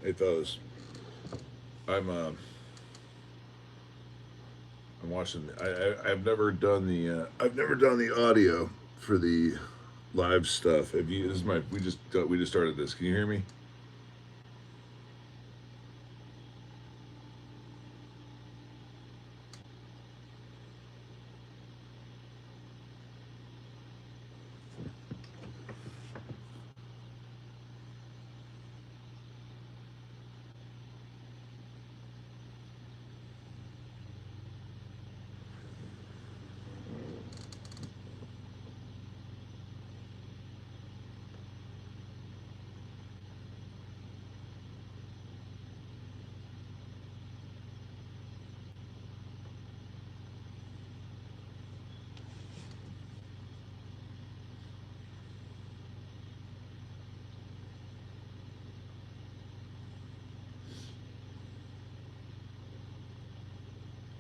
Hey fellas, I'm I'm watching. I've never done the I've never done the audio for the live stuff. Have you? This is my we just started this. Can you hear me?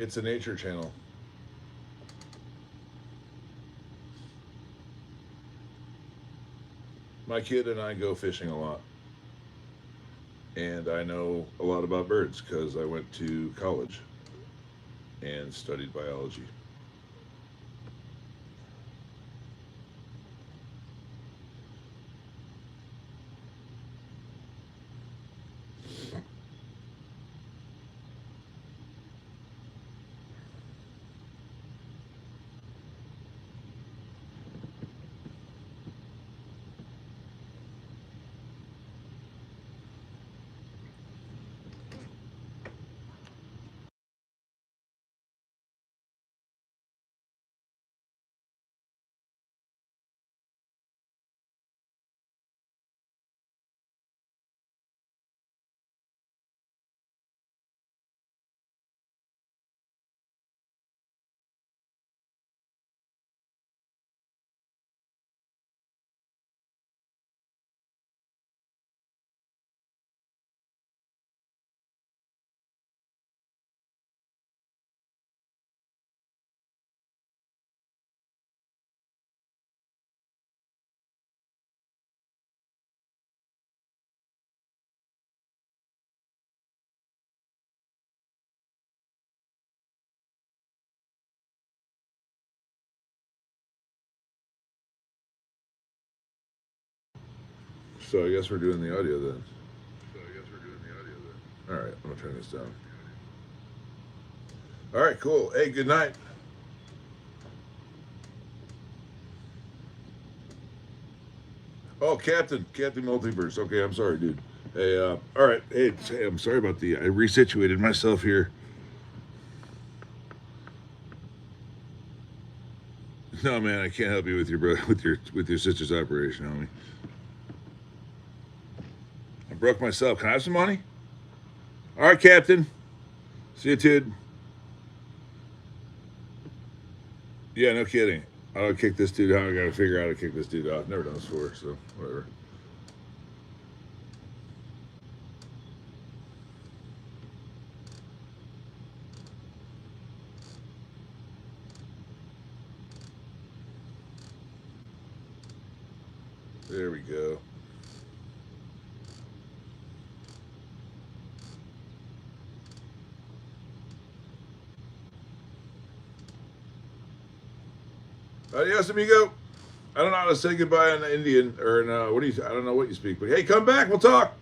It's a nature channel. My kid and I go fishing a lot, and I know a lot about birds because I went to college and studied biology. So I guess we're doing the audio then. All right, I'm gonna turn this down. All right, cool. Hey, good night. Oh, Captain Multiverse. Okay, I'm sorry, dude. Hey, all right. Hey, I'm sorry about the. I resituated myself here. No, man, I can't help you with your brother with your sister's operation, homie. I broke myself. Can I have some money? All right, Captain. See you, dude. Yeah, no kidding. I don't kick this dude out. I gotta figure out how to kick this dude off. Never done this before, so whatever. There we go. Adios, amigo. I don't know how to say goodbye in Indian or in what do you? I don't know what you speak, but hey, come back. We'll talk.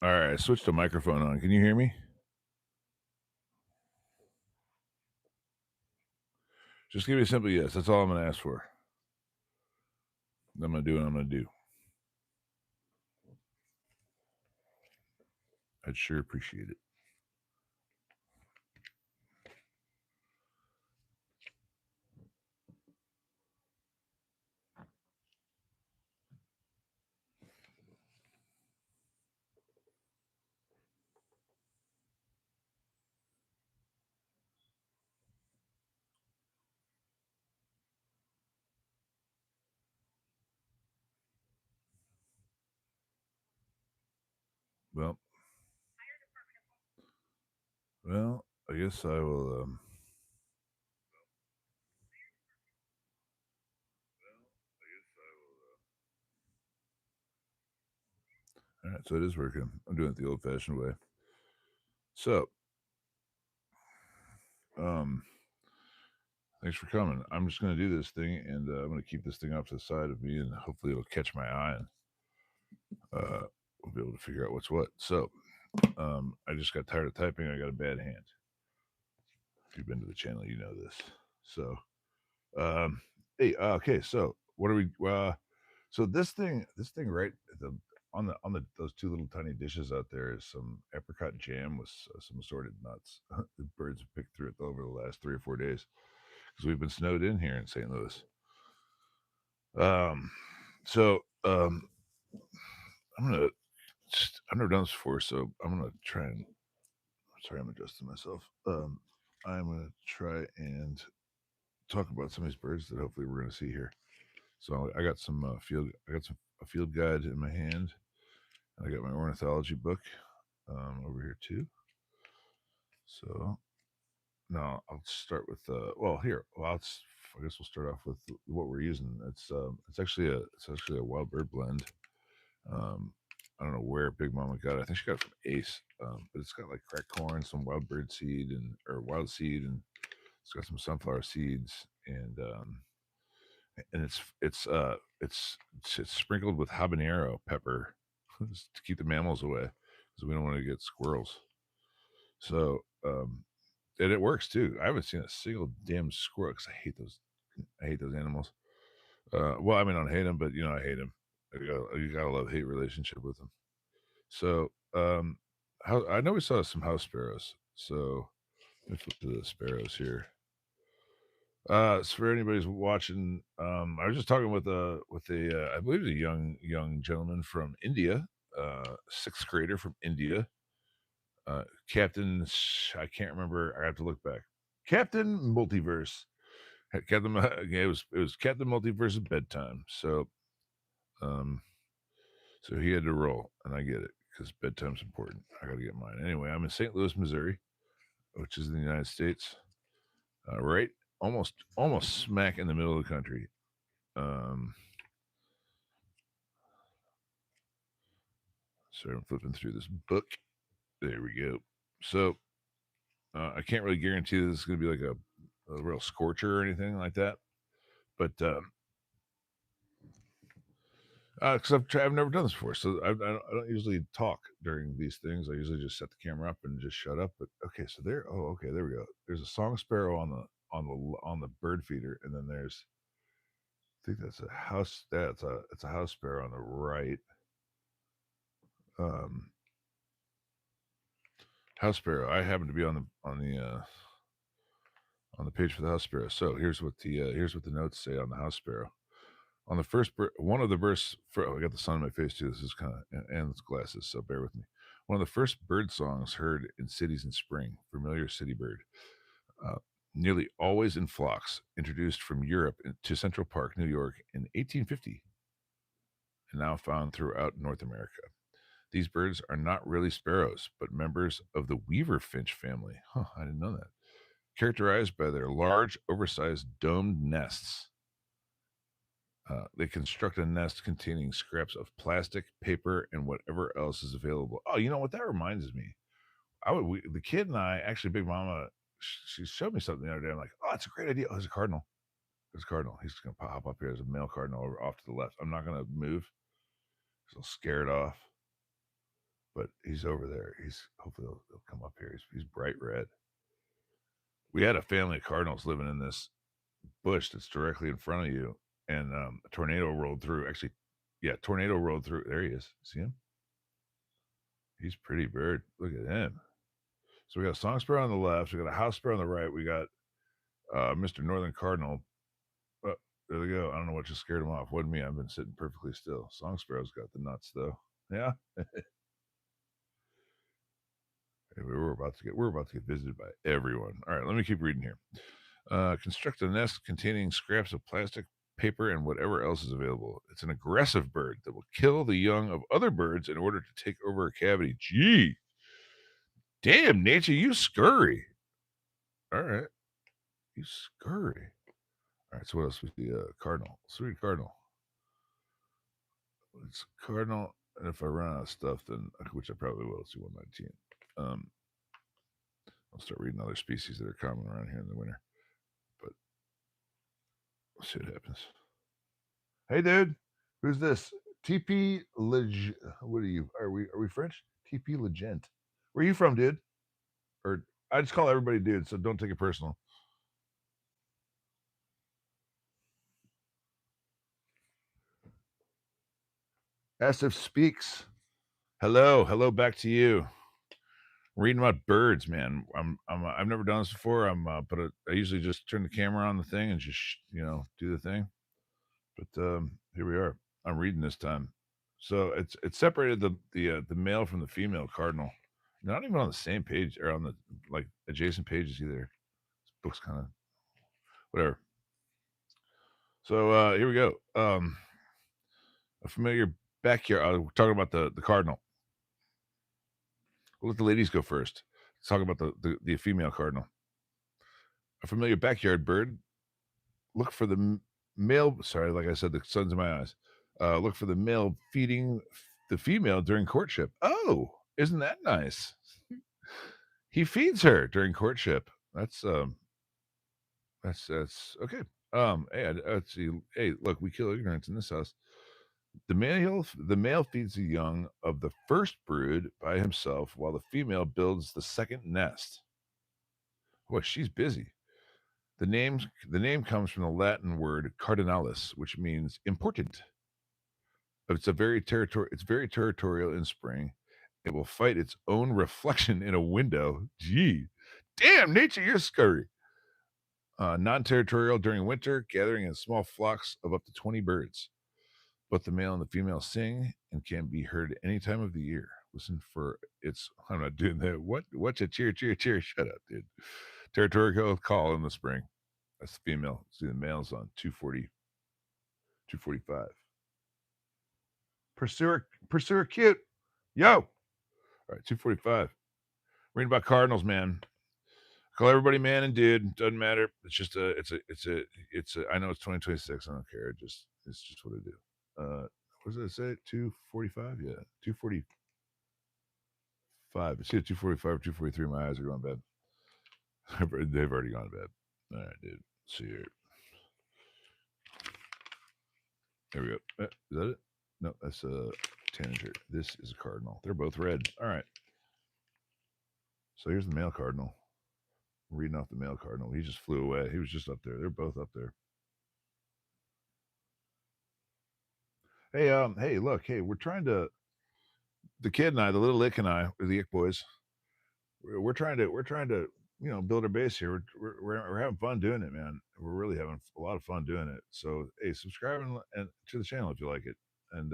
All right, I switched the microphone on. Can you hear me? Just give me a simple yes. That's all I'm going to ask for. I'm going to do what I'm going to do. I'd sure appreciate it. Well, I guess I will. All right, so it is working. I'm doing it the old-fashioned way. So, thanks for coming. I'm just going to do this thing, and I'm going to keep this thing off to the side of me, and hopefully it'll catch my eye, and we'll be able to figure out what's what. So, I just got tired of typing. I got a bad hand. If you've been to the channel, you know this. So, hey, okay. So, what are we? So this thing, right? On the those two little tiny dishes out there is some apricot jam with some assorted nuts. The birds have picked through it over the last 3 or 4 days because we've been snowed in here in St. Louis. So I'm gonna. I've never done this before, so I'm gonna try and. Sorry, I'm adjusting myself. I'm gonna try and talk about some of these birds that hopefully we're gonna see here. So I got some a field guide in my hand, and I got my ornithology book over here too. So now I'll start with here. Well, I guess we'll start off with what we're using. It's actually a wild bird blend. I don't know where Big Mama got it. I think she got it from Ace. But it's got like cracked corn, some wild bird seed, or wild seed, and it's got some sunflower seeds, and it's sprinkled with habanero pepper to keep the mammals away because we don't want to get squirrels. So and it works too. I haven't seen a single damn squirrel because I hate those animals. Well, I mean, I don't hate them, but I hate them. You gotta love hate relationship with them. So how I know we saw some house sparrows. So let me flip to the sparrows here. So for anybody's watching, I was just talking with a I believe a young gentleman from India, sixth grader from India, Captain. I can't remember. I have to look back. Captain Multiverse. Captain. Yeah, it was Captain Multiverse at bedtime. Um, so he had to roll, and I get it because bedtime's important. I got to get mine anyway. I'm in St. Louis, Missouri, which is in the United States, right, almost smack in the middle of the country. So I'm flipping through this book. There we go. So I can't really guarantee this is going to be like a real scorcher or anything like that, but because I've never done this before, so I don't usually talk during these things. I usually just set the camera up and just shut up. But okay, so there. Oh, okay, there we go. There's a song sparrow on the bird feeder, and then there's I think that's a house. It's a house sparrow on the right. Um, House sparrow. I happen to be on the page for the house sparrow. So here's what the notes say on the house sparrow. On the first one of the birds. I got the sun in my face too. This is kind of and it's glasses, so bear with me. One of the first bird songs heard in cities in spring. Familiar city bird. Uh, Nearly always in flocks. Introduced from Europe to Central Park, New York, in 1850, and now found throughout North America. These birds are not really sparrows, but members of the weaver finch family. Huh, I didn't know that. Characterized by their large, oversized domed nests. They construct a nest containing scraps of plastic, paper, and whatever else is available. Oh, you know what? That reminds me. The kid and I, actually, Big Mama, she showed me something the other day. I'm like, oh, that's a great idea. Oh, there's a cardinal. There's a cardinal. He's going to hop up here. There's a male cardinal off to the left. I'm not going to move because I'll scare it off. but he's over there. Hopefully he'll come up here. He's bright red. We had a family of cardinals living in this bush that's directly in front of you, and a tornado rolled through. Actually, yeah, tornado rolled through. There he is. See him? He's a pretty bird. Look at him. So we got a song sparrow on the left. We got a house sparrow on the right. We got Mr. Northern Cardinal. There they go. I don't know what just scared him off. Wasn't me. I've been sitting perfectly still. Song sparrow's got the nuts though. Yeah. Hey, we're about to get visited by everyone. All right, let me keep reading here. Construct a nest containing scraps of plastic, paper, and whatever else is available. It's an aggressive bird that will kill the young of other birds in order to take over a cavity. Gee, damn, nature, you scurry. All right, you scurry. All right, so what else was the cardinal? Sweet cardinal. It's cardinal, and if I run out of stuff, then which I probably will. It's 119. I'll start reading other species that are common around here in the winter. But we'll see what happens. Hey, dude, who's this? TP Leg. What are you? Are we French? TP Legent. Where are you from, dude? Or I just call everybody dude, so don't take it personal. Asif speaks. Hello, back to you. Reading about birds, man. I've never done this before. But I usually just turn the camera on the thing and just do the thing. But here we are. I'm reading this time. So it's separated the male from the female cardinal. They're not even on the same page or on the like adjacent pages either. This book's kind of whatever. So here we go. A familiar backyard. We're talking about the cardinal. We'll let the ladies go first. Let's talk about the female cardinal. A familiar backyard bird. Look for the male. Sorry, like I said, the sun's in my eyes. Look for the male feeding the female during courtship. Oh, isn't that nice? He feeds her during courtship. That's okay. Hey, let's see. Hey, look, we kill ignorance in this house. The male feeds the young of the first brood by himself, while the female builds the second nest. Boy, she's busy. The name comes from the Latin word cardinalis, which means important. It's very territorial in spring. It will fight its own reflection in a window. Gee, damn, nature, you're scurry. Non-territorial during winter, gathering in small flocks of up to 20 birds. Both the male and the female sing and can be heard any time of the year. Listen for its. I'm not doing that. What's a cheer? Shut up, dude. Territorial call in the spring. That's the female. See the male's on 240, 245. Pursuer cute. Yo. All right, 245. Reading about cardinals, man. Call everybody man and dude. Doesn't matter. It's just I know it's 2026. I don't care. It's just what I do. What does it say? 245? Yeah. 245. It's either 245 or 243. My eyes are going bad. They've already gone to bed. All right, dude. Let's see here. There we go. Is that it? No, that's a tanager. This is a cardinal. They're both red. All right. So here's the male cardinal. I'm reading off the male cardinal. He just flew away. He was just up there. They're both up there. Hey, look, we're trying to the kid and I, the little Lick and I, the Ick boys, we're trying to build our base here. We're having fun doing it, man. We're really having a lot of fun doing it. So hey, subscribe and to the channel if you like it, and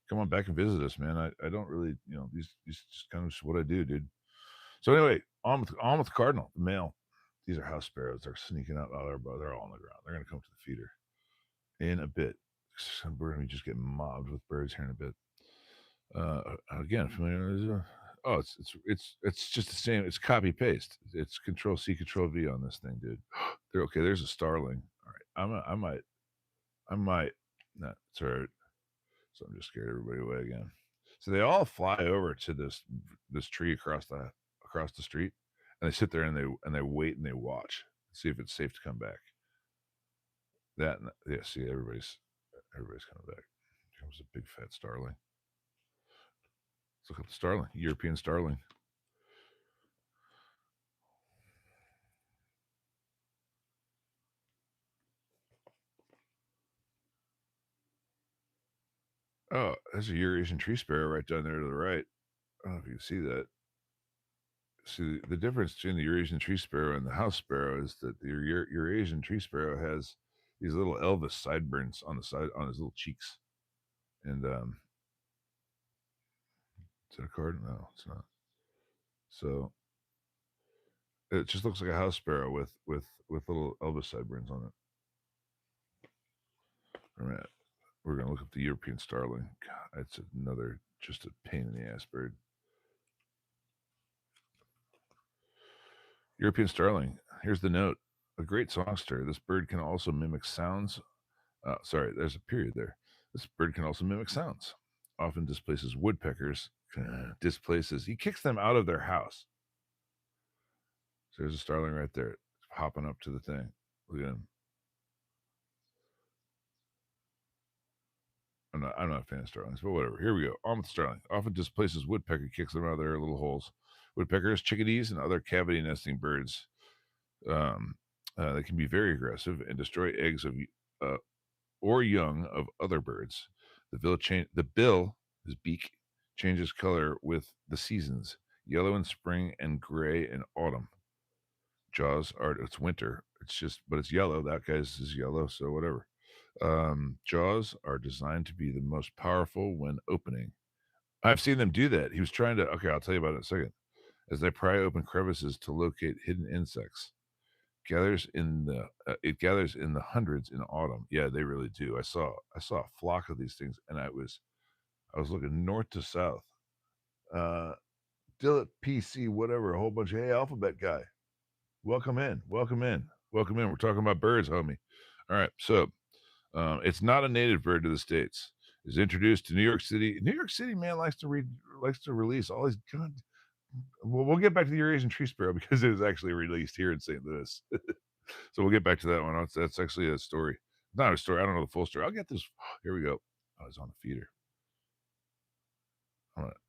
come on back and visit us, man. I don't really these just kind of what I do, dude. So anyway, on with Cardinal, the male. These are house sparrows. They're sneaking out. Oh, they're all on the ground. They're gonna come to the feeder in a bit. We're gonna just get mobbed with birds here in a bit. Again, familiar. Oh, it's just the same. It's copy paste. It's Control C, Control V on this thing, dude. They're okay. There's a starling. All right, I might. Not. It's all right. So I'm just scared everybody away again. So they all fly over to this tree across the street, and they sit there and they wait and they watch, see if it's safe to come back. See, everybody's coming back. Here comes a big fat starling. look up the starling, European starling. Oh, there's a Eurasian tree sparrow right down there to the right. I don't know if you can see that. See, the difference between the Eurasian tree sparrow and the house sparrow is that the Eurasian tree sparrow has these little Elvis sideburns on the side on his little cheeks. And is that a card? No, it's not. So it just looks like a house sparrow with little Elvis sideburns on it. All right, we're gonna look up the European starling. God, that's another just a pain in the ass bird. European starling. Here's the note. A great songster, this bird can also mimic sounds. Sorry, there's a period there. This bird can also mimic sounds. Often displaces woodpeckers. He kicks them out of their house. So there's a starling right there, hopping up to the thing. Look at him. I'm not a fan of starlings, but whatever. Here we go. On with starling. Often displaces woodpecker, kicks them out of their little holes. Woodpeckers, chickadees, and other cavity nesting birds. They can be very aggressive and destroy eggs of uh, or young of other birds. The bill, his beak, changes color with the seasons: yellow in spring and gray in autumn. Jaws are it's winter. But it's yellow. That guy's is yellow, so whatever. Jaws are designed to be the most powerful when opening. I've seen them do that. He was trying to. Okay, I'll tell you about it in a second. As they pry open crevices to locate hidden insects, it gathers in the hundreds in autumn. Yeah, they really do. I saw a flock of these things, and I was looking north to south. Uh, Dillet PC, whatever, a whole bunch of hey alphabet guy. Welcome in, welcome in, welcome in. We're talking about birds, homie. All right, so it's not a native bird to the states. Is introduced to New York City. New York City, man, likes to release all these. God, we'll get back to the Eurasian tree sparrow because it was actually released here in St. Louis. So we'll get back to that one. That's actually a story. Not a story. I don't know the full story. I'll get this. Here we go. I was on the feeder.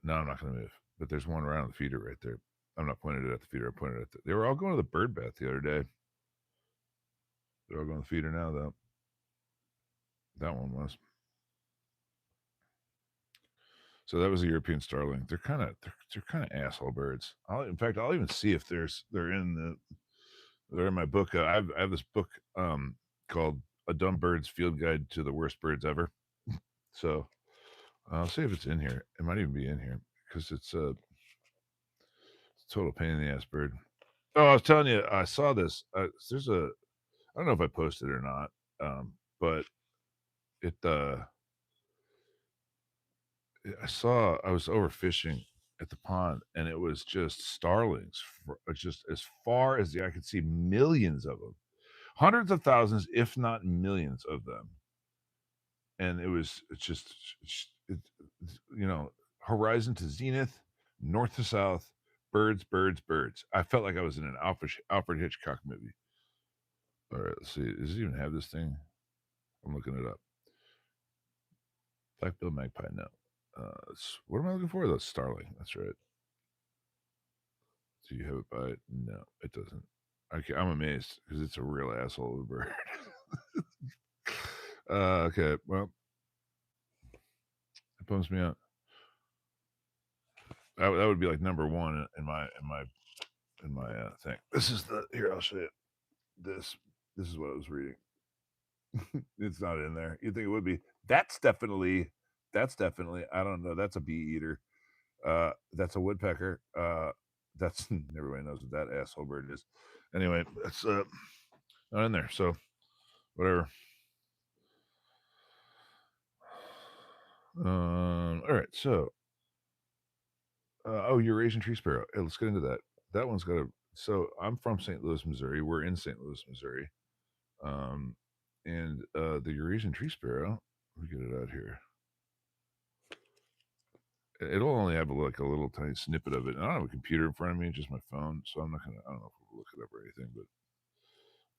No, I'm not going to move. But there's one around the feeder right there. I'm not pointing it at the feeder. I pointed at they were all going to the bird bath the other day. They're all going to the feeder now, though. That one was. So that was a European starling. They're kind of asshole birds. In fact, I'll even see if they're in my book. I have this book called "A Dumb Bird's Field Guide to the Worst Birds Ever." So I'll see if it's in here. It might even be in here because it's a total pain in the ass bird. Oh, I was telling you, I saw this. There's a, I don't know if I posted it or not, but it. I was overfishing at the pond, and it was just starlings, just as far as the eye could see, millions of them, hundreds of thousands, if not millions of them. And horizon to zenith, north to south, birds, birds, birds. I felt like I was in an Alfred Hitchcock movie. All right, let's see. Does it even have this thing? I'm looking it up. Black bill magpie. No. What am I looking for? That's starling. That's right. Do you have it by? No, it doesn't. I'm amazed because it's a real asshole of a bird. Okay, well, it bums me out. That would be like number one in my thing. This is the here. I'll show you. This is what I was reading. It's not in there. You think it would be? That's definitely. I don't know. That's a bee eater. That's a woodpecker. That's everybody knows what that asshole bird is. Anyway, that's not in there. So whatever. All right. So Eurasian tree sparrow. Hey, let's get into that. That one's got a. So I'm from St. Louis, Missouri. We're in St. Louis, Missouri. Um, and the Eurasian tree sparrow. Let me get it out here. It'll only have like a little tiny snippet of it. And I don't have a computer in front of me, just my phone, so I'm not gonna. I don't know if we'll look it up or anything, but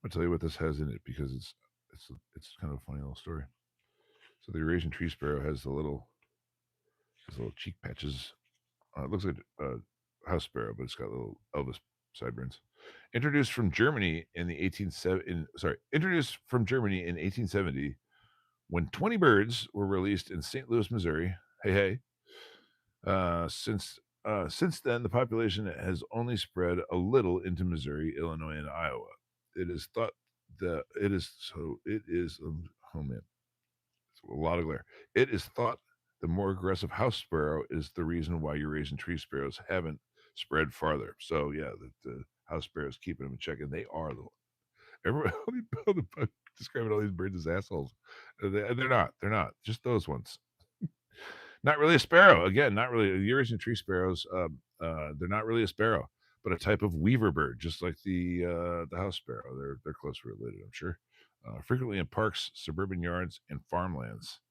I'll tell you what this has in it because it's kind of a funny little story. So the Eurasian tree sparrow has the little cheek patches It looks like a house sparrow, but it's got little Elvis sideburns. Introduced from Germany in the 1870 when 20 birds were released in St. Louis, Missouri. Hey, hey. Since then, the population has only spread a little into Missouri, Illinois, and Iowa. It is thought that it is so. It is oh man, it's a lot of glare. It is thought the more aggressive house sparrow is the reason why Eurasian tree sparrows haven't spread farther. So yeah, the house sparrows keeping them in check, and they are the everybody describing all these birds as assholes. They're not. They're not. Just those ones. Not really a sparrow. Again, not really. Eurasian tree sparrows, they're not really a sparrow, but a type of weaver bird, just like the house sparrow. They're closely related, I'm sure. Frequently in parks, suburban yards, and farmlands,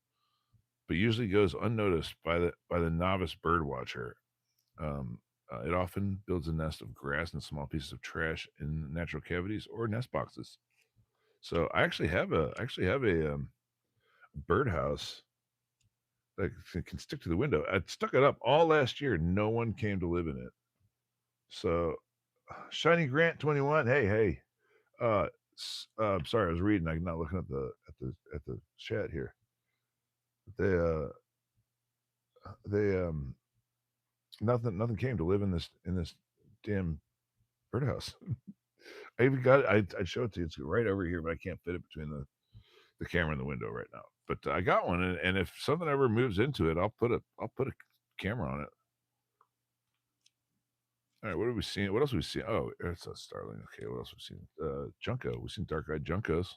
but usually goes unnoticed by the novice bird watcher. It often builds a nest of grass and small pieces of trash in natural cavities or nest boxes. So I actually have a birdhouse that can stick to the window. I stuck it up all last year. No one came to live in it. So, Shiny Grant 21. Hey, hey. Sorry, I was reading. I'm not looking at the chat here. They nothing came to live in this damn birdhouse. I even got it. I show it to you. It's right over here, but I can't fit it between the camera and the window right now. But I got one, and if something ever moves into it, I'll put a camera on it. All right, what have we seen? What else have we seen? Oh, it's a starling. Okay, what else have we seen? Junco. We've seen dark-eyed juncos.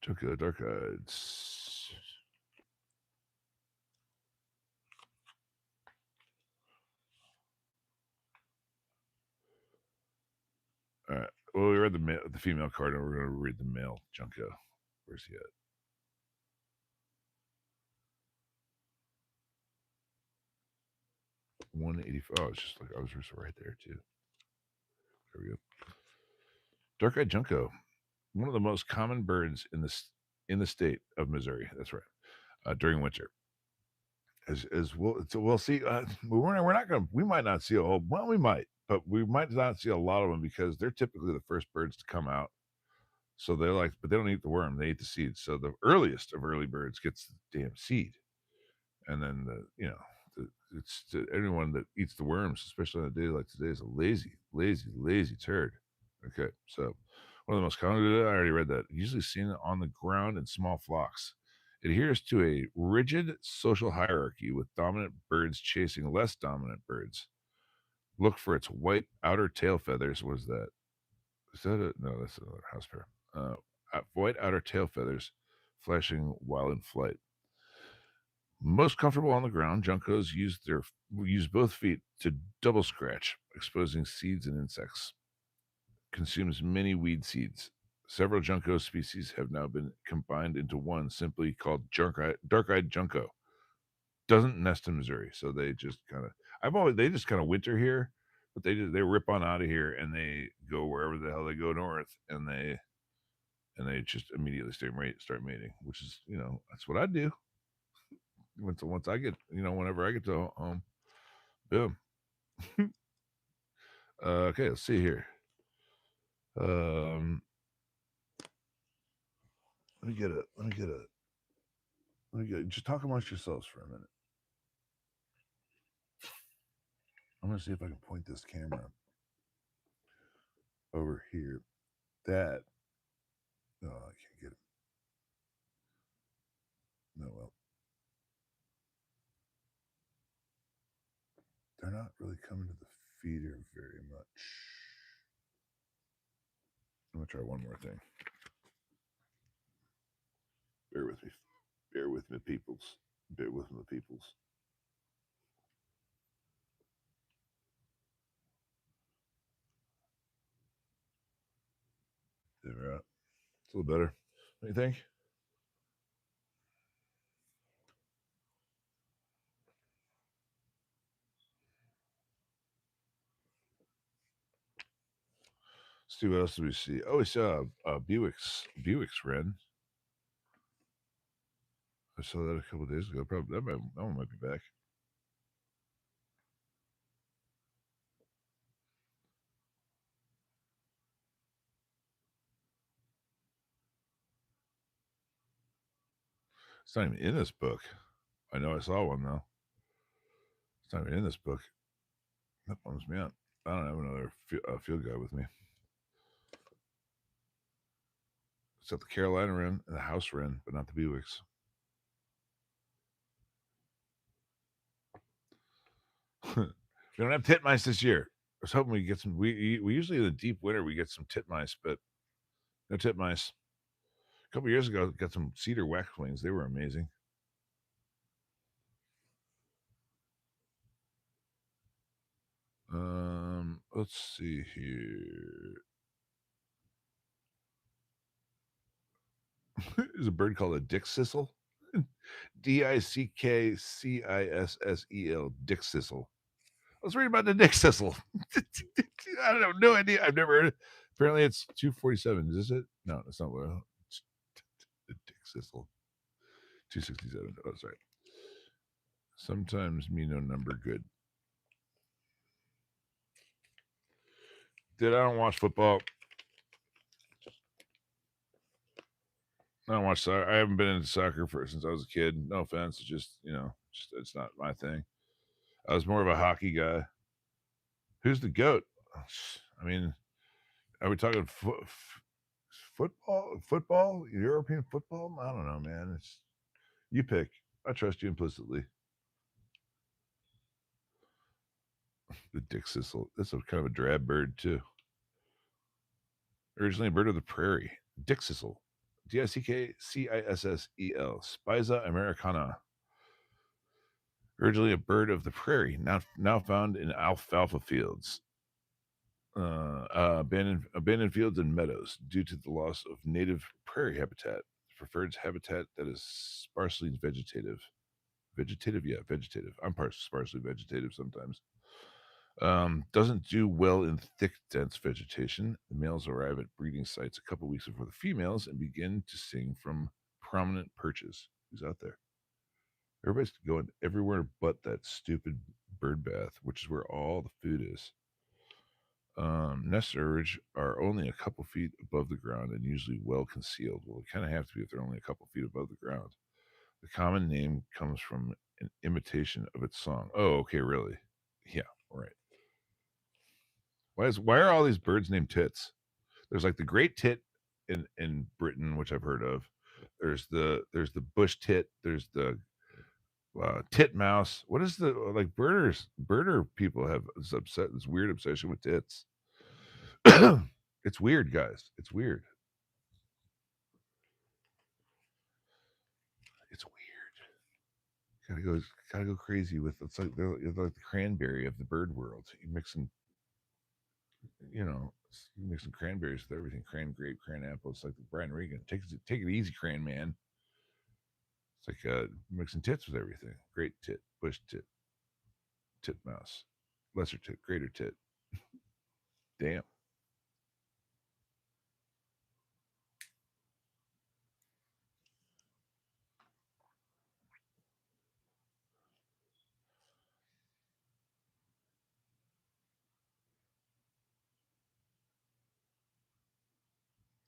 Junco, dark-eyed. All right. Well, we read the female card, and we're going to read the male Junco. Where's he at? $185. Oh, it's just like I was just right there too. There we go. Dark-eyed junco, one of the most common birds in the state of Missouri. That's right. During winter, as we'll see. We're not going. We might not see a whole. Well, we might, but we might not see a lot of them because they're typically the first birds to come out. So they're like, but they don't eat the worm; they eat the seed. So the earliest of early birds gets the damn seed, and then anyone that eats the worms, especially on a day like today, is a lazy turd. Okay, so one of the most common. I already read that. Usually seen on the ground in small flocks. It adheres to a rigid social hierarchy with dominant birds chasing less dominant birds. Look for its white outer tail feathers. What is that? Is that a no? That's another house pair. White outer tail feathers flashing while in flight. Most comfortable on the ground, juncos use both feet to double scratch, exposing seeds and insects. Consumes many weed seeds. Several junco species have now been combined into one, simply called dark-eyed junco. Doesn't nest in Missouri, so they just kind of. They just kind of winter here, but they rip on out of here and they go wherever the hell they go north, and they just immediately start mating, which is that's what I do. Once I get whenever I get to home, boom. Okay, let's see here. Um, let me get a. Let me get a. Let me get. Just talk amongst yourselves for a minute. I'm gonna see if I can point this camera over here. That. No, I can't get it. No, well, they're not really coming to the feeder very much. I'm gonna try one more thing. Bear with me. Bear with me, peoples. Bear with me, peoples. There we're at. It's a little better. What do you think? Let's see what else do we see. Oh, we saw Buick's Wren. I saw that a couple of days ago. Probably that one might be back. It's not even in this book. I know I saw one though. It's not even in this book. That bums me out. I don't have another field guide with me. It's got the Carolina wren and the house wren, but not the Bewick's. We don't have titmice this year. I was hoping we get some. We usually in the deep winter we get some titmice, but no titmice. A couple years ago, got some cedar waxwings. They were amazing. Let's see here. There's a bird called a dickcissel. Dickcissel. Dickcissel. I was reading about the dickcissel. I don't have no idea. I've never heard it. Apparently, it's 247. Is this it? No, that's not what. The dickcissel. 267. Oh, sorry. Sometimes me no number good. I don't watch football. I don't watch soccer. I haven't been into soccer since I was a kid. No offense. It's just, it's not my thing. I was more of a hockey guy. Who's the GOAT? I mean, are we talking football? Football? European football? I don't know, man. You pick. I trust you implicitly. The dickcissel. That's a kind of a drab bird, too. Originally a bird of the prairie. Dickcissel. Dickcissel. Spiza americana. Originally a bird of the prairie, now found in alfalfa fields, abandoned fields and meadows due to the loss of native prairie habitat. Preferred habitat that is sparsely vegetative. Vegetative, yeah, vegetative. I'm sparsely vegetative sometimes. Doesn't do well in thick, dense vegetation. The males arrive at breeding sites a couple weeks before the females and begin to sing from prominent perches. Who's out there? Everybody's going everywhere but that stupid bird bath, which is where all the food is. Nest urge are only a couple feet above the ground and usually well concealed. Well, they kind of have to be if they're only a couple feet above the ground. The common name comes from an imitation of its song. Oh, okay, really? Yeah, right. Why are all these birds named tits? There's like the great tit in Britain, which I've heard of. There's the bush tit. There's the titmouse. What is the like birder people have this weird obsession with tits. It's weird, guys. It's weird. It's weird. Gotta go crazy with it's like the cranberry of the bird world. You mixing cranberries with everything. Cran grape, cran apple. It's like the Brian Regan. Take it easy, cran man. It's like mixing tits with everything. Great tit, bush tit, titmouse, lesser tit, greater tit. Damn.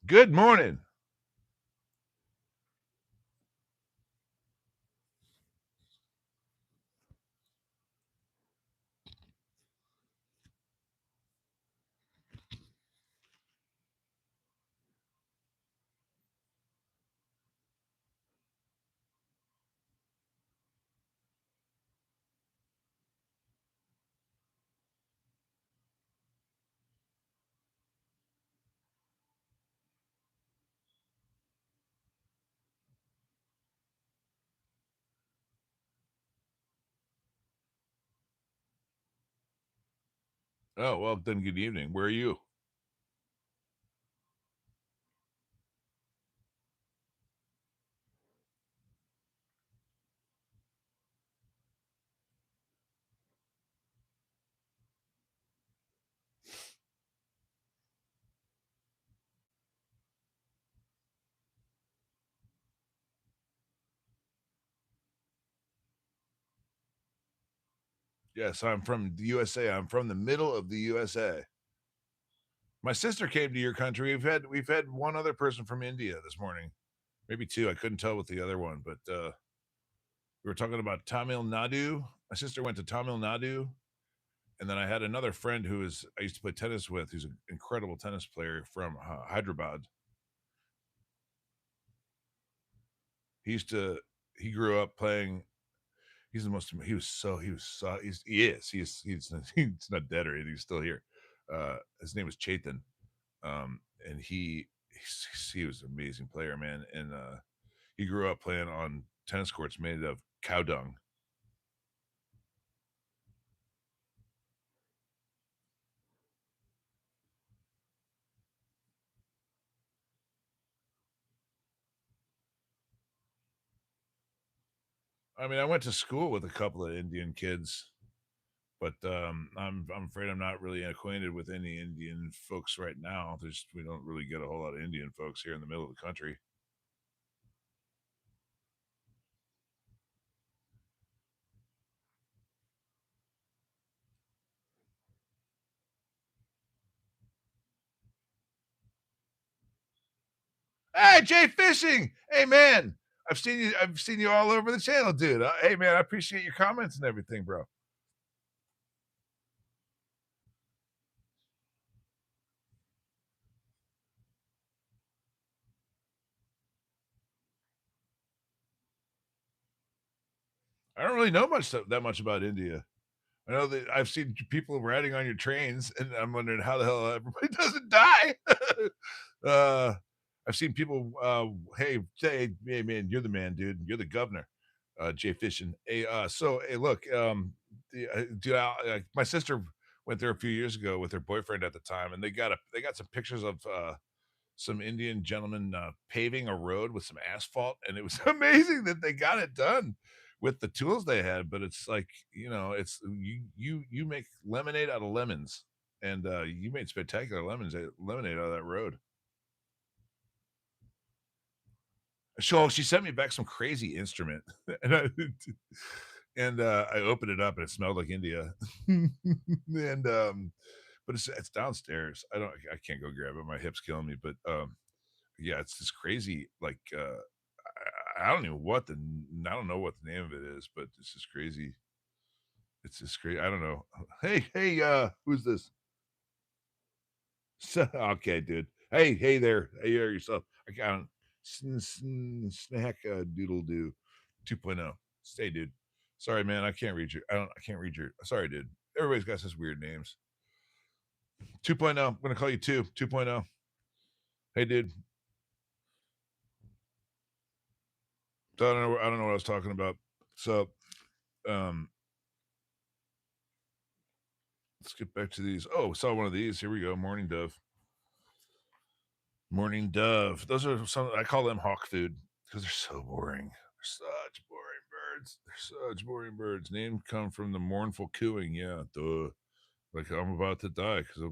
Good morning. Oh, well, then good evening. Where are you? Yes, I'm from the USA. I'm from the middle of the USA. My sister came to your country. We've had one other person from India this morning, maybe two. I couldn't tell with the other one, but we were talking about Tamil Nadu. My sister went to Tamil Nadu, and then I had another friend I used to play tennis with, who's an incredible tennis player from Hyderabad. He used to he grew up playing. He's the most. He's not dead or anything. He's still here. His name was Chaitan, and he was an amazing player, man. And he grew up playing on tennis courts made of cow dung. I mean, I went to school with a couple of Indian kids, but I'm afraid I'm not really acquainted with any Indian folks right now. We don't really get a whole lot of Indian folks here in the middle of the country. Hey, Jay Fishing. Hey, man. I've seen you all over the channel, dude. Hey, man, I appreciate your comments and everything, bro. I don't really know that much about India. I know that I've seen people riding on your trains, and I'm wondering how the hell everybody doesn't die. uh, I've seen people. Hey, man, you're the man, dude. You're the governor. Jay Fishing. Hey, hey, look, dude, my sister went there a few years ago with her boyfriend at the time, and they got some pictures of some Indian gentleman paving a road with some asphalt, and it was amazing that they got it done with the tools they had. But it's like, it's you make lemonade out of lemons, and you made spectacular lemonade out of that road. So she sent me back some crazy instrument, and I opened it up and it smelled like India, and but it's downstairs. I can't go grab it. My hip's killing me, but yeah, it's this crazy like I don't even what the I don't know what the name of it is, but it's just crazy. It's just crazy. I don't know. Hey, who's this? Okay, dude. Hey there. Hey there yourself. I got snack doodle do 2.0. Stay, dude. Sorry, man. I can't read your. I can't read your. Sorry, dude. Everybody's got such weird names. 2.0. I'm gonna call you 2.0. Hey, dude. So I don't know what I was talking about. So, um, let's get back to these. Oh, saw one of these. Here we go. Morning dove. Morning dove. Those are some. I call them hawk food because they're so boring. They're such boring birds. They're such boring birds. Name come from the mournful cooing. Yeah, duh. Like I'm about to die because a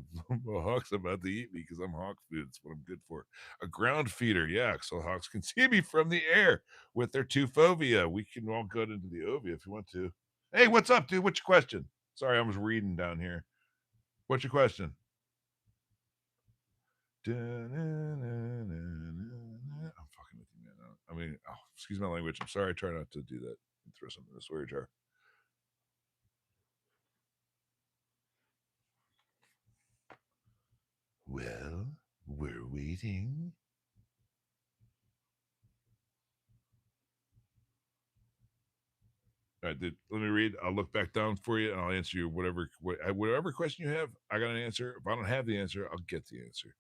hawk's about to eat me because I'm hawk food. That's what I'm good for. A ground feeder. Yeah, so hawks can see me from the air with their two fovea. We can all go into the ovia if you want to. Hey, what's up, dude? What's your question? Sorry, I was reading down here. What's your question? I'm fucking with you, man. I mean, excuse my language. I'm sorry. I try not to do that. Throw something in the swear jar. Well, we're waiting. All right, dude. Let me read. I'll look back down for you, and I'll answer you whatever question you have. I got an answer. If I don't have the answer, I'll get the answer.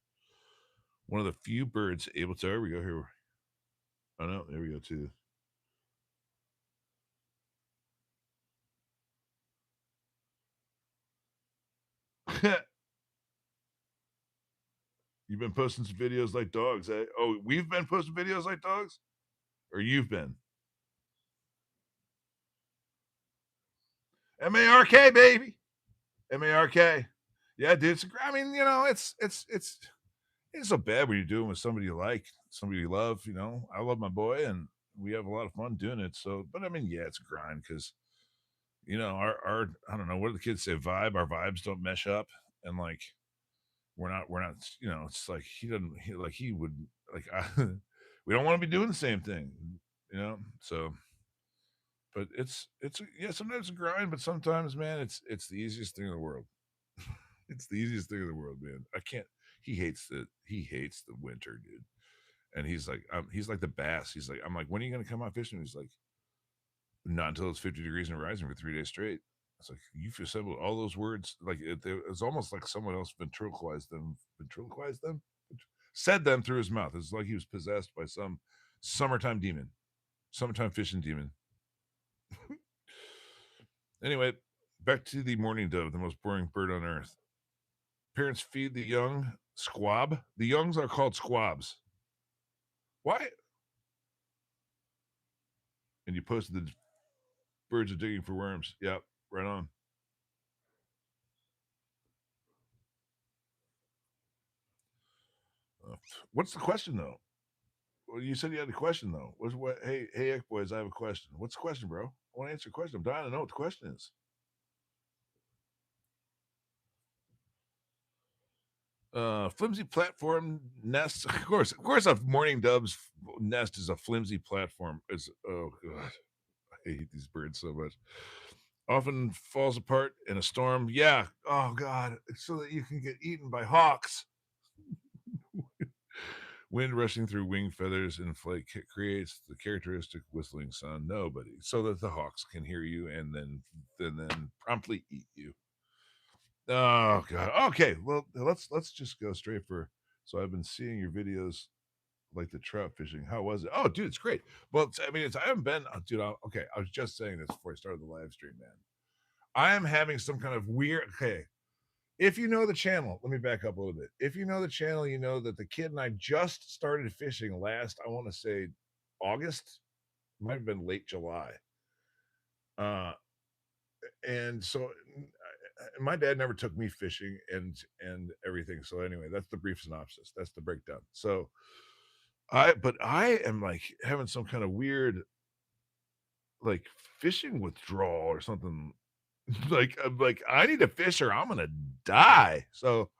One of the few birds able to. There we go. Here. Oh no, there we go too. You've been posting some videos like dogs, eh? Oh, we've been posting videos like dogs, or you've been. MARK, baby. MARK. Yeah, dude. I mean, it's so bad when you're doing with somebody you like, somebody you love. I love my boy, and we have a lot of fun doing it. So, but I mean, yeah, it's a grind because you know, our I don't know, what do the kids say, vibe, our vibes don't mesh up, and like we're not, you know, it's like he doesn't he would like we don't want to be doing the same thing, you know. So but it's yeah, sometimes it's a grind, but sometimes, man, it's the easiest thing in the world. It's the easiest thing in the world, man. I can't. He hates the winter, dude. And he's like the bass. He's like, I'm like, when are you gonna come out fishing? He's like, not until it's 50 degrees and rising for 3 days straight. It's like you've assembled all those words. Like it's almost like someone else ventriloquized them, said them through his mouth. It's like he was possessed by some summertime demon, summertime fishing demon. Anyway, back to the mourning dove, the most boring bird on earth. Parents feed the young squab. The youngs are called squabs. Why? And you posted the birds are digging for worms. Yep, right on. Uh, what's the question though? Well, you said you had a question though. What's what? Hey, Eck boys, I have a question. What's the question, bro? I want to answer a question. I'm dying to know what the question is. Flimsy platform nest. Of course, a mourning dove's nest is a flimsy platform. It's oh god, I hate these birds so much. Often falls apart in a storm. Yeah. Oh god, it's so that you can get eaten by hawks. Wind rushing through wing feathers in flight creates the characteristic whistling sound. Nobody, so that the hawks can hear you and then promptly eat you. Oh god. Okay. Well, let's just go straight for. So I've been seeing your videos like the trout fishing. How was it? Oh, dude, it's great. Well, I mean, I haven't been, dude. Okay, I was just saying this before I started the live stream, man. I am having some kind of weird. Okay, if you know the channel, let me back up a little bit. If you know the channel, you know that the kid and I just started fishing last. I want to say August, might have been late July. Uh, and so my dad never took me fishing and everything. So anyway, that's the brief synopsis. That's the breakdown. So I am like having some kind of weird like fishing withdrawal or something. Like I'm like I need to fish or I'm gonna die. So,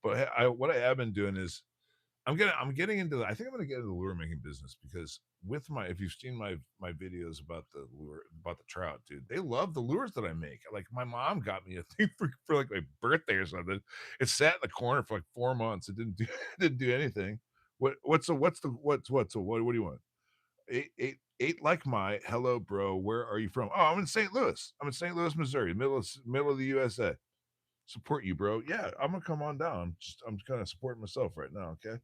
but what I have been doing is I'm getting into I think I'm gonna get into the lure making business because with my if you've seen my videos about the lure about the trout, dude, they love the lures that I make. Like my mom got me a thing for like my birthday or something. It sat in the corner for like 4 months. It didn't do it didn't do anything. What do you want? Eight like my hello, bro. Where are you from? Oh, I'm in St. Louis. I'm in St. Louis, Missouri, middle of the USA. Support you, bro. Yeah, I'm gonna come on down. Just I'm kind of supporting myself right now. Okay.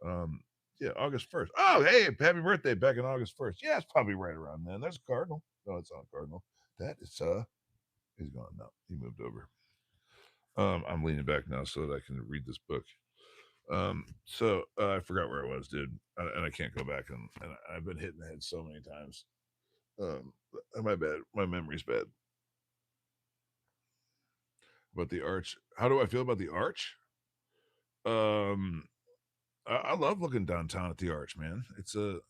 Um, yeah, August 1st. Oh, hey, happy birthday back in August 1st. Yeah, it's probably right around then. There's a cardinal. No, it's not a cardinal. That is he's gone now. He moved over. I'm leaning back now so that I can read this book. So I forgot where I was, dude, and I can't go back and I've been hitting the head so many times. Um, my bad. My memory's bad. About the arch. How do I feel about the arch? Um, I love looking downtown at the arch, man. It's a,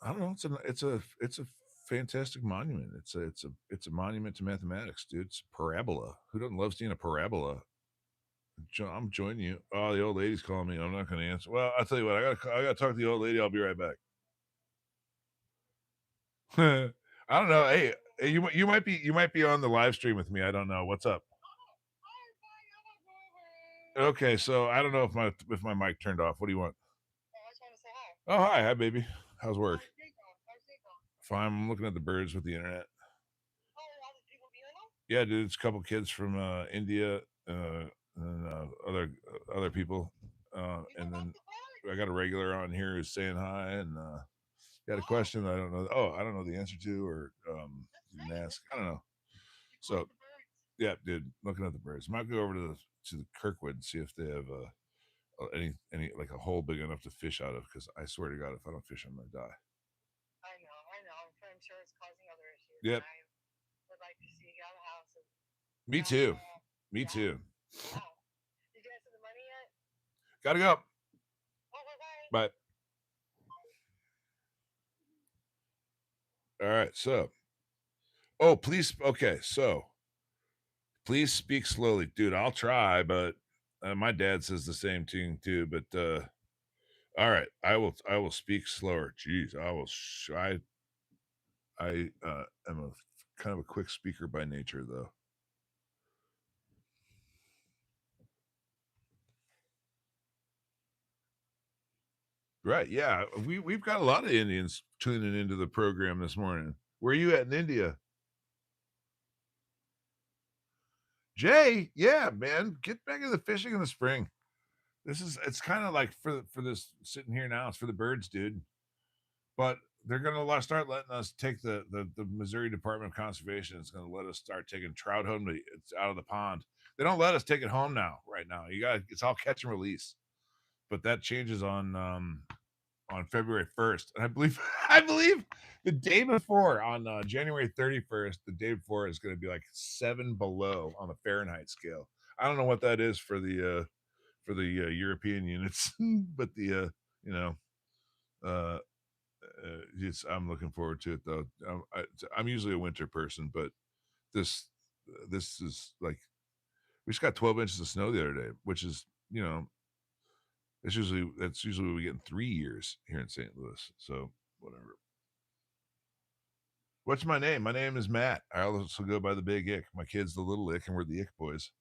I don't know. It's a fantastic monument. It's a monument to mathematics, dude. It's a parabola. Who doesn't love seeing a parabola? I'm joining you. Oh, the old lady's calling me. I'm not going to answer. Well, I'll tell you what. I gotta talk to the old lady. I'll be right back. I don't know. Hey, you might be on the live stream with me. I don't know. What's up? Okay, so I don't know if my mic turned off. What do you want? Oh, hi, baby. How's work? Fine. I'm looking at the birds with the internet. Yeah, dude, it's a couple kids from India and other people, and then I got a regular on here who's saying hi and got a question I don't know. Oh, I don't know the answer to, or you can ask. I don't know. So yeah, dude, looking at the birds. Might go over to the Kirkwood and see if they have any like a hole big enough to fish out of. Because I swear to God, if I don't fish, I'm gonna die. I'm sure it's causing other issues. Yep. I would like to see you out of the house. Me too. Me too. Did you answer the money yet? Gotta go. Bye. All right. So, oh, please. Okay. So, please speak slowly, dude. I'll try, but my dad says the same thing too. But all right, I will. I will speak slower. Jeez, I will. I am a kind of a quick speaker by nature, though. Right? Yeah, we've got a lot of Indians tuning into the program this morning. Where are you at in India, Jay? Yeah, man, get back into fishing in the spring. This is it's kind of like for this sitting here now. It's for the birds, dude. But they're going to start letting us take the Missouri Department of Conservation. It's going to let us start taking trout home. It's out of the pond. They don't let us take it home now. Right now, you got it's all catch and release. But that changes on February 1st, and I believe I believe the day before on January 31st, the day before is going to be like 7 below on the Fahrenheit scale. I don't know what that is for the European units, but the you know uh I'm looking forward to it though. I'm usually a winter person, but this this is like we just got 12 inches of snow the other day, which is that's usually what we get in 3 years here in St. Louis. So whatever. What's my name? My name is Matt. I also go by the Big Ick. My kid's the Little Ick, and we're the Ick Boys.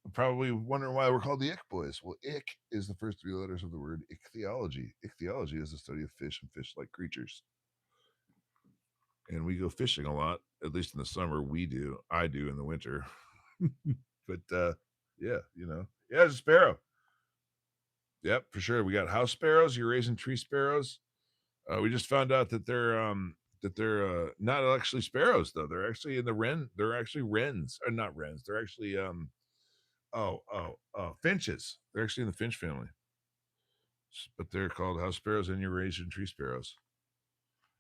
I'm probably wondering why we're called the Ick Boys. Well, Ick is the first 3 letters of the word ichthyology. Ichthyology is the study of fish and fish-like creatures. And we go fishing a lot, at least in the summer. We do. I do in the winter. But yeah, yeah, there's a sparrow. Yep, for sure. We got house sparrows. You're raising tree sparrows. We just found out that they're not actually sparrows though. They're actually in the wren. They're actually wrens, or not wrens. They're actually finches. They're actually in the finch family, but they're called house sparrows and Eurasian tree sparrows.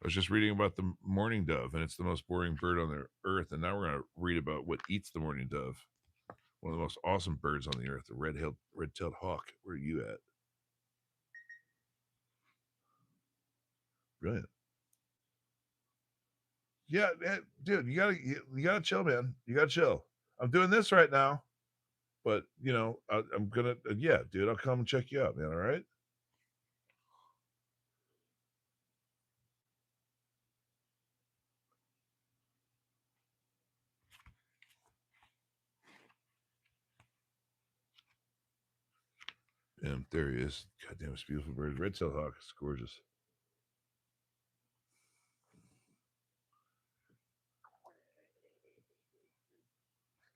I was just reading about the mourning dove, and it's the most boring bird on the earth. And now we're going to read about what eats the mourning dove. One of the most awesome birds on the earth, the red-tailed hawk. Where are you at? Brilliant. Yeah, dude, you gotta chill, man. You gotta chill. I'm doing this right now, but I'm gonna yeah, dude. I'll come and check you out, man. All right. Yeah, there he is. God damn, it's a beautiful bird. Red-tailed hawk. It's gorgeous.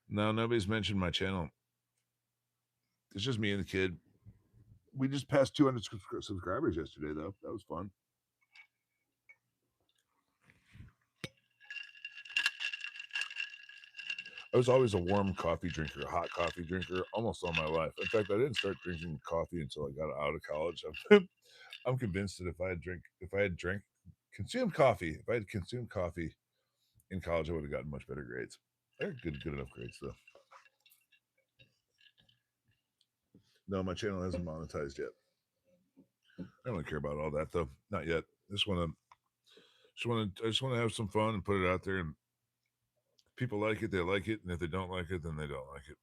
No, nobody's mentioned my channel. It's just me and the kid. We just passed 200 subscribers yesterday, though. That was fun. I was always a warm coffee drinker, a hot coffee drinker, almost all my life. In fact, I didn't start drinking coffee until I got out of college. I'm convinced that if I had consumed coffee, if I had consumed coffee in college, I would have gotten much better grades. I got good enough grades though. No, my channel hasn't monetized yet. I don't really care about all that though. Not yet. I just want to have some fun and put it out there. And if people like it, they like it, and if they don't like it, then they don't like it.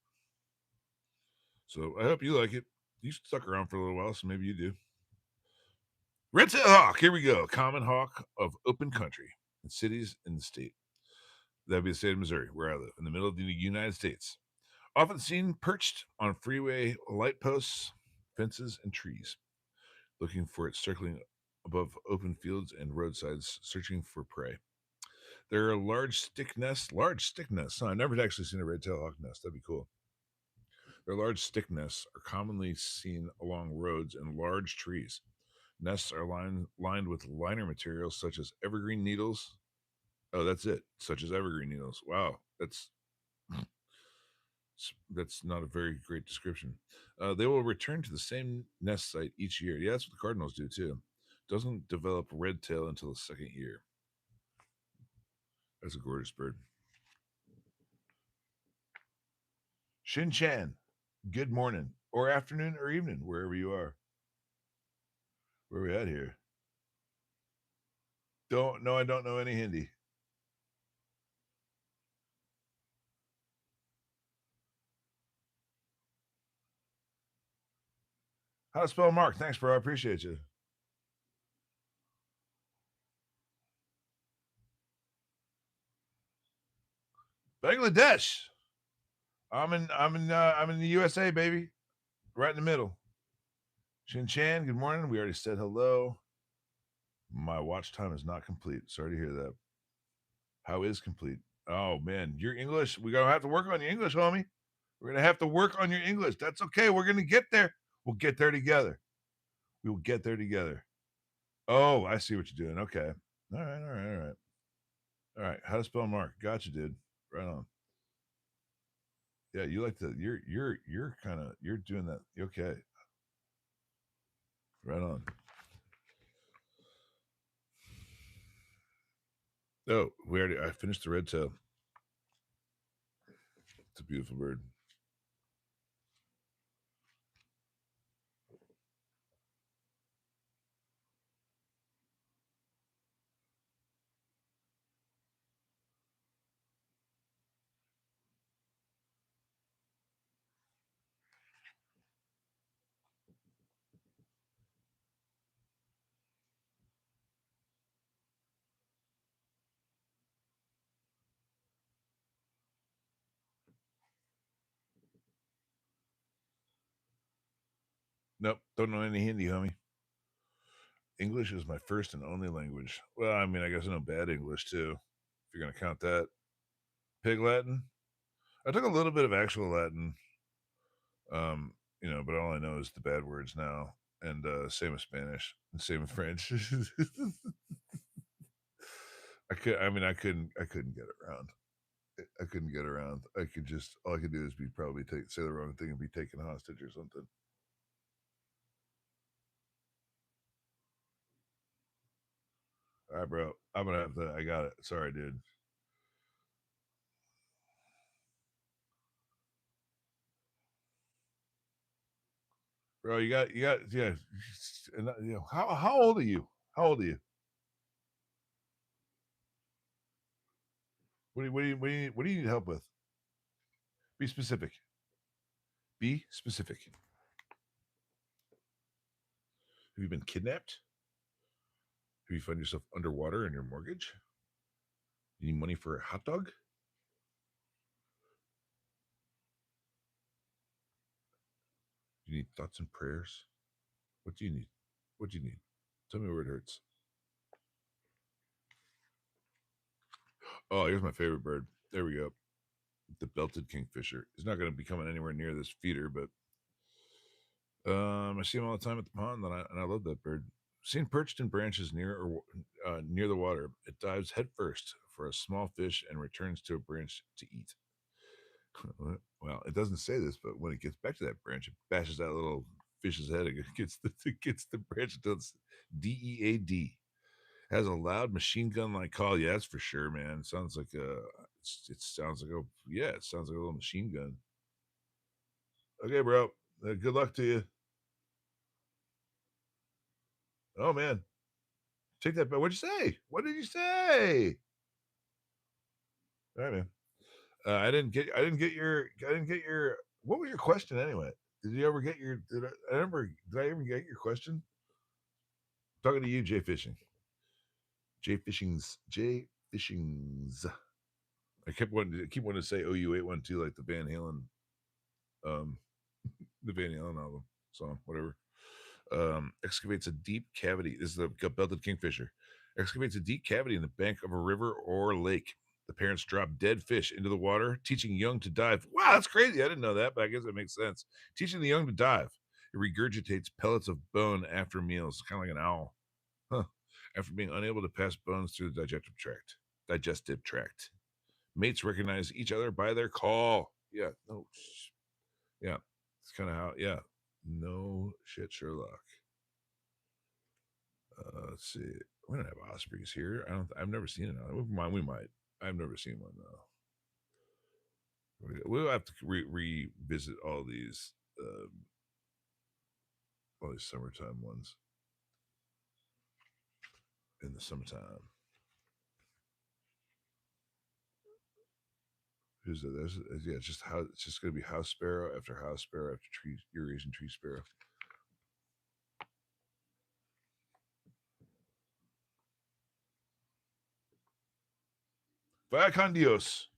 So I hope you like it. You stuck around for a little while, so maybe you do. Red-tailed hawk. Here we go. Common hawk of open country in cities in the state. That'd be the state of Missouri, where I live, in the middle of the United States. Often seen perched on freeway light posts, fences, and trees, looking for it circling above open fields and roadsides, searching for prey. There are large stick nests. Huh, I've never actually seen a red-tailed hawk nest. That'd be cool. Their large stick nests are commonly seen along roads and large trees. Nests are lined with liner materials such as evergreen needles. Oh, that's it. Such as evergreen needles. Wow, that's not a very great description. They will return to the same nest site each year. Yeah, that's what the cardinals do too. Doesn't develop red tail until the second year. That's a gorgeous bird. Shin Chan, good morning or afternoon or evening, wherever you are. Where are we at here? I don't know any Hindi. How to spell Mark? Thanks, bro. I appreciate you. Bangladesh. I'm in the USA, baby. Right in the middle. Shin Chan, good morning. We already said hello. My watch time is not complete. Sorry to hear that. How is complete? Oh man, your English. We're gonna have to work on your English, homie. We're gonna have to work on your English. That's okay. We're gonna get there. We'll get there together. We will get there together. Oh, I see what you're doing. Okay. All right, all right, all right. All right. How to spell Mark? Gotcha, dude. Right on. Yeah, you like to you're kind of you're doing that. Okay. Right on. Oh, I finished the red tail. It's a beautiful bird. Nope, don't know any Hindi, homie. English is my first and only language. Well, I mean, I guess I know bad English too, if you're gonna count that. Pig Latin. I took a little bit of actual Latin, but all I know is the bad words now. And same with Spanish, and same with French. I couldn't get around. I couldn't get around. I could just all I could do is be probably say the wrong thing and be taken hostage or something. All right, bro. I'm gonna have to. I got it. Sorry, dude. Bro, yeah. And, how old are you? How old are you? What do you need help with? Be specific. Be specific. Have you been kidnapped? Have you found yourself underwater in your mortgage? You need money for a hot dog? You need thoughts and prayers? What do you need? What do you need? Tell me where it hurts. Oh, here's my favorite bird. There we go. The belted kingfisher. He's not going to be coming anywhere near this feeder, but I see him all the time at the pond, and I love that bird. Seen perched in branches near the water. It dives headfirst for a small fish and returns to a branch to eat. Well, it doesn't say this, but when it gets back to that branch, it bashes that little fish's head. It gets the branch until it's DEAD. Has a loud machine gun like call. Yeah, that's for sure, man. It sounds like it sounds like it sounds like a little machine gun. Okay, bro. Good luck to you. Oh man, take that back. What'd you say? What did you say? All right, man. I didn't get your. What was your question anyway? Did you ever get your? Did I ever get your question? Talking to you, Jay Fishing. Jay Fishings. I keep wanting to say OU812 like the Van Halen, um, the Van Halen album song, whatever. Excavates a deep cavity. This is the belted kingfisher. Excavates a deep cavity in the bank of a river or lake. The parents drop dead fish into the water, teaching young to dive. Wow, that's crazy. I didn't know that, but I guess that makes sense. Teaching the young to dive. It regurgitates pellets of bone after meals, kind of like an owl. Huh. After being unable to pass bones through the digestive tract. Digestive tract. Mates recognize each other by their call. Yeah. No. Yeah. It's kind of how. Yeah. No shit, Sherlock. Let's see. We don't have ospreys here. I don't. I've never seen it. We might. I've never seen one though. We'll have to revisit all these summertime ones in the summertime. Who's that? Yeah, it's just gonna be house sparrow after house sparrow after tree Eurasian tree sparrow. Vaya con Dios.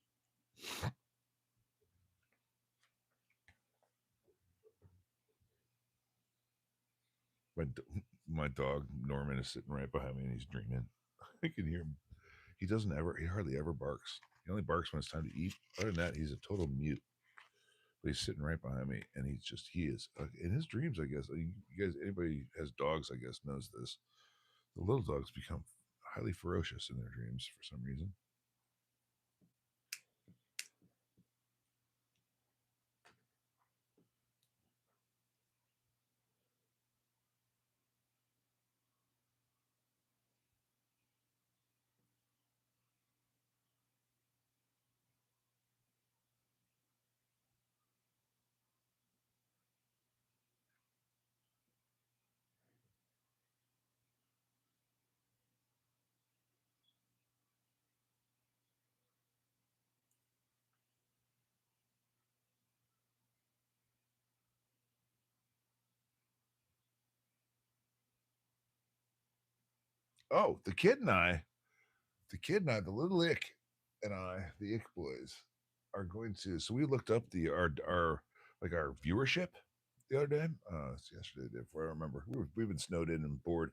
My my dog Norman is sitting right behind me and he's dreaming. I can hear him. He hardly ever barks. He only barks when it's time to eat. Other than that, he's a total mute. But he's sitting right behind me, and he is in his dreams. I guess you guys, anybody has dogs, I guess knows this. The little dogs become highly ferocious in their dreams for some reason. Oh, the little ick and I, the ick boys, are going to. So we looked up our like our viewership the other day. It's yesterday, the day before. I don't remember. We've been snowed in and bored,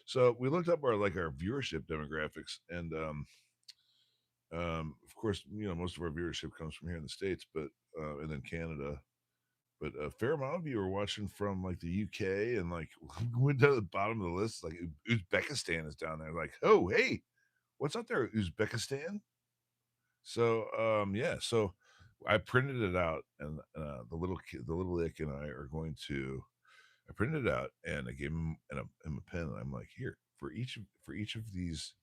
so we looked up our viewership demographics, and of course, most of our viewership comes from here in the states, but and then Canada. But a fair amount of you are watching from like the UK and like went down to the bottom of the list. Like Uzbekistan is down there. Like, oh hey, what's up there, Uzbekistan? So yeah, so I printed it out, and the little kid, the little ick, and I are going to. I printed it out, and I gave him a pen, and I'm like, here for each of these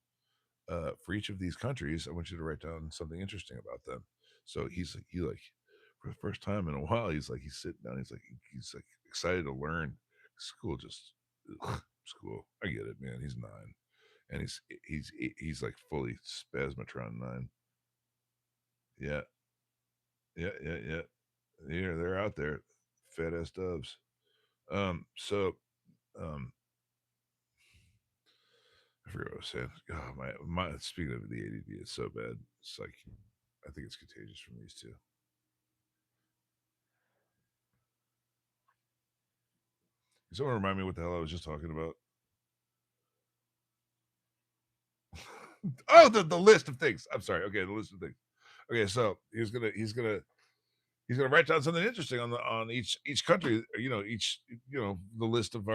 countries, I want you to write down something interesting about them. So he like for the first time in a while, he's sitting down, he's like excited to learn. School just school. I get it, man. He's 9, and he's like fully spasmatron 9. Yeah, yeah. Yeah, they're out there, fat ass doves. So um, I forget what I was saying. God, my speaking of the ADD, it's so bad. It's like I think it's contagious from these two. Can someone remind me what the hell I was just talking about? Oh, the list of things. I'm sorry. Okay, the list of things. Okay, so he's gonna write down something interesting on each country. The list of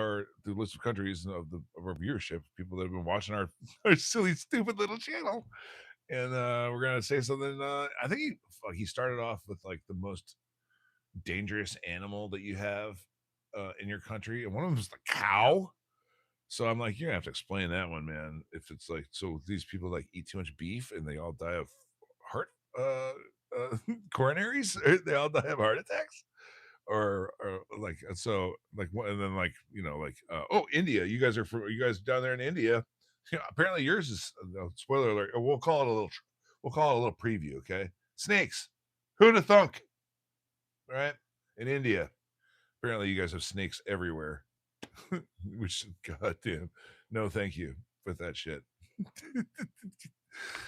countries of our viewership, people that have been watching our silly stupid little channel, and we're gonna say something. I think he started off with like the most dangerous animal that you have in your country, and one of them is the cow. So I'm like, you're gonna have to explain that one, man. If it's like, so these people like eat too much beef and they all die of heart coronaries, they all die of heart attacks, or like so like and then like oh, India, you guys down there in India. Apparently yours is spoiler alert. We'll call it a little preview, okay? Snakes. Who'd have thunk? Right? In India. Apparently you guys have snakes everywhere. Which goddamn, no, thank you with that shit.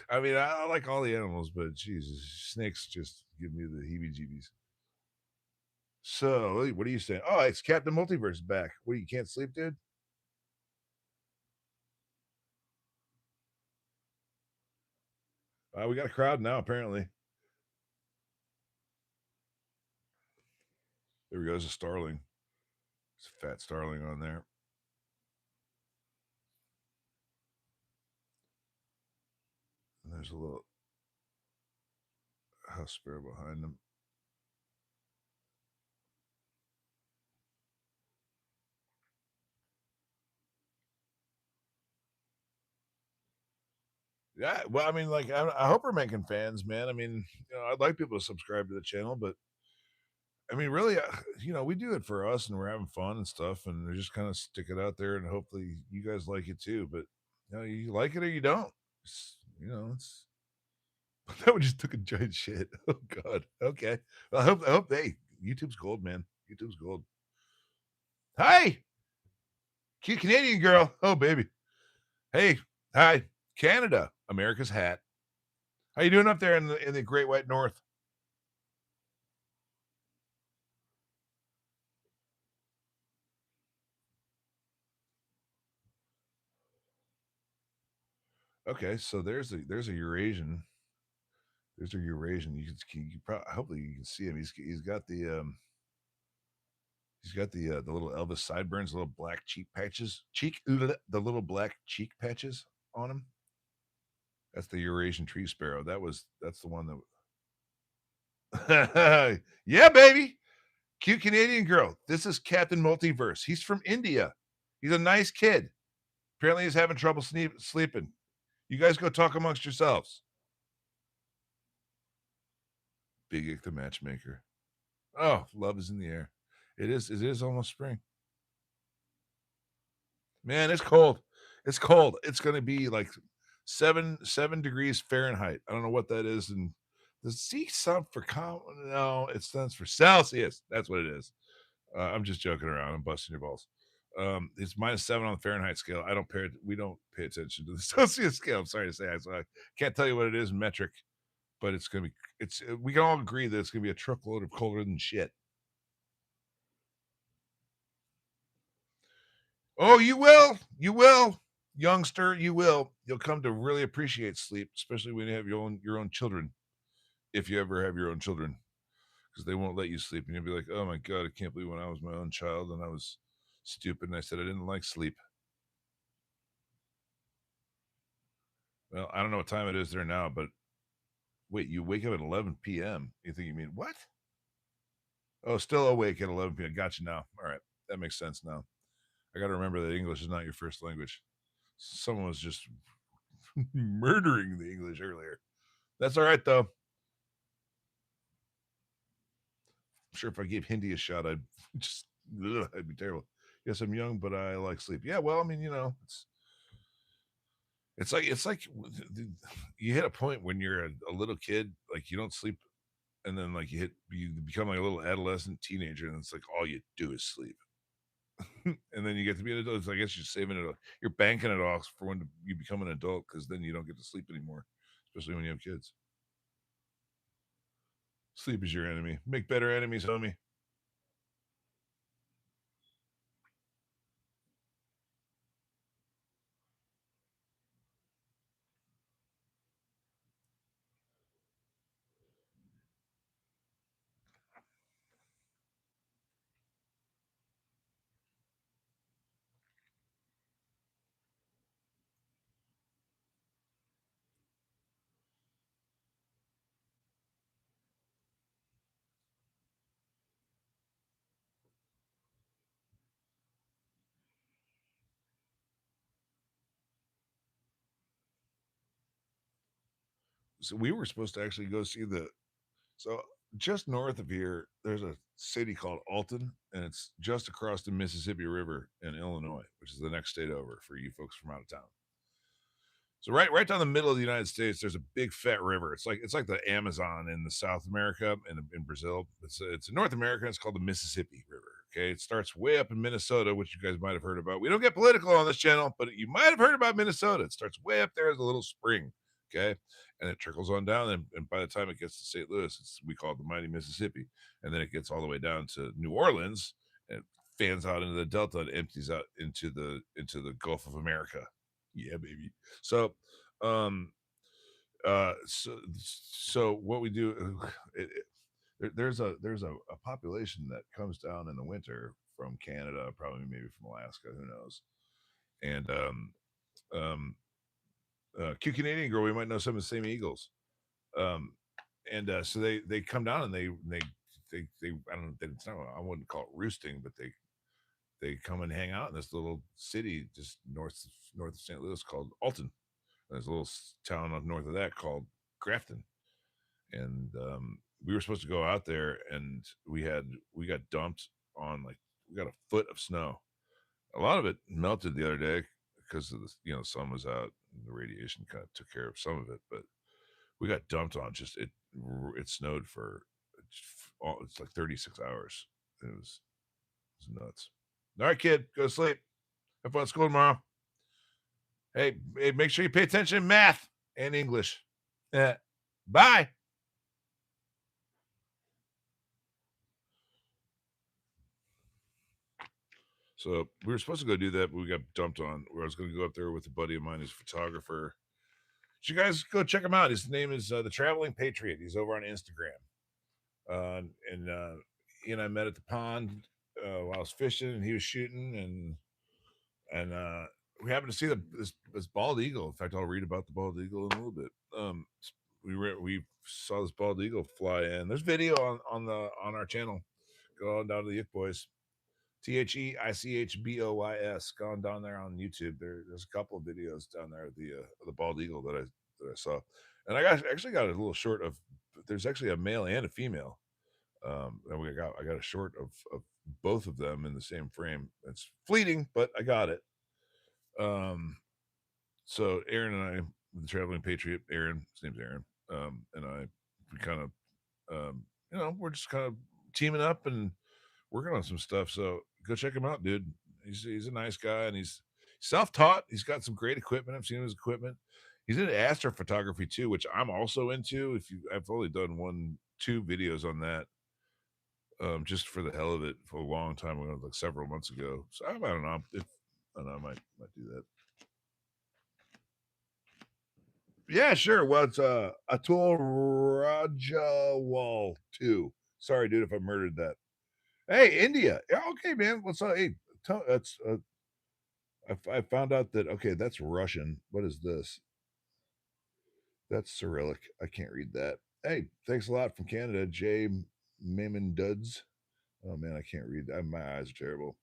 I mean, I like all the animals, but Jesus, snakes just give me the heebie-jeebies. So, what are you saying? Oh, it's Captain Multiverse back. What, you can't sleep, dude? We got a crowd now, apparently. There goes a starling. It's a fat starling on there. And there's a little house sparrow behind them. Yeah, well, I mean, like, I hope we're making fans, man. I mean, I'd like people to subscribe to the channel, but I mean, really, we do it for us, and we're having fun and stuff, and we just kind of stick it out there, and hopefully you guys like it too. But you like it or you don't. It's That one just took a giant shit. Oh god. Okay. I hope hey, YouTube's gold, man. YouTube's gold. Hi, cute Canadian girl. Oh baby. Hey, hi, Canada, America's hat. How you doing up there in the Great White North? Okay, so there's a Eurasian. There's a Eurasian. You probably hopefully you can see him. He's got the little Elvis sideburns, little black cheek patches, the little black cheek patches on him. That's the Eurasian tree sparrow. That's the one that. Yeah, baby, cute Canadian girl. This is Captain Multiverse. He's from India. He's a nice kid. Apparently, he's having trouble sleeping. You guys go talk amongst yourselves. Big Ick the matchmaker. Oh, love is in the air. It is. It is almost spring. Man, it's cold. It's cold. It's going to be like seven degrees Fahrenheit. I don't know what that is. And the C sub for no, it stands for Celsius. That's what it is. I'm just joking around. I'm busting your balls. It's -7 on the Fahrenheit scale. We don't pay attention to the Celsius scale. I'm sorry to say. So I can't tell you what it is in metric, but it's gonna be. It's. We can all agree that it's gonna be a truckload of colder than shit. Oh, you will. You will, youngster. You will. You'll come to really appreciate sleep, especially when you have your own children. If you ever have your own children, because they won't let you sleep, and you'll be like, "Oh my god, I can't believe when I was my own child and I was stupid and I said I didn't like sleep." Well, I don't know what time it is there now, but wait, you wake up at 11 p.m. You think you mean what? Oh, still awake at 11 p.m. Gotcha now. All right, that makes sense now. I got to remember that English is not your first language. Someone was just murdering the English earlier. That's all right though. I'm sure if I gave Hindi a shot, I'd just I'd be terrible. Yes, I'm young, but I like sleep. Yeah, well, I mean, it's like you hit a point when you're a little kid, like you don't sleep, and then like you become like a little adolescent teenager, and it's like all you do is sleep. And then you get to be an adult. I guess you're saving it. You're banking it off for when you become an adult, because then you don't get to sleep anymore, especially when you have kids. Sleep is your enemy. Make better enemies, homie. So we were supposed to actually go see the. So just north of here, there's a city called Alton, and it's just across the Mississippi River in Illinois, which is the next state over for you folks from out of town. So right down the middle of the United States, there's a big fat river. It's like the Amazon in the South America and in Brazil. It's in North America. It's called the Mississippi River. Okay, it starts way up in Minnesota, which you guys might have heard about. We don't get political on this channel, but you might have heard about Minnesota. It starts way up there as a little spring. Okay, and it trickles on down, and by the time it gets to St. Louis, we call it the mighty Mississippi, and then it gets all the way down to New Orleans and fans out into the Delta and empties out into the Gulf of America. Yeah, baby. So, um, so what we do, there's a population that comes down in the winter from Canada, probably maybe from Alaska, who knows? And um, cute Canadian girl, we might know some of the same Eagles. Um, and so they come down and they I don't know, it's not, I wouldn't call it roosting, but they come and hang out in this little city just north of St. Louis called Alton. There's a little town up north of that called Grafton, and we were supposed to go out there, and we got dumped on, like, we got a foot of snow. A lot of it melted the other day because of the sun was out and the radiation kind of took care of some of it, but We got dumped on. Just it snowed for it's like 36 hours. It was nuts. All right, kid, go to sleep. Have fun at school tomorrow. Hey, make sure you pay attention in math and English. Bye. So we were supposed to go do that, but we got dumped on. Where I was going to go up there with a buddy of mine who's a photographer. So you guys go check him out. His name is the Traveling Patriot. He's over on Instagram. He and I met at the pond while I was fishing, and he was shooting, and we happened to see this bald eagle. In fact, I'll read about the bald eagle in a little bit. We saw this bald eagle fly in. There's video on our channel. Go on down to the Yick Boys. THEICHBOYS. Gone down there on YouTube. There's a couple of videos down there of the bald eagle that I saw, and I actually got a little short of. There's actually a male and a female, and I got a short of both of them in the same frame. It's fleeting, but I got it. So Aaron and I, the Traveling Patriot, Aaron, his name's Aaron, and I, we kind of, we're just kind of teaming up and working on some stuff. So go check him out, dude. He's a nice guy, and he's self-taught. He's got some great equipment. I've seen his equipment. He's into astrophotography too, which I'm also into. I've only done 2 videos on that, just for the hell of it, for a long time ago, like several months ago. So I don't know. I might do that. Yeah, sure. Well, it's Atul Rajawal 2. Sorry, dude, if I murdered that. Hey, India. Yeah, okay, man. What's up? Hey, that's I found out that okay, that's Russian. What is this? That's Cyrillic. I can't read that. Hey, thanks a lot from Canada, Jay Maimon Duds. Oh man, I can't read that. My eyes are terrible.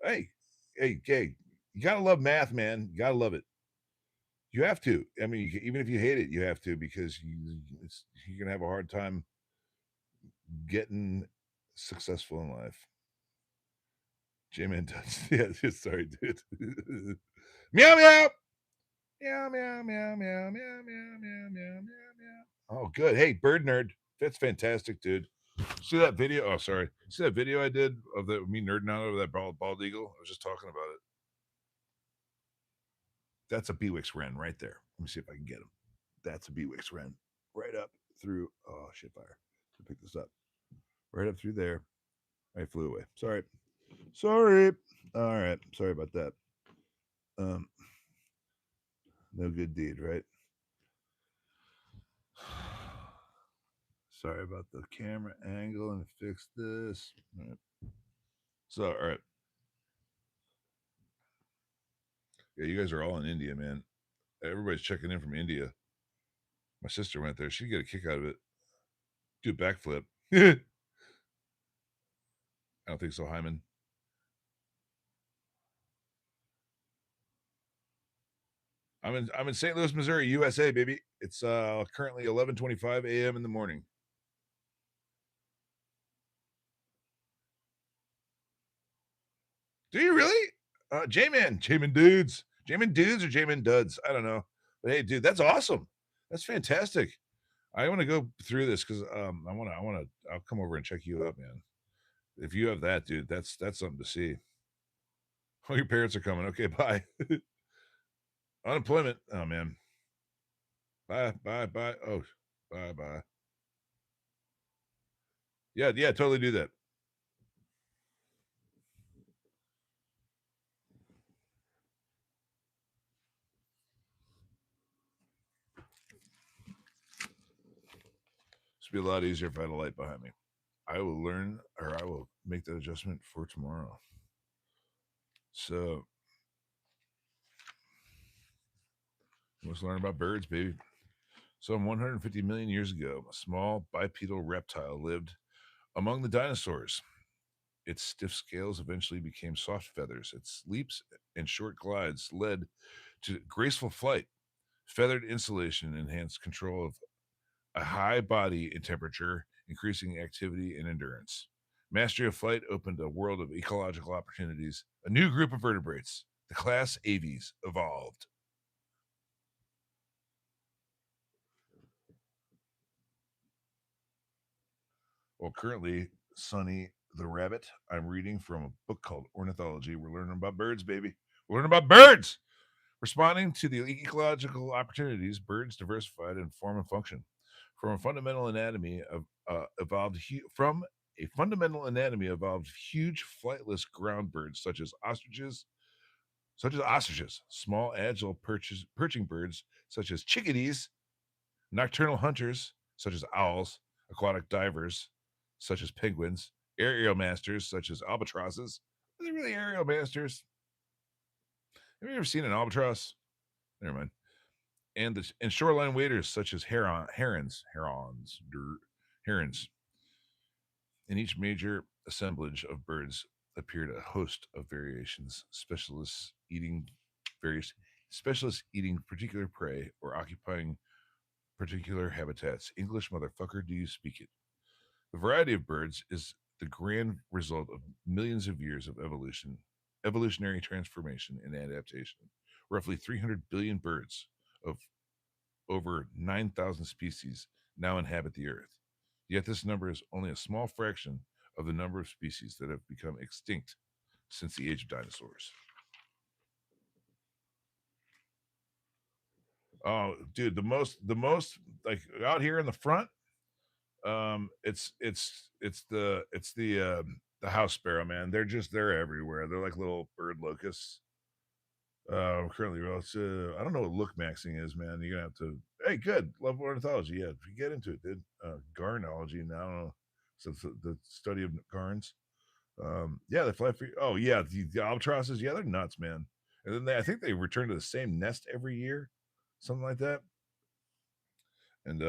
Hey, you gotta love math, man. You gotta love it. You have to. I mean, even if you hate it, you have to because you're gonna have a hard time getting successful in life. J-Man does. Yeah, sorry, dude. Meow meow. Meow meow meow meow meow meow meow meow meow meow. Oh, good. Hey, bird nerd. That's fantastic, dude. See that video? Oh, sorry. See that video I did of me nerding out over that bald eagle? I was just talking about it. That's a Bewick's wren right there. Let me see if I can get him. That's a Bewick's wren. Right up through. Oh, shit fire. To pick this up. Right up through there. I flew away. Sorry. All right. Sorry about that. No good deed, right? Sorry about the camera angle and fix this. All right. So, all right. Yeah, you guys are all in India, man. Everybody's checking in from India. My sister went there. She'd get a kick out of it. Do a backflip. I don't think so, Hyman. I'm in St. Louis, Missouri, USA, baby. It's currently 11:25 a.m. in the morning. Do you really? J-Man dudes. J-Man dudes or J-Man duds? I don't know. But hey, dude, that's awesome. That's fantastic. I want to go through this because I'll come over and check you out, man. If you have that, dude, that's something to see. Oh, your parents are coming. Okay, bye. Unemployment. Oh man. Bye. Oh, bye. Yeah, totally do that. This would be a lot easier if I had a light behind me. I will make that adjustment for tomorrow. So let's learn about birds, baby. Some 150 million years ago, a small bipedal reptile lived among the dinosaurs. Its stiff scales eventually became soft feathers. Its leaps and short glides led to graceful flight. Feathered insulation enhanced control of a high body and temperature, increasing activity and endurance. Mastery of flight opened a world of ecological opportunities. A new group of vertebrates, the class Aves, evolved. Well, currently, Sonny the Rabbit, I'm reading from a book called Ornithology. We're learning about birds, baby. We're learning about birds. Responding to the ecological opportunities, birds diversified in form and function. From a fundamental anatomy of from a fundamental anatomy evolved huge flightless ground birds such as ostriches, small agile perching birds such as chickadees, nocturnal hunters such as owls, aquatic divers such as penguins, aerial masters such as albatrosses. Are they really aerial masters? Have you ever seen an albatross? Never mind. And shoreline waders such as herons. In each major assemblage of birds appeared a host of variations, various specialists eating particular prey or occupying particular habitats. English motherfucker, do you speak it? The variety of birds is the grand result of millions of years of evolutionary transformation and adaptation. Roughly 300 billion birds of over 9,000 species now inhabit the earth. Yet this number is only a small fraction of the number of species that have become extinct since the age of dinosaurs. Oh, dude, the most like out here in the front, it's the house sparrow, man. They're everywhere. They're like little bird locusts. Currently, well, I don't know what look maxing is, man. You're gonna have to. Hey, good. Love ornithology. Yeah, if you get into it, dude. Garnology. Now, I don't know. So it's the study of garns. Yeah, they fly free. Oh yeah, the albatrosses. Yeah, they're nuts, man. And then I think they return to the same nest every year, something like that. And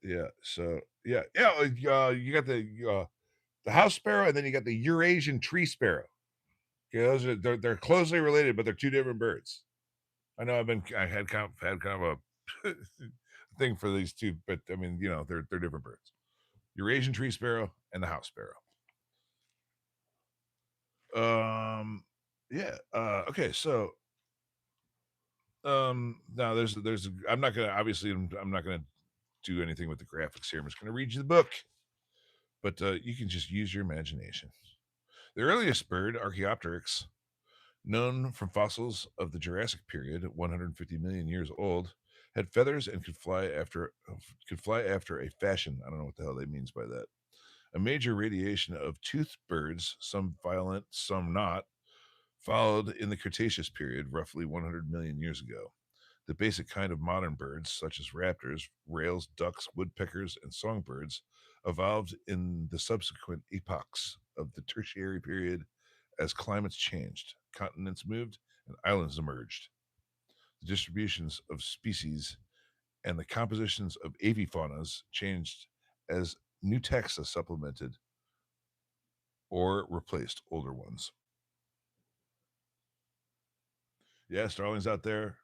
yeah, so yeah. You got the house sparrow, and then you got the Eurasian tree sparrow. Yeah, they're closely related, but they're two different birds. I know I had kind of a thing for these two, but I mean, they're different birds. Eurasian tree sparrow and the house sparrow. Yeah. Okay, so now there's I'm not gonna do anything with the graphics here. I'm just gonna read you the book, but you can just use your imagination. The earliest bird, Archaeopteryx, known from fossils of the Jurassic period, 150 million years old, had feathers and could fly after a fashion. I don't know what the hell that means by that. A major radiation of toothed birds, some violent, some not, followed in the Cretaceous period, roughly 100 million years ago. The basic kind of modern birds, such as raptors, rails, ducks, woodpeckers, and songbirds, evolved in the subsequent epochs of the Tertiary period as climates changed, continents moved, and islands emerged. The distributions of species and the compositions of avifaunas changed as new taxa supplemented or replaced older ones. Yeah, Starling's out there.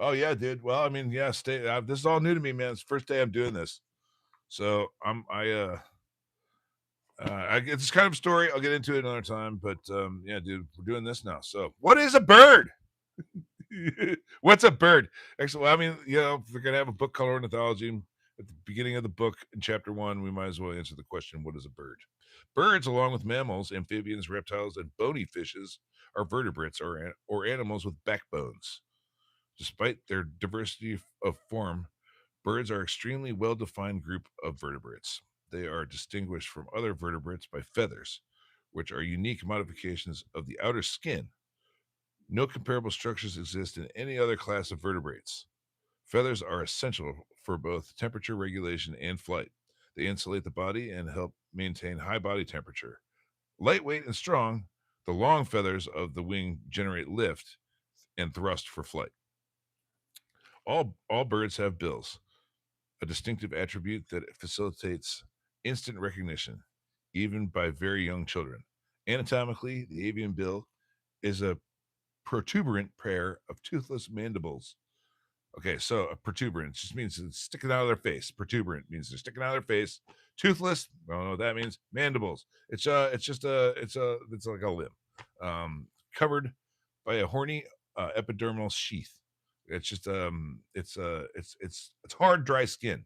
Oh yeah, dude. Well, I mean, yeah. This is all new to me, man. It's the first day I'm doing this, so it's kind of a story. I'll get into it another time, but yeah, dude, we're doing this now. So, what is a bird? What's a bird? Actually, well, I mean, if we're gonna have a book called Ornithology, at the beginning of the book in chapter 1, we might as well answer the question: what is a bird? Birds, along with mammals, amphibians, reptiles, and bony fishes, are vertebrates or animals with backbones. Despite their diversity of form, birds are extremely well-defined group of vertebrates. They are distinguished from other vertebrates by feathers, which are unique modifications of the outer skin. No comparable structures exist in any other class of vertebrates. Feathers are essential for both temperature regulation and flight. They insulate the body and help maintain high body temperature. Lightweight and strong, the long feathers of the wing generate lift and thrust for flight. All birds have bills, a distinctive attribute that facilitates instant recognition, even by very young children. Anatomically, the avian bill is a protuberant pair of toothless mandibles. Okay, so a protuberant just means it's sticking out of their face. Protuberant means they're sticking out of their face. Toothless, I don't know what that means. Mandibles. It's like a limb, covered by a horny epidermal sheath. It's just it's hard, dry skin.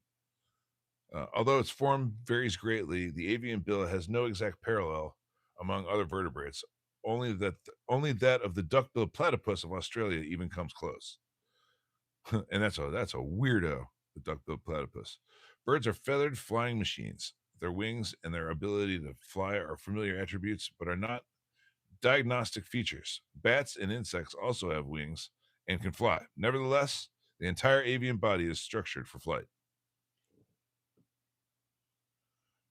Although its form varies greatly, the avian bill has no exact parallel among other vertebrates. Only that of the duck-billed platypus of Australia even comes close. And that's a weirdo, the duck-billed platypus. Birds are feathered flying machines. Their wings and their ability to fly are familiar attributes, but are not diagnostic features. Bats and insects also have wings and can fly. Nevertheless, the entire avian body is structured for flight.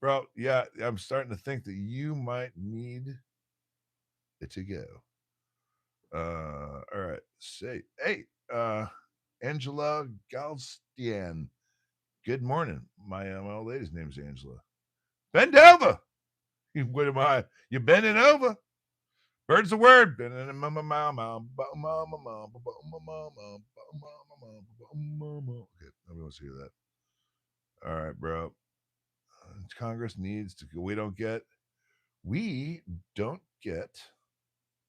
Bro, yeah, I'm starting to think that you might need it to go. All right. Say, hey, Angela Galstian. Good morning. My old lady's name is Angela. Bend over. What am I? You bending over? Bird's the word. Okay, nobody wants to hear that. All right, bro. Congress needs to. We don't get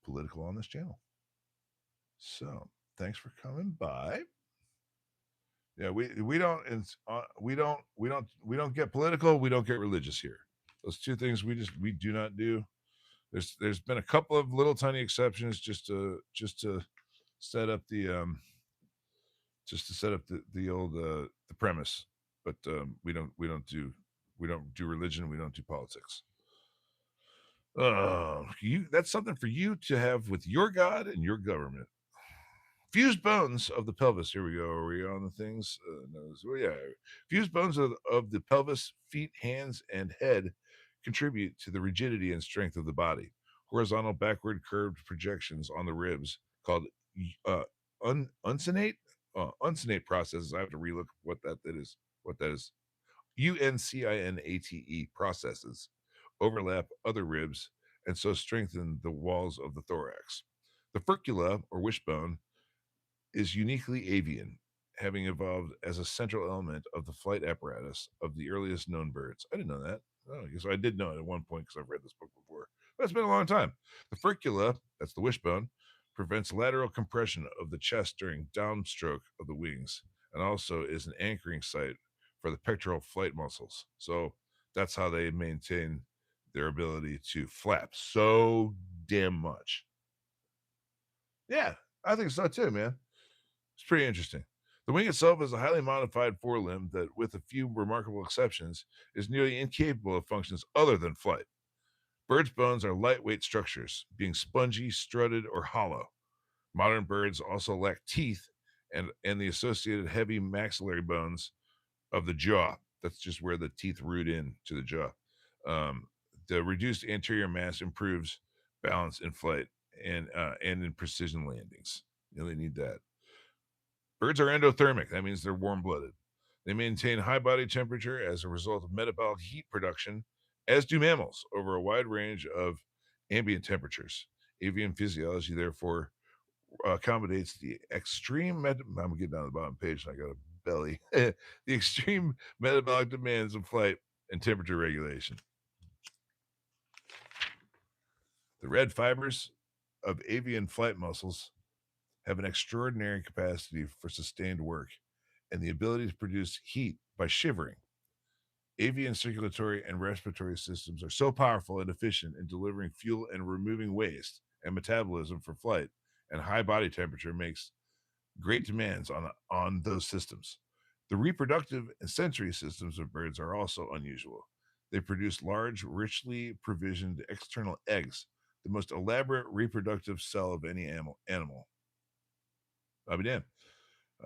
political on this channel. So thanks for coming by. Yeah, we don't get political. We don't get religious here. Those two things we do not do. There's been a couple of little tiny exceptions just to set up the old the premise, but we don't do religion. We don't do politics. You that's something for you to have with your God and your government. Fused bones of the pelvis. Here we go. Are we on the things? No, yeah. Fused bones of the pelvis, feet, hands, and head contribute to the rigidity and strength of the body. Horizontal backward curved projections on the ribs called uh, uncinate uncinate processes. I have to relook that is. What that is. UNCINATE processes overlap other ribs and so strengthen the walls of the thorax. The furcula or wishbone is uniquely avian, having evolved as a central element of the flight apparatus of the earliest known birds. I didn't know that. Oh, I guess I did know it at one point because I've read this book before. But it's been a long time. The furcula, that's the wishbone, prevents lateral compression of the chest during downstroke of the wings and also is an anchoring site for the pectoral flight muscles. So that's how they maintain their ability to flap so damn much. Yeah, I think so too, man. It's pretty interesting. The wing itself is a highly modified forelimb that, with a few remarkable exceptions, is nearly incapable of functions other than flight. Birds' bones are lightweight structures, being spongy, strutted, or hollow. Modern birds also lack teeth and the associated heavy maxillary bones of the jaw. That's just where the teeth root in to the jaw. The reduced anterior mass improves balance in flight and in precision landings. You really need that. Birds are endothermic. That means they're warm blooded. They maintain high body temperature as a result of metabolic heat production, as do mammals, over a wide range of ambient temperatures. Avian physiology, therefore, accommodates the I'm getting down the bottom page and I got a belly. The extreme metabolic demands of flight and temperature regulation. The red fibers of avian flight muscles have an extraordinary capacity for sustained work and the ability to produce heat by shivering. Avian circulatory and respiratory systems are so powerful and efficient in delivering fuel and removing waste and metabolism for flight, and high body temperature makes great demands on those systems. The reproductive and sensory systems of birds are also unusual. They produce large, richly provisioned external eggs, the most elaborate reproductive cell of any animal. I'll be damned.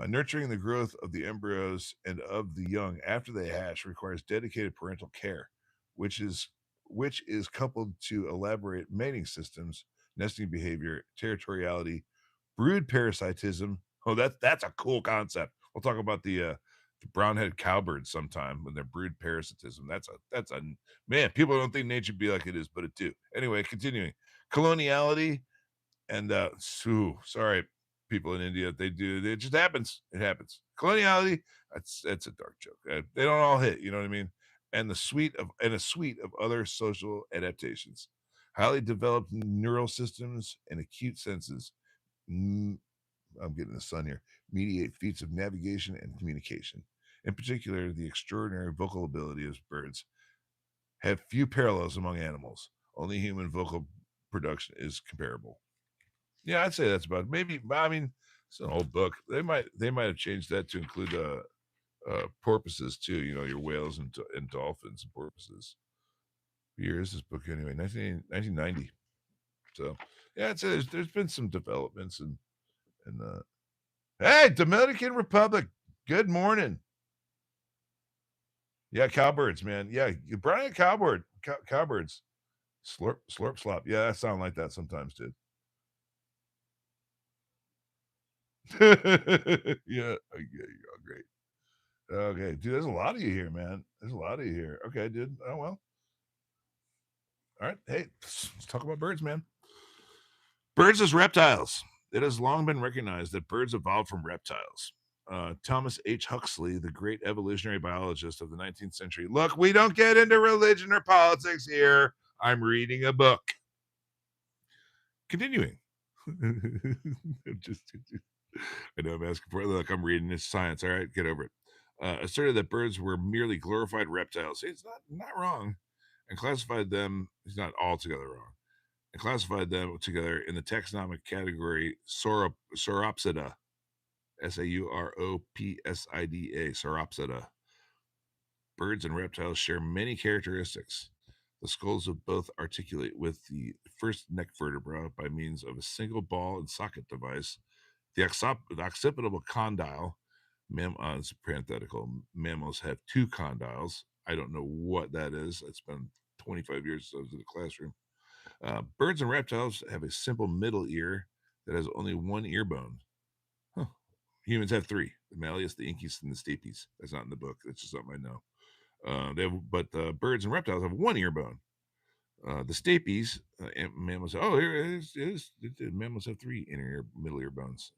Nurturing the growth of the embryos and of the young after they hatch requires dedicated parental care, which is which is coupled to elaborate mating systems, nesting behavior, territoriality, brood parasitism. Oh, that's a cool concept. We'll talk about the brown-headed cowbirds sometime when their brood parasitism. That's a man. People don't think nature be like it is, but it do. Anyway, continuing coloniality and sorry, people in India, they do. It just happens. It happens. Coloniality. That's a dark joke. They don't all hit. You know what I mean? And a suite of other social adaptations, highly developed neural systems and acute senses. I'm getting the sun here. Mediate feats of navigation and communication. In particular, the extraordinary vocal ability of birds have few parallels among animals. Only human vocal production is comparable. Yeah, I'd say that's about maybe. I mean, it's an old book. They might have changed that to include porpoises too. You know, your whales and dolphins and porpoises. What year is this book anyway? 1990. So yeah, it's there's been some developments and hey, Dominican Republic. Good morning. Yeah, cowbirds, man. Yeah, Brian Cowbird, cowbirds. Slurp, slurp, slop. Yeah, that sound like that sometimes, dude. Yeah, okay, oh, great. Okay, dude, there's a lot of you here, man. There's a lot of you here. Okay, dude. Oh well. All right. Hey, let's talk about birds, man. Birds as reptiles. It has long been recognized that birds evolved from reptiles. Thomas H. Huxley, the great evolutionary biologist of the 19th century. Look, we don't get into religion or politics here. I'm reading a book. Continuing. just, I know I'm asking for it. Look, I'm reading this science. All right, get over it. Asserted that birds were merely glorified reptiles. It's not wrong, and classified them. He's not altogether wrong, and classified them together in the taxonomic category Sauropsida, Sauropsida, Sauropsida. Birds and reptiles share many characteristics. The skulls of both articulate with the first neck vertebra by means of a single ball and socket device. The occipital condyle, it's parenthetical, mammals have two condyles. I don't know what that is. It's been 25 years since I was in the classroom. Birds and reptiles have a simple middle ear that has only one ear bone. Huh. Humans have three: the malleus, the incus, and the stapes. That's not in the book. That's just something I know. But birds and reptiles have one ear bone. The stapes, mammals. Oh, here it is. Mammals have three inner ear, middle ear bones.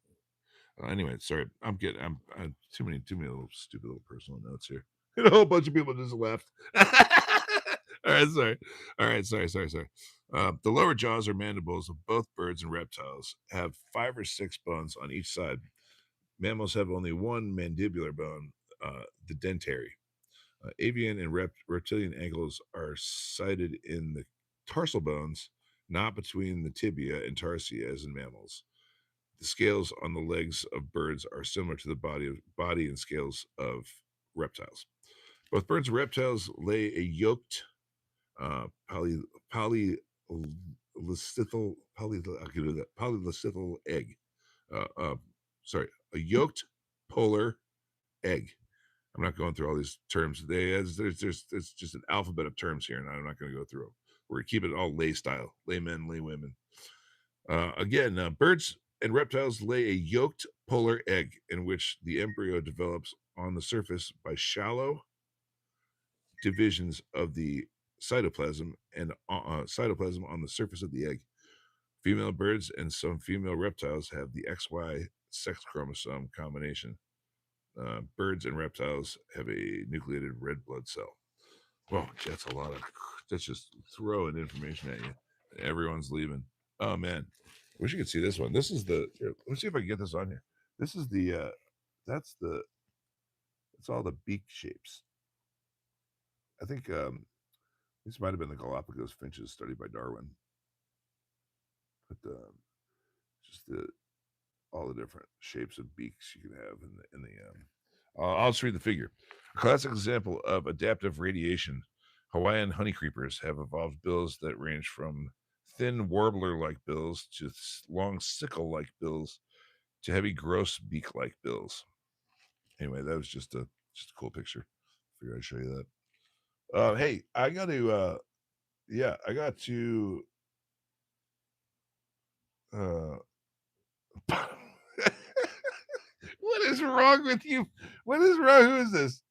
Anyway, sorry, I'm too many little stupid little personal notes here. And a whole bunch of people just left. All right, sorry. All right, sorry. The lower jaws or mandibles of both birds and reptiles have 5 or 6 bones on each side. Mammals have only one mandibular bone, the dentary. Avian and reptilian ankles are sited in the tarsal bones, not between the tibia and tarsi as in mammals. The scales on the legs of birds are similar to the body and scales of reptiles. Both birds and reptiles lay a yolked poly I'll give you that polylysical egg. Uh, uh, sorry, a yolked polar egg. I'm not going through all these terms. There's just an alphabet of terms here, and I'm not going to go through them. We're going to keep it all lay style, laymen, laywomen. Again, birds and reptiles lay a yolked polar egg in which the embryo develops on the surface by shallow divisions of the cytoplasm and cytoplasm on the surface of the egg. Female birds and some female reptiles have the XY sex chromosome combination. Birds and reptiles have a nucleated red blood cell. Well, that's a lot of. That's just throwing information at you. Everyone's leaving. Oh man, wish you could see this one. This is the. Here, let's see if I can get this on here. This is the. That's the. It's all the beak shapes. I think this might have been the Galapagos finches studied by Darwin. But just the all the different shapes of beaks you can have in the. I'll just read the figure. A classic example of adaptive radiation. Hawaiian honeycreepers have evolved bills that range from thin warbler-like bills to long sickle-like bills to heavy gross beak-like bills. Anyway, that was just a cool picture. Figured I'd show you that. Hey, I got to. Yeah, I got to. Uh, what is wrong with you? What is wrong? Who is this?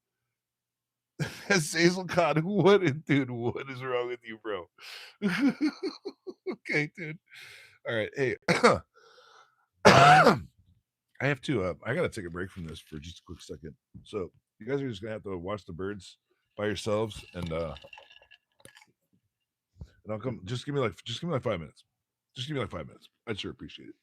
Hazel Khan. What, dude? What is wrong with you, bro? Okay, dude. All right. Hey, I have to. I gotta take a break from this for just a quick second. So you guys are just gonna have to watch the birds by yourselves, and I'll come. Just give me like 5 minutes. Just give me like 5 minutes. I'd sure appreciate it.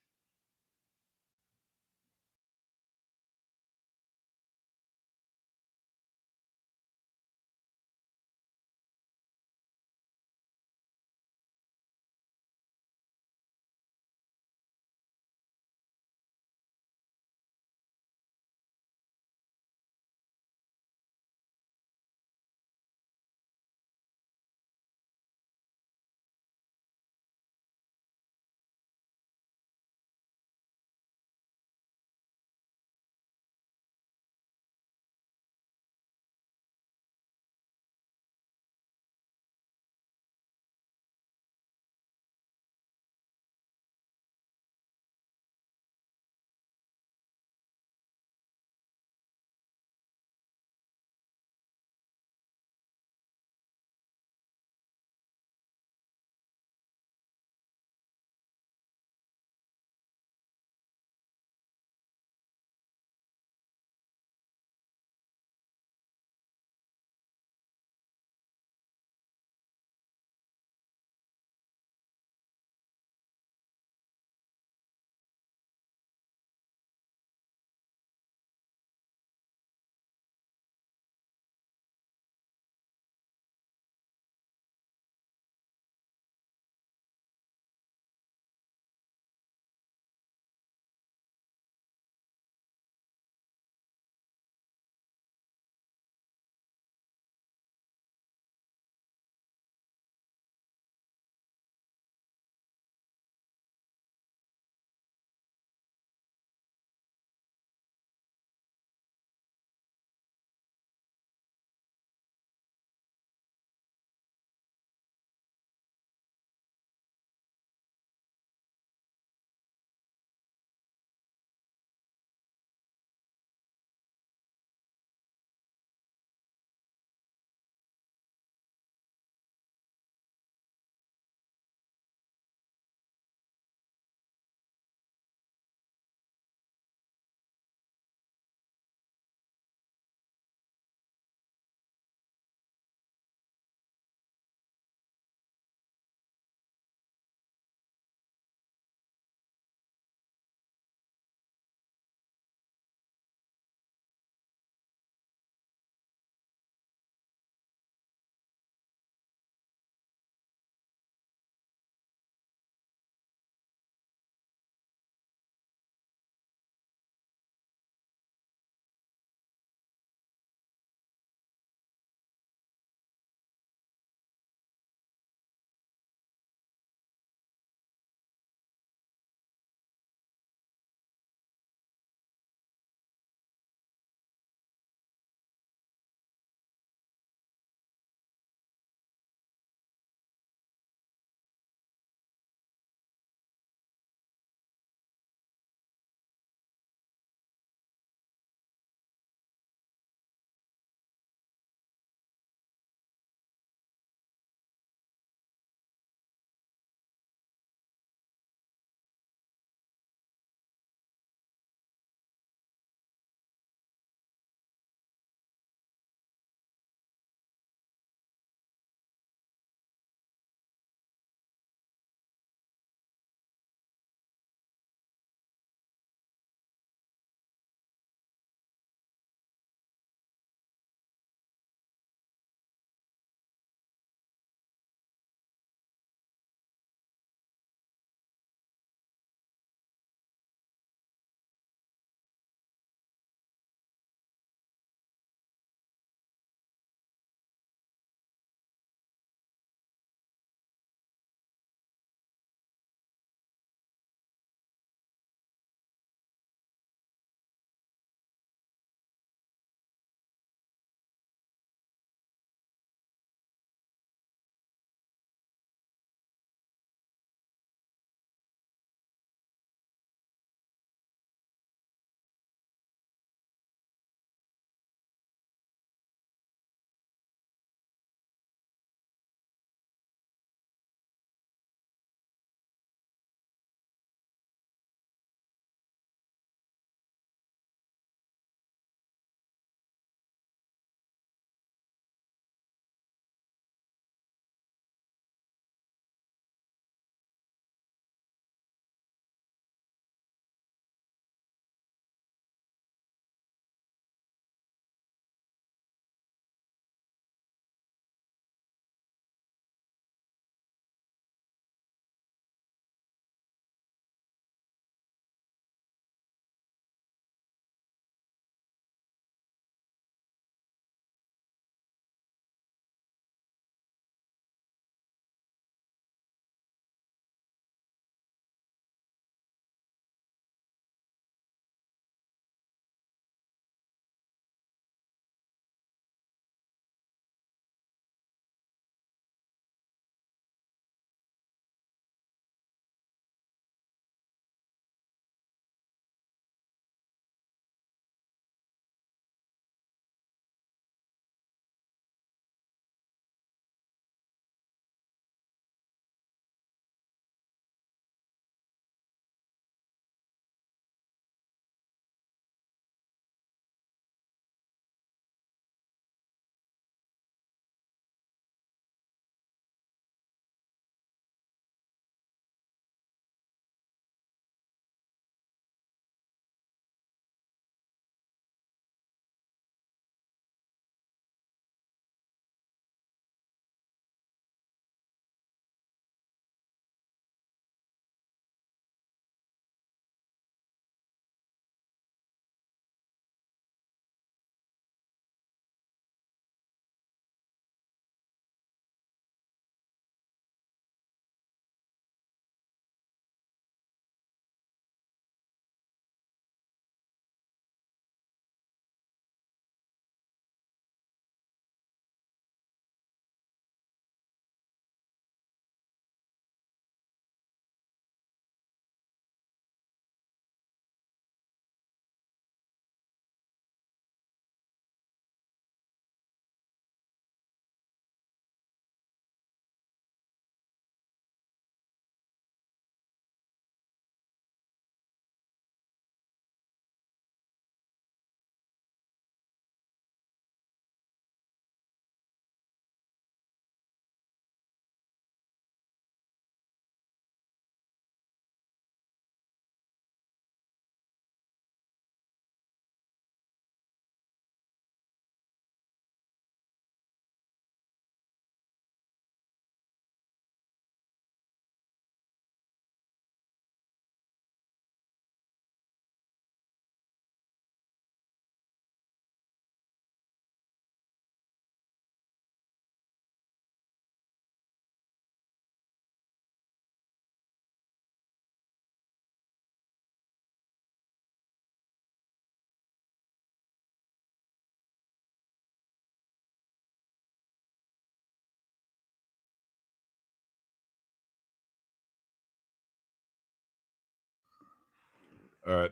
All right.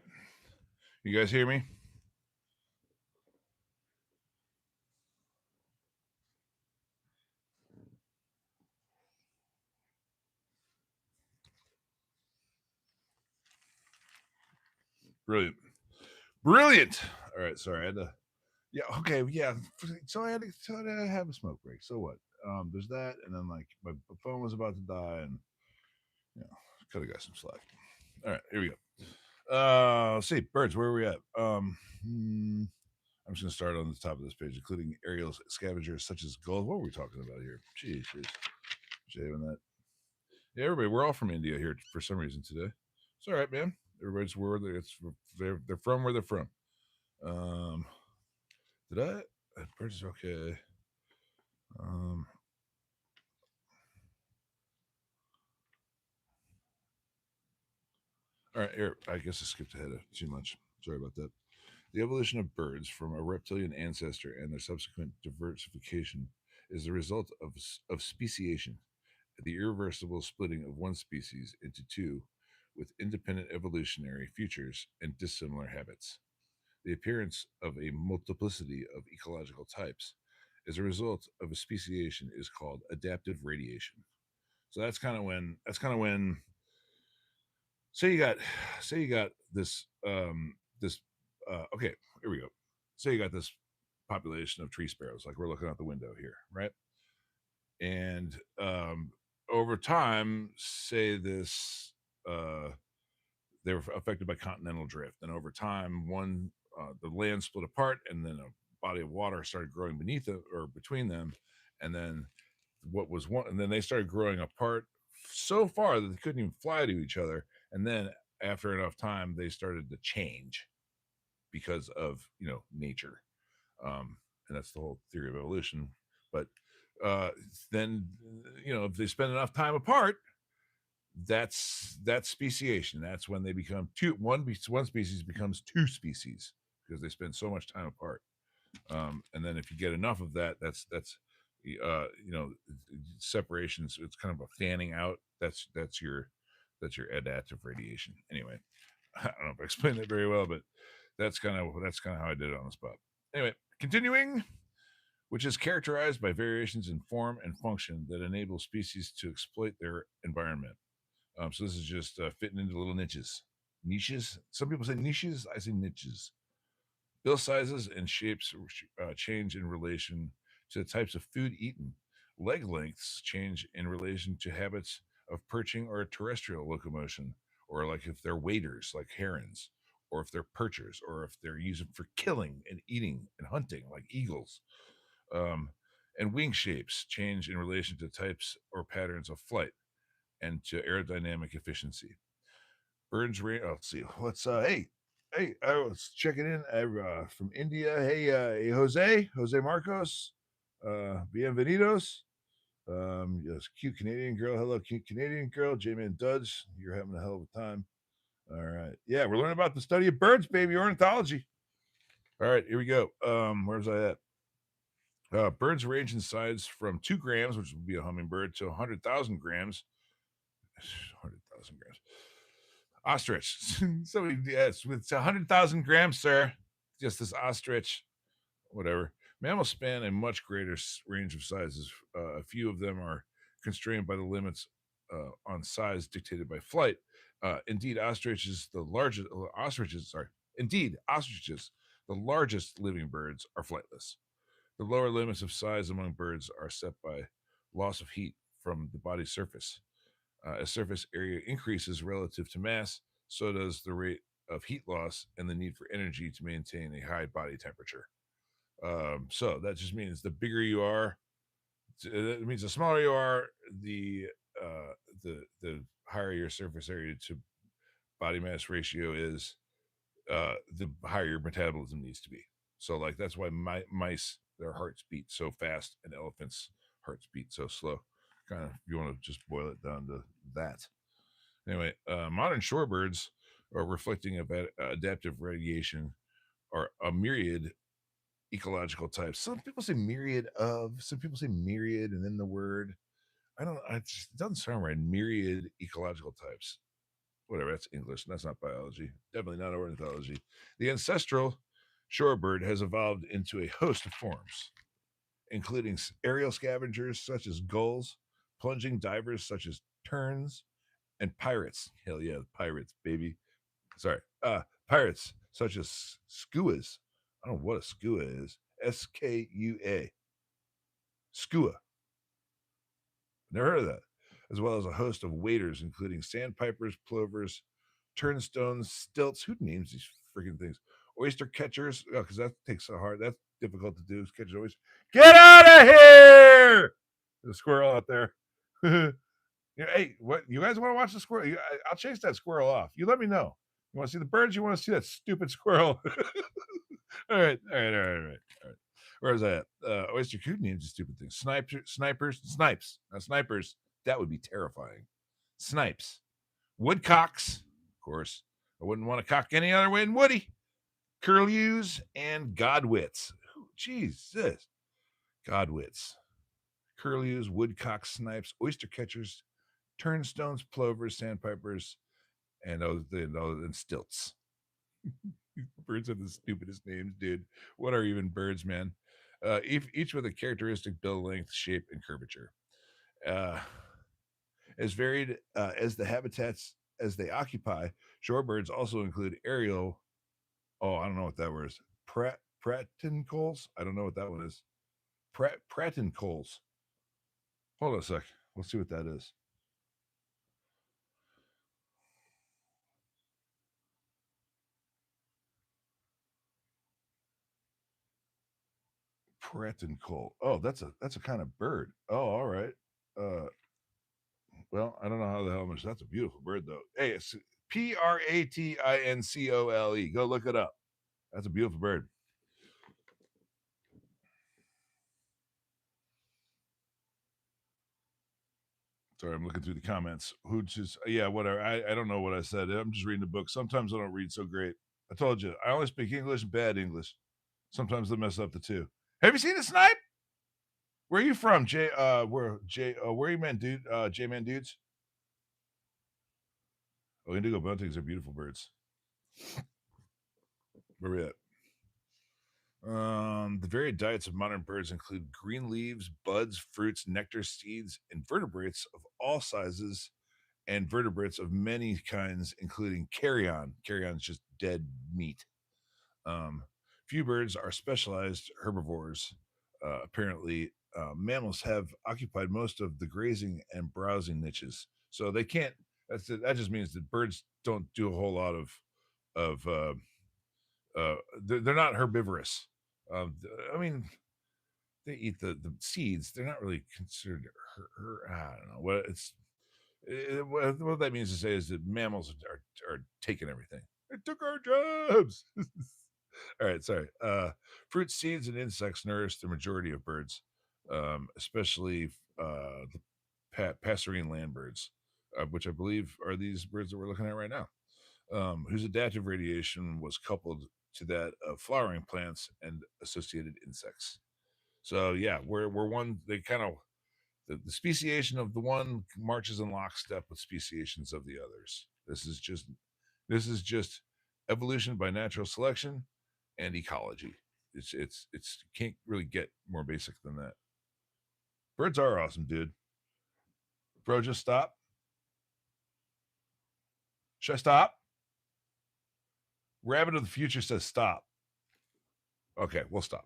You guys hear me? Brilliant. Brilliant. All right. Sorry. I had to. Yeah. Okay. Yeah. So I had to have a smoke break. So what? There's that. And then, like, my phone was about to die and, could have got some slack. All right. Here we go. Let's see. Birds. Where are we at? I'm just going to start on the top of this page, including aerial scavengers such as gulls. What were we talking about here? Jeez. Shaving that. Yeah, everybody, we're all from India here for some reason today. It's all right, man. Everybody's where they're from where they're from. Um, did I? Birds is okay. Um, all right, here. I guess I skipped ahead too much. Sorry about that. The evolution of birds from a reptilian ancestor and their subsequent diversification is the result of speciation, the irreversible splitting of one species into two with independent evolutionary futures and dissimilar habits. The appearance of a multiplicity of ecological types as a result of a speciation is called adaptive radiation. So that's kind of when say you got say you got this okay, here we go. Say you got this population of tree sparrows, like we're looking out the window here, right? And over time, say this uh they were affected by continental drift, and over time, the land split apart, and then a body of water started growing beneath it or between them, and then and then they started growing apart so far that they couldn't even fly to each other, and then after enough time, they started to change because of nature, and that's the whole theory of evolution. But uh, then if they spend enough time apart, that's speciation. That's when they become one species becomes two species because they spend so much time apart. And then if you get enough of that, that's uh, you know separations. It's kind of a fanning out. That's your adaptive radiation. Anyway, I don't know if I explained that very well, but that's kind of how I did it on the spot. Anyway, continuing, which is characterized by variations in form and function that enable species to exploit their environment. So this is just fitting into little niches. Niches. Some people say niches. I say niches. Bill sizes and shapes change in relation to the types of food eaten. Leg lengths change in relation to habits of perching or terrestrial locomotion, or like if they're waders, like herons, or if they're perchers, or if they're used for killing and eating and hunting, like eagles. Um, and wing shapes change in relation to types or patterns of flight and to aerodynamic efficiency. Burns Rain. Oh, let's see. What's hey, I was checking in from India. Hey, Jose Marcos, bienvenidos. Yes, cute Canadian girl. Hello, cute Canadian girl. J-Man Duds, you're having a hell of a time. All right, yeah, we're learning about the study of birds, baby, ornithology. All right, here we go. Where's I at? Birds range in size from 2 grams, which would be a hummingbird, to 100,000 grams. 100,000 grams. Ostrich. So yes, with 100,000 grams, sir. Just this ostrich, whatever. Mammals span a much greater range of sizes. A few of them are constrained by the limits on size dictated by flight. Indeed, ostriches, the largest ostriches, sorry. Indeed, ostriches, the largest living birds, are flightless. The lower limits of size among birds are set by loss of heat from the body's surface. As surface area increases relative to mass, so does the rate of heat loss and the need for energy to maintain a high body temperature. So that just means the bigger you are, it means the smaller you are, the higher your surface area to body mass ratio is, the higher your metabolism needs to be. So like that's why mice their hearts beat so fast and elephants hearts beat so slow. Kind of you want to just boil it down to that. Anyway, modern shorebirds are reflecting of adaptive radiation are a myriad ecological types. Some people say myriad of, some people say myriad, and then the word. I don't. It just doesn't sound right. Myriad ecological types. whatever. That's English. That's not biology. Definitely not ornithology. The ancestral shorebird has evolved into a host of forms, including aerial scavengers such as gulls, plunging divers such as terns, and pirates. Hell yeah, pirates, baby. Sorry, pirates such as skuas. I don't know what a skua is. Skua. Skua. Never heard of that. As well as a host of waders, including sandpipers, plovers, turnstones, stilts. Who names these freaking things? Oyster catchers. Oh, because that takes so hard. That's difficult to do. Catch an oyster. Get out of here! There's a squirrel out there. Yeah, hey, what you guys want to watch the squirrel? I'll chase that squirrel off. You let me know. You want to see the birds? You want to see that stupid squirrel? All right, all right, all right, all right, all right. Where is that? Oyster Coot names a stupid thing. Snipes. Now, snipers, that would be terrifying. Snipes. Woodcocks, of course. I wouldn't want to cock any other way than Woody. Curlews and godwits. Jesus. Godwits. Curlews, woodcocks, snipes, oyster catchers, turnstones, plovers, sandpipers, and stilts. Birds have the stupidest names, dude. What are even birds, man? Each with a characteristic bill length, shape, and curvature. Uh, as varied as the habitats as they occupy, shorebirds also include aerial. Oh, I don't know what that word is. Pratincoles? I don't know what that one is. Pratincoles. Hold on a sec. Let's see what that is. Pratincole. Oh, that's a kind of bird. Oh, all right. Uh, well, I don't know how the hell much. That's a beautiful bird, though. Hey, it's Pratincole. Go look it up. That's a beautiful bird. Sorry, I'm looking through the comments. Who just yeah, whatever. I don't know what I said. I'm just reading the book. Sometimes I don't read so great. I told you, I only speak English and bad English. Sometimes they mess up the two. Have you seen the snipe? Where are you from, Jay? Where you man, dude? J man dudes. Oh, indigo buntings are beautiful birds. Where we at? The varied diets of modern birds include green leaves, buds, fruits, nectar, seeds, invertebrates of all sizes, and vertebrates of many kinds, including carrion. Carrion is just dead meat. Um, Few birds are specialized herbivores. Apparently, mammals have occupied most of the grazing and browsing niches, so they can't. That just means that birds don't do a whole lot of. They're not herbivorous. I mean, they eat the seeds. They're not really considered. I don't know what it's. What that means to say is that mammals are taking everything. They took our jobs. All right, sorry. Fruits, seeds, and insects nourish the majority of birds, especially the passerine land birds, which I believe are these birds that we're looking at right now, whose adaptive radiation was coupled to that of flowering plants and associated insects. So yeah, we're one. They kind of the speciation of the one marches in lockstep with speciations of the others. This is just evolution by natural selection and ecology. It's can't really get more basic than that. Birds are awesome, dude. Bro, just stop. Should I stop? Rabbit of the future says stop. Okay, we'll stop.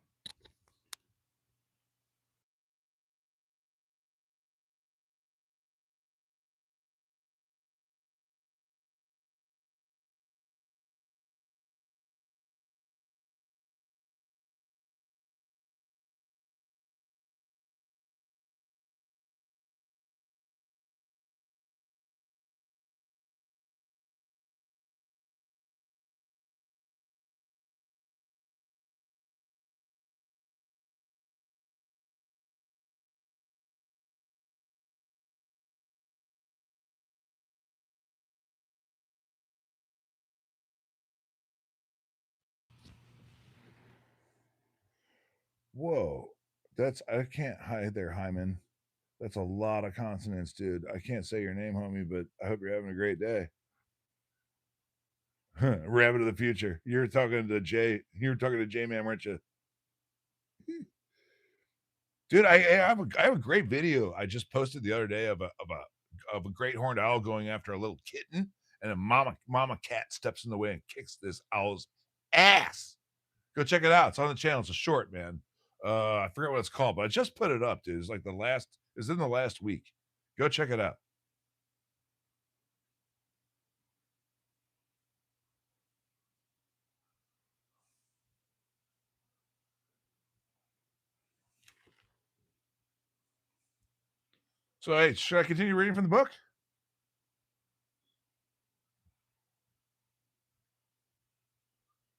Whoa, that's I can't hide there, Hyman. That's a lot of consonants, dude. I can't say your name, homie, but I hope you're having a great day. Rabbit of the future. You were talking to Jay. You were talking to J Man, weren't you? Dude, I have a great video I just posted the other day of a great horned owl going after a little kitten, and a mama cat steps in the way and kicks this owl's ass. Go check it out. It's on the channel. It's a short, man. I forget what it's called, but I just put it up, dude. It's like it's in the last week. Go check it out. So, hey, should I continue reading from the book?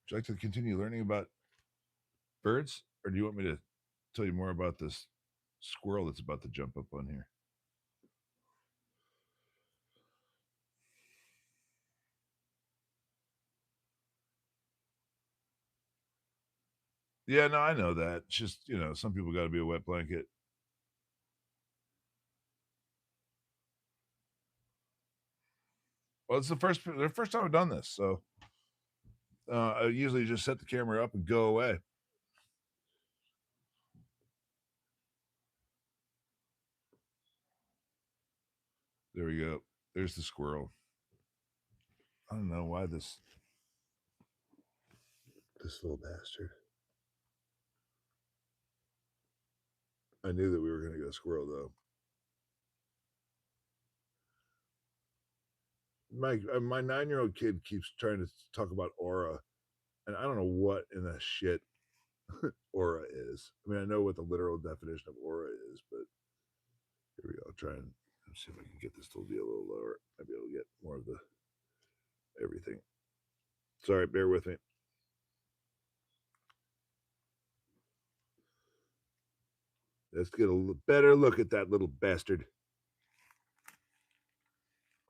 Would you like to continue learning about birds, or do you want me to tell you more about this squirrel that's about to jump up on here? Yeah, no, I know that. It's just, some people got to be a wet blanket. Well, it's the first time I've done this, so I usually just set the camera up and go away. There we go. There's the squirrel. I don't know why this little bastard. I knew that we were going to get a squirrel though. My 9-year-old kid keeps trying to talk about aura, and I don't know what in the shit aura is. I mean, I know what the literal definition of aura is, but here we go. I'll try and see if I can get this to be a little lower. I'll be able to get more of the everything. Sorry, bear with me. Let's get a better look at that little bastard.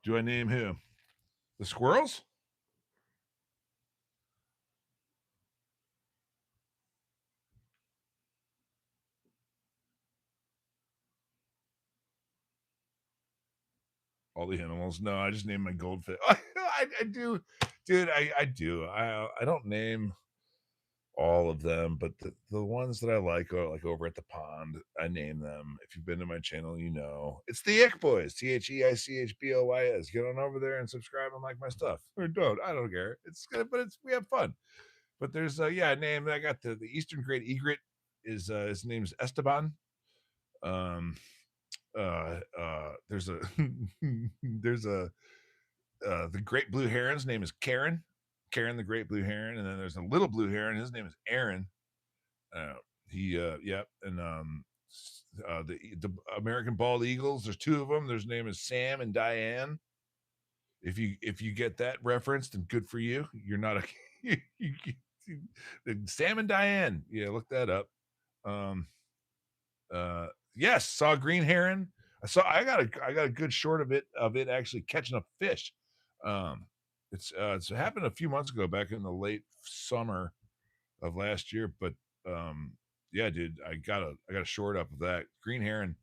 Do I name him the squirrels? All the animals? No, I just name my goldfish. I do, dude. I do. I don't name all of them, but the ones that I like are like over at the pond. I name them. If you've been to my channel, you know it's the Ick Boys. THEICHBOYS. Get on over there and subscribe and like my stuff. Or don't. I don't care. It's good, but we have fun. But there's a name. I got the Eastern Great Egret. Is his name's Esteban. Um, there's a there's a the great blue heron's name is Karen the great blue heron, and then there's a little blue heron, his name is Aaron. And the American bald eagles, there's two of them. Their name is Sam and Diane. If you get that reference, then good for you. You're not a Sam and Diane. Yeah, look that up. um yes, saw a green heron. I got a good short of it actually catching a fish. Um, it's happened a few months ago, back in the late summer of last year. But um, yeah, dude, I got a short up of that green heron.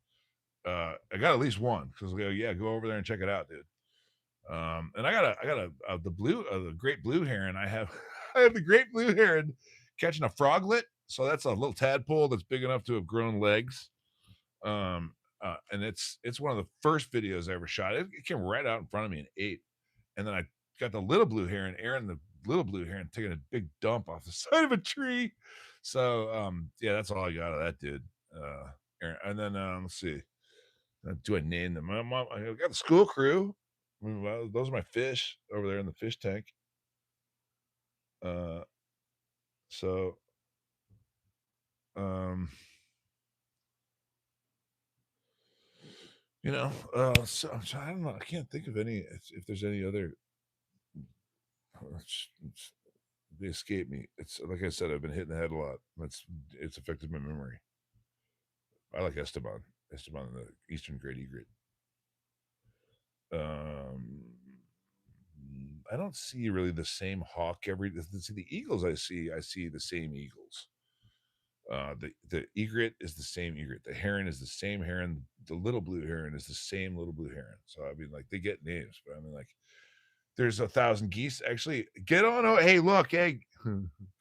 I got at least one because yeah, go over there and check it out, dude. And I got the great blue heron. I have I have the great blue heron catching a froglet. So that's a little tadpole that's big enough to have grown legs. And it's one of the first videos I ever shot. It came right out in front of me and ate. And then I got the little blue heron, Aaron, the little blue heron, taking a big dump off the side of a tree. So yeah, that's all I got of that dude. Aaron. And then let's see. Do I name them? I got the school crew. Those are my fish over there in the fish tank. Uh, so um, so I don't know. I can't think of any. If there's any other, they escape me. It's like I said, I've been hitting the head a lot. It's affected my memory. I like Esteban, the Eastern Great Egret. Um, I don't see really the same hawk every. See the eagles I see the same eagles. The egret is the same egret. The heron is the same heron. The little blue heron is the same little blue heron. So I mean, like they get names, but I mean, like There's 1,000 geese. Actually, get on. Oh, hey, look, hey,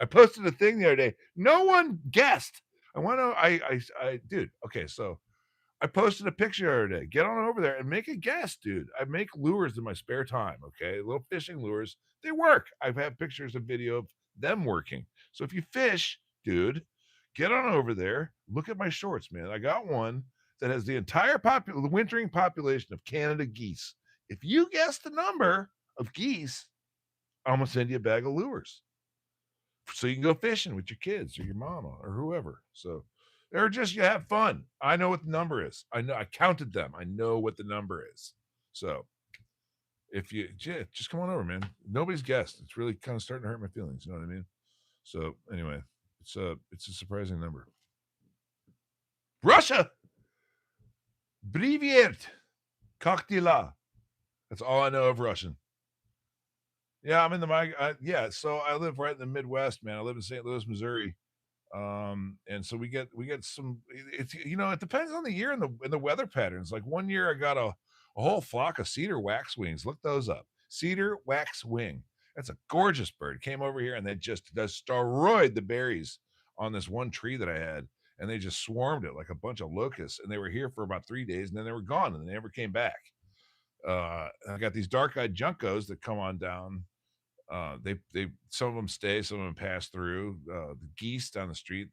I posted a thing the other day. No one guessed. I want to. Dude. Okay, so I posted a picture the other day. Get on over there and make a guess, dude. I make lures in my spare time. Okay, little fishing lures. They work. I've had pictures and video of them working. So if you fish, dude, get on over there. Look at my shorts, man. I got one that has the entire the wintering population of Canada geese. If you guess the number of geese, I'm gonna send you a bag of lures so you can go fishing with your kids or your mama or whoever. So, or just you have fun. I know what the number is. I know I counted them. I know what the number is. So if you just come on over, man. Nobody's guessed. It's really kind of starting to hurt my feelings. You know what I mean? So anyway, it's a surprising number. Russia, Privyet, Koktila. That's all I know of Russian. Yeah, I'm in the yeah. So I live right in the Midwest, man. I live in St. Louis, Missouri. And so we get some. It's it depends on the year and the weather patterns. Like one year I got a whole flock of cedar waxwings. Look those up. Cedar waxwing. That's a gorgeous bird. Came over here and they just destroyed the berries on this one tree that I had, and they just swarmed it like a bunch of locusts. And they were here for about 3 days, and then they were gone, and they never came back. I got these dark-eyed juncos that come on down. They some of them stay, some of them pass through. The geese down the street,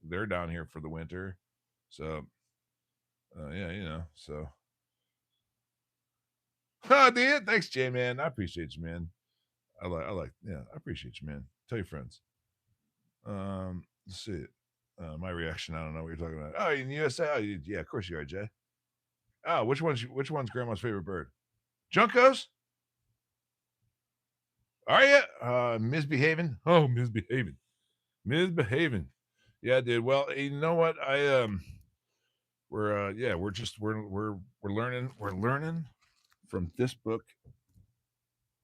they're down here for the winter. So yeah, so dude, thanks, Jay, man. I appreciate you, man. I appreciate you, man. Tell your friends. Let's see. My reaction, I don't know what you're talking about. Oh, in the USA? Oh, yeah, of course you are, Jay. Oh, which one's grandma's favorite bird? Juncos? Are you? Misbehaving? Oh, misbehaving. Misbehaving. Yeah, dude. Well, you know what? We're learning from this book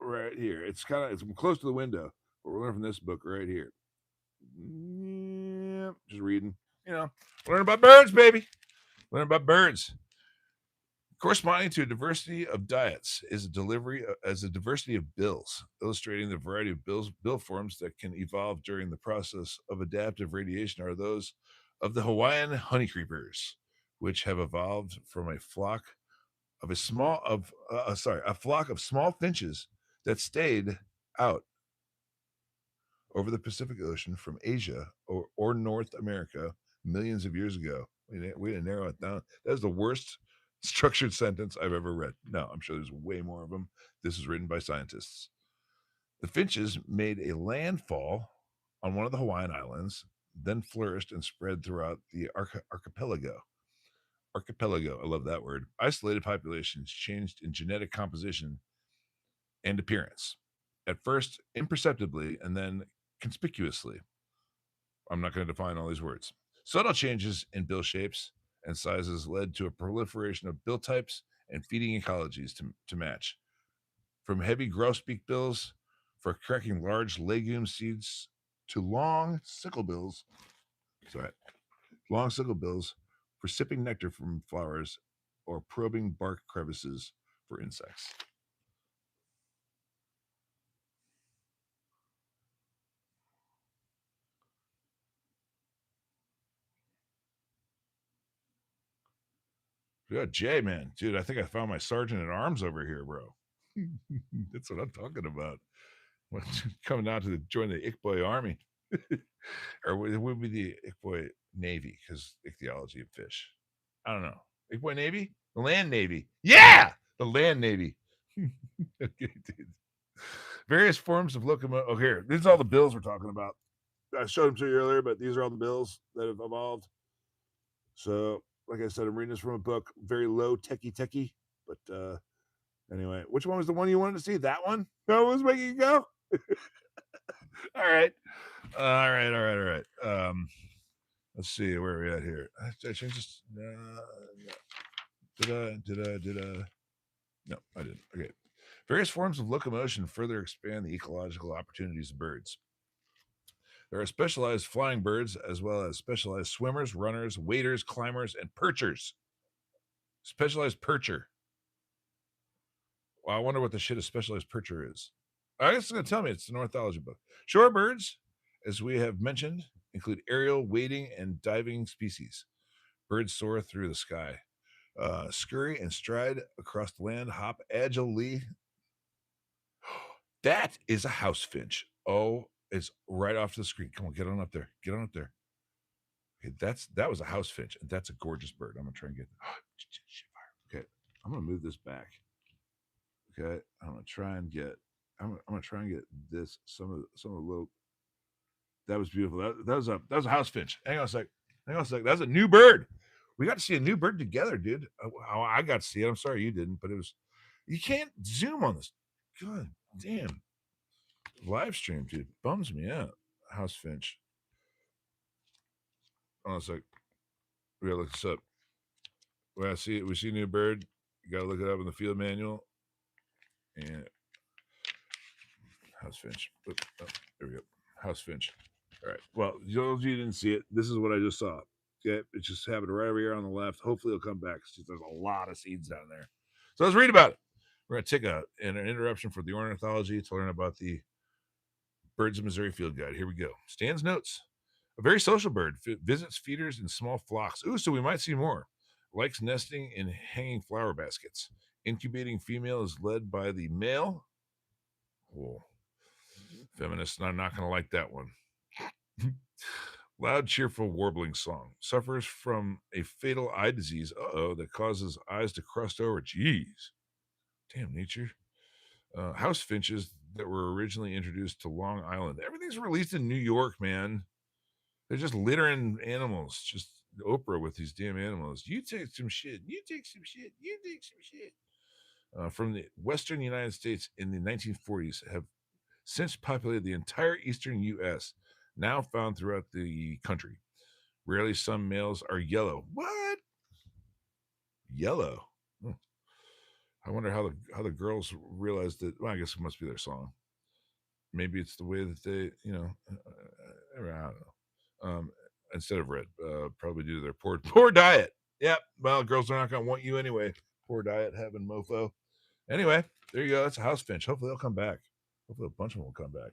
right here. It's close to the window, but we're learning from this book right here. Yeah, just reading. Learn about birds, baby. Learn about birds. Corresponding to a diversity of diets is a diversity of bills, illustrating the variety of bill forms that can evolve during the process of adaptive radiation are those of the Hawaiian honeycreepers, which have evolved from a flock of a flock of small finches that stayed out over the Pacific Ocean from Asia or North America millions of years ago. We didn't narrow it down. That was the worst structured sentence I've ever read. No, I'm sure there's way more of them. This is written by scientists. The finches made a landfall on one of the Hawaiian islands, then flourished and spread throughout the archipelago. Archipelago, I love that word. Isolated populations changed in genetic composition and appearance. At first, imperceptibly, and then conspicuously. I'm not going to define all these words. Subtle changes in bill shapes and sizes led to a proliferation of bill types and feeding ecologies to match. From heavy grosbeak bills for cracking large legume seeds to long sickle bills for sipping nectar from flowers or probing bark crevices for insects. Yeah, Jay, man, dude, I think I found my sergeant at arms over here, bro. That's what I'm talking about. Coming out to join the Ickboy Army, or it would be the Ickboy Navy because ichthyology of fish. I don't know. Ickboy Navy, the Land Navy. Yeah, the Land Navy. Okay, dude. Various forms of locomotive. Oh, here, these are all the bills we're talking about. I showed them to you earlier, but these are all the bills that have evolved. So, like I said, I'm reading this from a book, very low techie, but anyway, which one was the one you wanted to see? That one? That was making you go? All right. All right. Let's see where are we at here. I changed this. Did I? No, I didn't. Okay. Various forms of locomotion further expand the ecological opportunities of birds. There are specialized flying birds as well as specialized swimmers, runners, waders, climbers, and perchers. Specialized percher. Well, I wonder what the shit a specialized percher is. I guess it's going to tell me it's an ornithology book. Shorebirds, as we have mentioned, include aerial, wading, and diving species. Birds soar through the sky, scurry and stride across the land, hop agilely. That is a house finch. Oh, it's right off the screen. Come on, get on up there. Get on up there. Okay, that was a house finch, and that's a gorgeous bird. I'm gonna try and get. Okay, I'm gonna move this back. Okay, I'm gonna try and get. I'm gonna try and get this. Some of the little. That was beautiful. That was a house finch. Hang on a sec. Hang on a sec. That's a new bird. We got to see a new bird together, dude. I got to see it. I'm sorry you didn't, but it was. You can't zoom on this. God damn. Live stream, dude. Bums me out. House finch. Hold on a sec. We gotta look this up. We see a new bird. You gotta look it up in the field manual. And house finch. Oh, there we go. House finch. All right. Well, those of you didn't see it, this is what I just saw. Okay, it just happened right over here on the left. Hopefully, it'll come back. There's a lot of seeds down there. So let's read about it. We're gonna take an interruption for the ornithology to learn about the Birds of Missouri Field Guide. Here we go. Stan's notes. A very social bird, visits feeders in small flocks. Ooh, so we might see more. Likes nesting in hanging flower baskets. Incubating female is led by the male. Oh, feminists are not going to like that one. Loud, cheerful, warbling song. Suffers from a fatal eye disease, that causes eyes to crust over. Jeez. Damn, nature. House finches that were originally introduced to Long Island. Everything's released in New York, man. They're just littering animals. Just Oprah with these damn animals. You take some shit. You take some shit. You take some shit. From the western United States in the 1940s have since populated the entire eastern U.S., now found throughout the country. Rarely some males are yellow. What? Yellow? Hmm. I wonder how the girls realized that. Well, I guess it must be their song. Maybe it's the way that they, I don't know. Instead of red, probably due to their poor diet. Yep. Well, girls are not going to want you anyway. Poor diet, having mofo. Anyway, there you go. That's a house finch. Hopefully they'll come back. Hopefully a bunch of them will come back.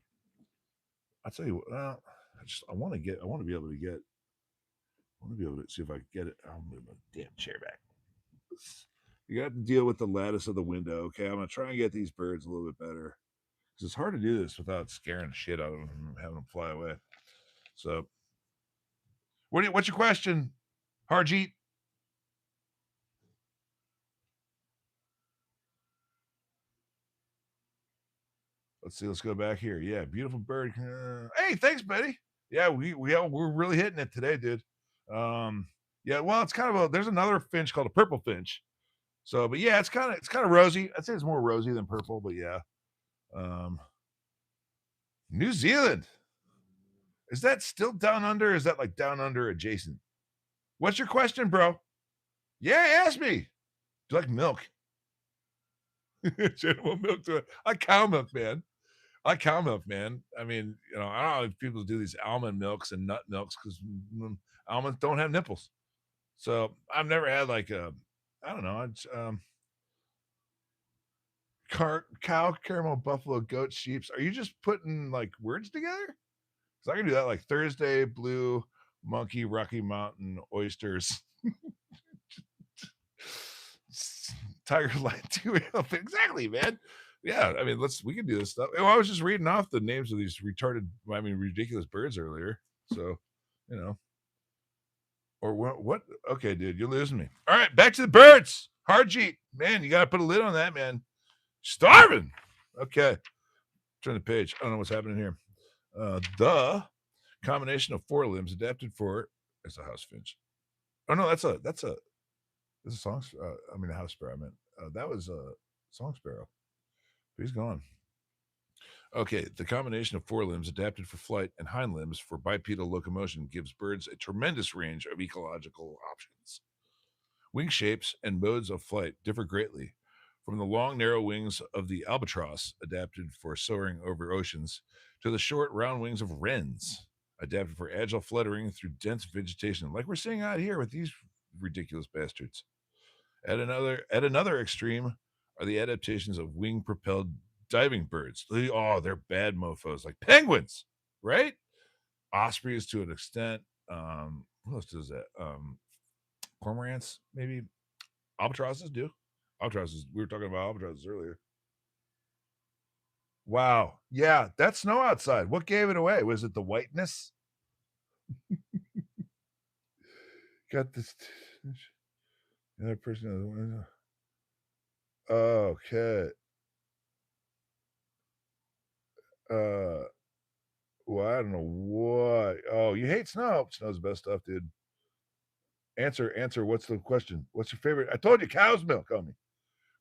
I'll tell you what. I want to be able to see if I can get it. I'll move my damn chair back. You got to deal with the lattice of the window. Okay, I'm gonna try and get these birds a little bit better because it's hard to do this without scaring the shit out of them and having them fly away. So, what's your question, Harjeet? Let's see. Let's go back here. Yeah, beautiful bird. Hey, thanks, buddy. Yeah, we're really hitting it today, dude. Yeah. Well, it's kind of there's another finch called a purple finch. So, but yeah, it's kind of rosy. I'd say it's more rosy than purple, but yeah. New Zealand. Is that still down under? Or is that like down under adjacent? What's your question, bro? Yeah, ask me. Do you like milk? General milk to it. I cow milk, man. I like cow milk, man. I mean, I don't know if people do these almond milks and nut milks because almonds don't have nipples. So I've never had like I don't know, cow, caramel, buffalo, goat, sheeps. Are you just putting like words together? Because I can do that like Thursday, blue, monkey, Rocky Mountain, oysters, tiger light, two exactly, man. Yeah, I mean, we can do this stuff. Well, I was just reading off the names of these ridiculous birds earlier. So, you know, or what? Okay, dude, you're losing me. All right, back to the birds. Harjeet, man, you got to put a lid on that, man. Starving. Okay, turn the page. I don't know what's happening here. The combination of four limbs adapted for it's a house finch. Oh no, that's a song. A house sparrow. I meant that was a song sparrow. He's gone. Okay, the combination of four limbs adapted for flight and hind limbs for bipedal locomotion gives birds a tremendous range of ecological options. Wing shapes and modes of flight differ greatly, from the long, narrow wings of the albatross, adapted for soaring over oceans, to the short, round wings of wrens, adapted for agile fluttering through dense vegetation, like we're seeing out here with these ridiculous bastards. At another extreme are the adaptations of wing-propelled diving birds. They're bad mofos, like penguins, right? Ospreys to an extent. What else does that? Cormorants, maybe. Albatrosses do. Albatrosses. We were talking about albatrosses earlier. Wow. Yeah, that's snow outside. What gave it away? Was it the whiteness? Got this. Another person. Okay. Well, I don't know what. Oh, you hate snow. Snow's the best stuff, dude. Answer. What's the question? What's your favorite? I told you, cow's milk on me.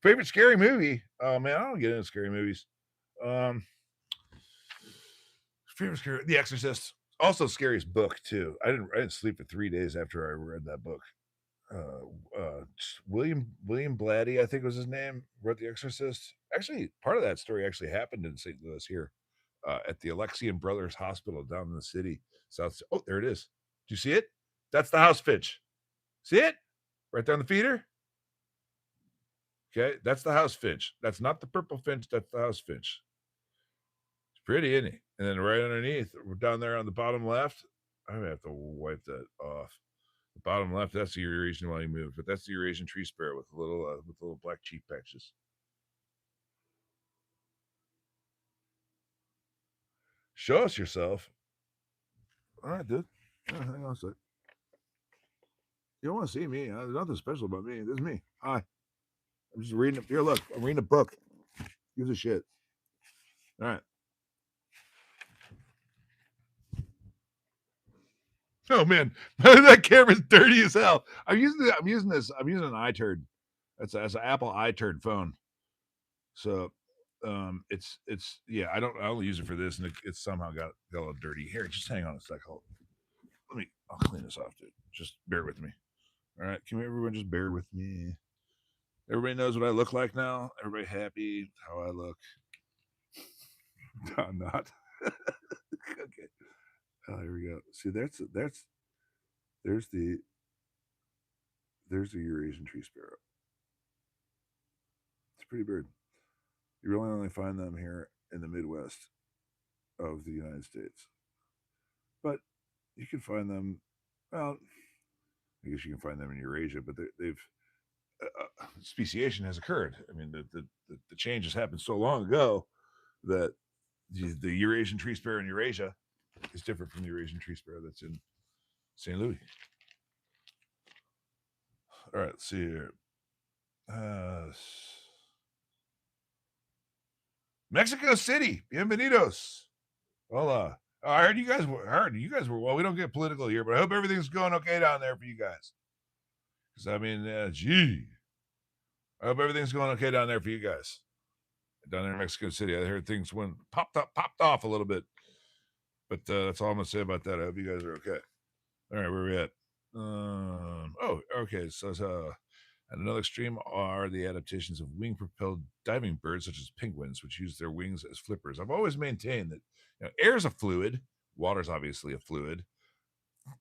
Favorite scary movie? Oh man, I don't get into scary movies. Favorite scary, The Exorcist. Also, scariest book too. I didn't sleep for 3 days after I read that book. William Blatty, I think was his name, wrote The Exorcist. Actually, part of that story actually happened in St. Louis here, at the Alexian Brothers Hospital down in the city. South. Oh, there it is. Do you see it? That's the house finch. See it? Right there on the feeder? Okay, that's the house finch. That's not the purple finch, that's the house finch. It's pretty, isn't he? And then right underneath, down there on the bottom left, I'm gonna have to wipe that off. The bottom left, that's the Eurasian Lily move, but that's the Eurasian tree sparrow with little black cheek patches. Show us yourself. All right, dude. Hang on a sec. You don't want to see me. There's nothing special about me. This is me. Hi. I'm just reading. Here, look. I'm reading a book. Gives a shit. All right. Oh man, that camera's dirty as hell. I'm using an iTurd. That's an Apple iTurd phone. So it's yeah, I only use it for this, and it's somehow got a little dirty. Here, just hang on a sec. I'll clean this off, dude. Just bear with me. All right, can everyone just bear with me? Everybody knows what I look like now. Everybody happy how I look. No, I'm not. Okay. Oh, here we go. See, there's the Eurasian tree sparrow. It's a pretty bird. You really only find them here in the Midwest of the United States, but you can find them. Well, I guess you can find them in Eurasia, but they've speciation has occurred. I mean, the change has happened so long ago that the Eurasian tree sparrow in Eurasia is different from the Eurasian tree sparrow that's in St. Louis. All right, let's see here. Mexico City, bienvenidos. Hola. I heard you guys were well. We don't get political here, but I hope everything's going okay down there for you guys. Because I mean, I hope everything's going okay down there for you guys. Down there in Mexico City, I heard things popped off a little bit, but that's all I'm gonna say about that. I hope you guys are okay. All right, where are we at? Okay. So at another extreme are the adaptations of wing-propelled diving birds, such as penguins, which use their wings as flippers. I've always maintained that air is a fluid. Water's obviously a fluid.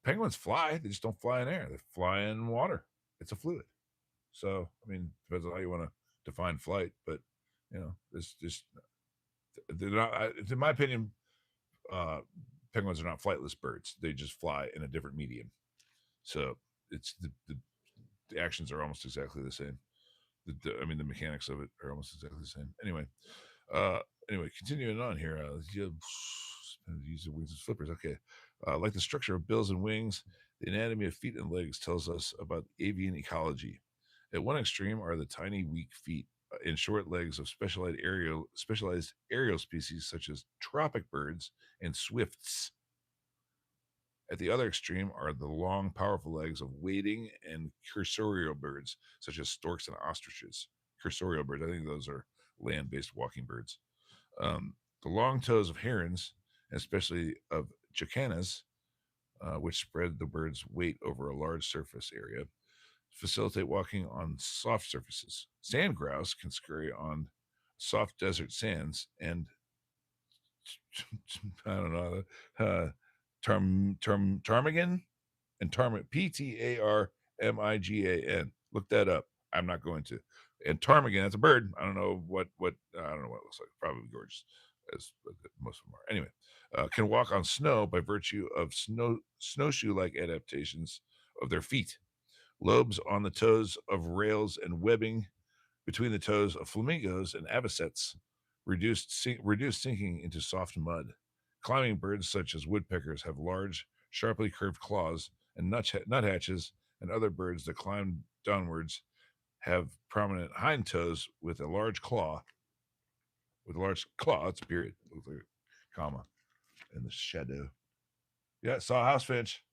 Penguins fly; they just don't fly in air. They fly in water. It's a fluid. So, I mean, depends on how you want to define flight, but it's just they're not. In my opinion, penguins are not flightless birds. They just fly in a different medium. So it's the actions are almost exactly the same. I mean, the mechanics of it are almost exactly the same. Anyway, continuing on here. Use of wings as flippers. Okay. Like the structure of bills and wings, the anatomy of feet and legs tells us about avian ecology. At one extreme are the tiny, weak feet and short legs of specialized aerial species such as tropic birds and swifts. At the other extreme are the long, powerful legs of wading and cursorial birds, such as storks and ostriches. Cursorial birds, I think those are land based walking birds. The long toes of herons, especially of jacanas, which spread the bird's weight over a large surface area, facilitate walking on soft surfaces. Sand grouse can scurry on soft desert sands, and I don't know, ptarmigan and ptarmigan, Ptarmigan. Look that up. I'm not going to. And ptarmigan, that's a bird. I don't know what I don't know what it looks like. Probably gorgeous, as most of them are. Anyway, can walk on snow by virtue of snowshoe-like adaptations of their feet. Lobes on the toes of rails and webbing between the toes of flamingos and avocets reduce sinking into soft mud. Climbing birds such as woodpeckers have large, sharply curved claws, and nuthatches and other birds that climb downwards have prominent hind toes with a large claw. It's a period. It looks like a comma in the shadow. Yeah, saw a house finch.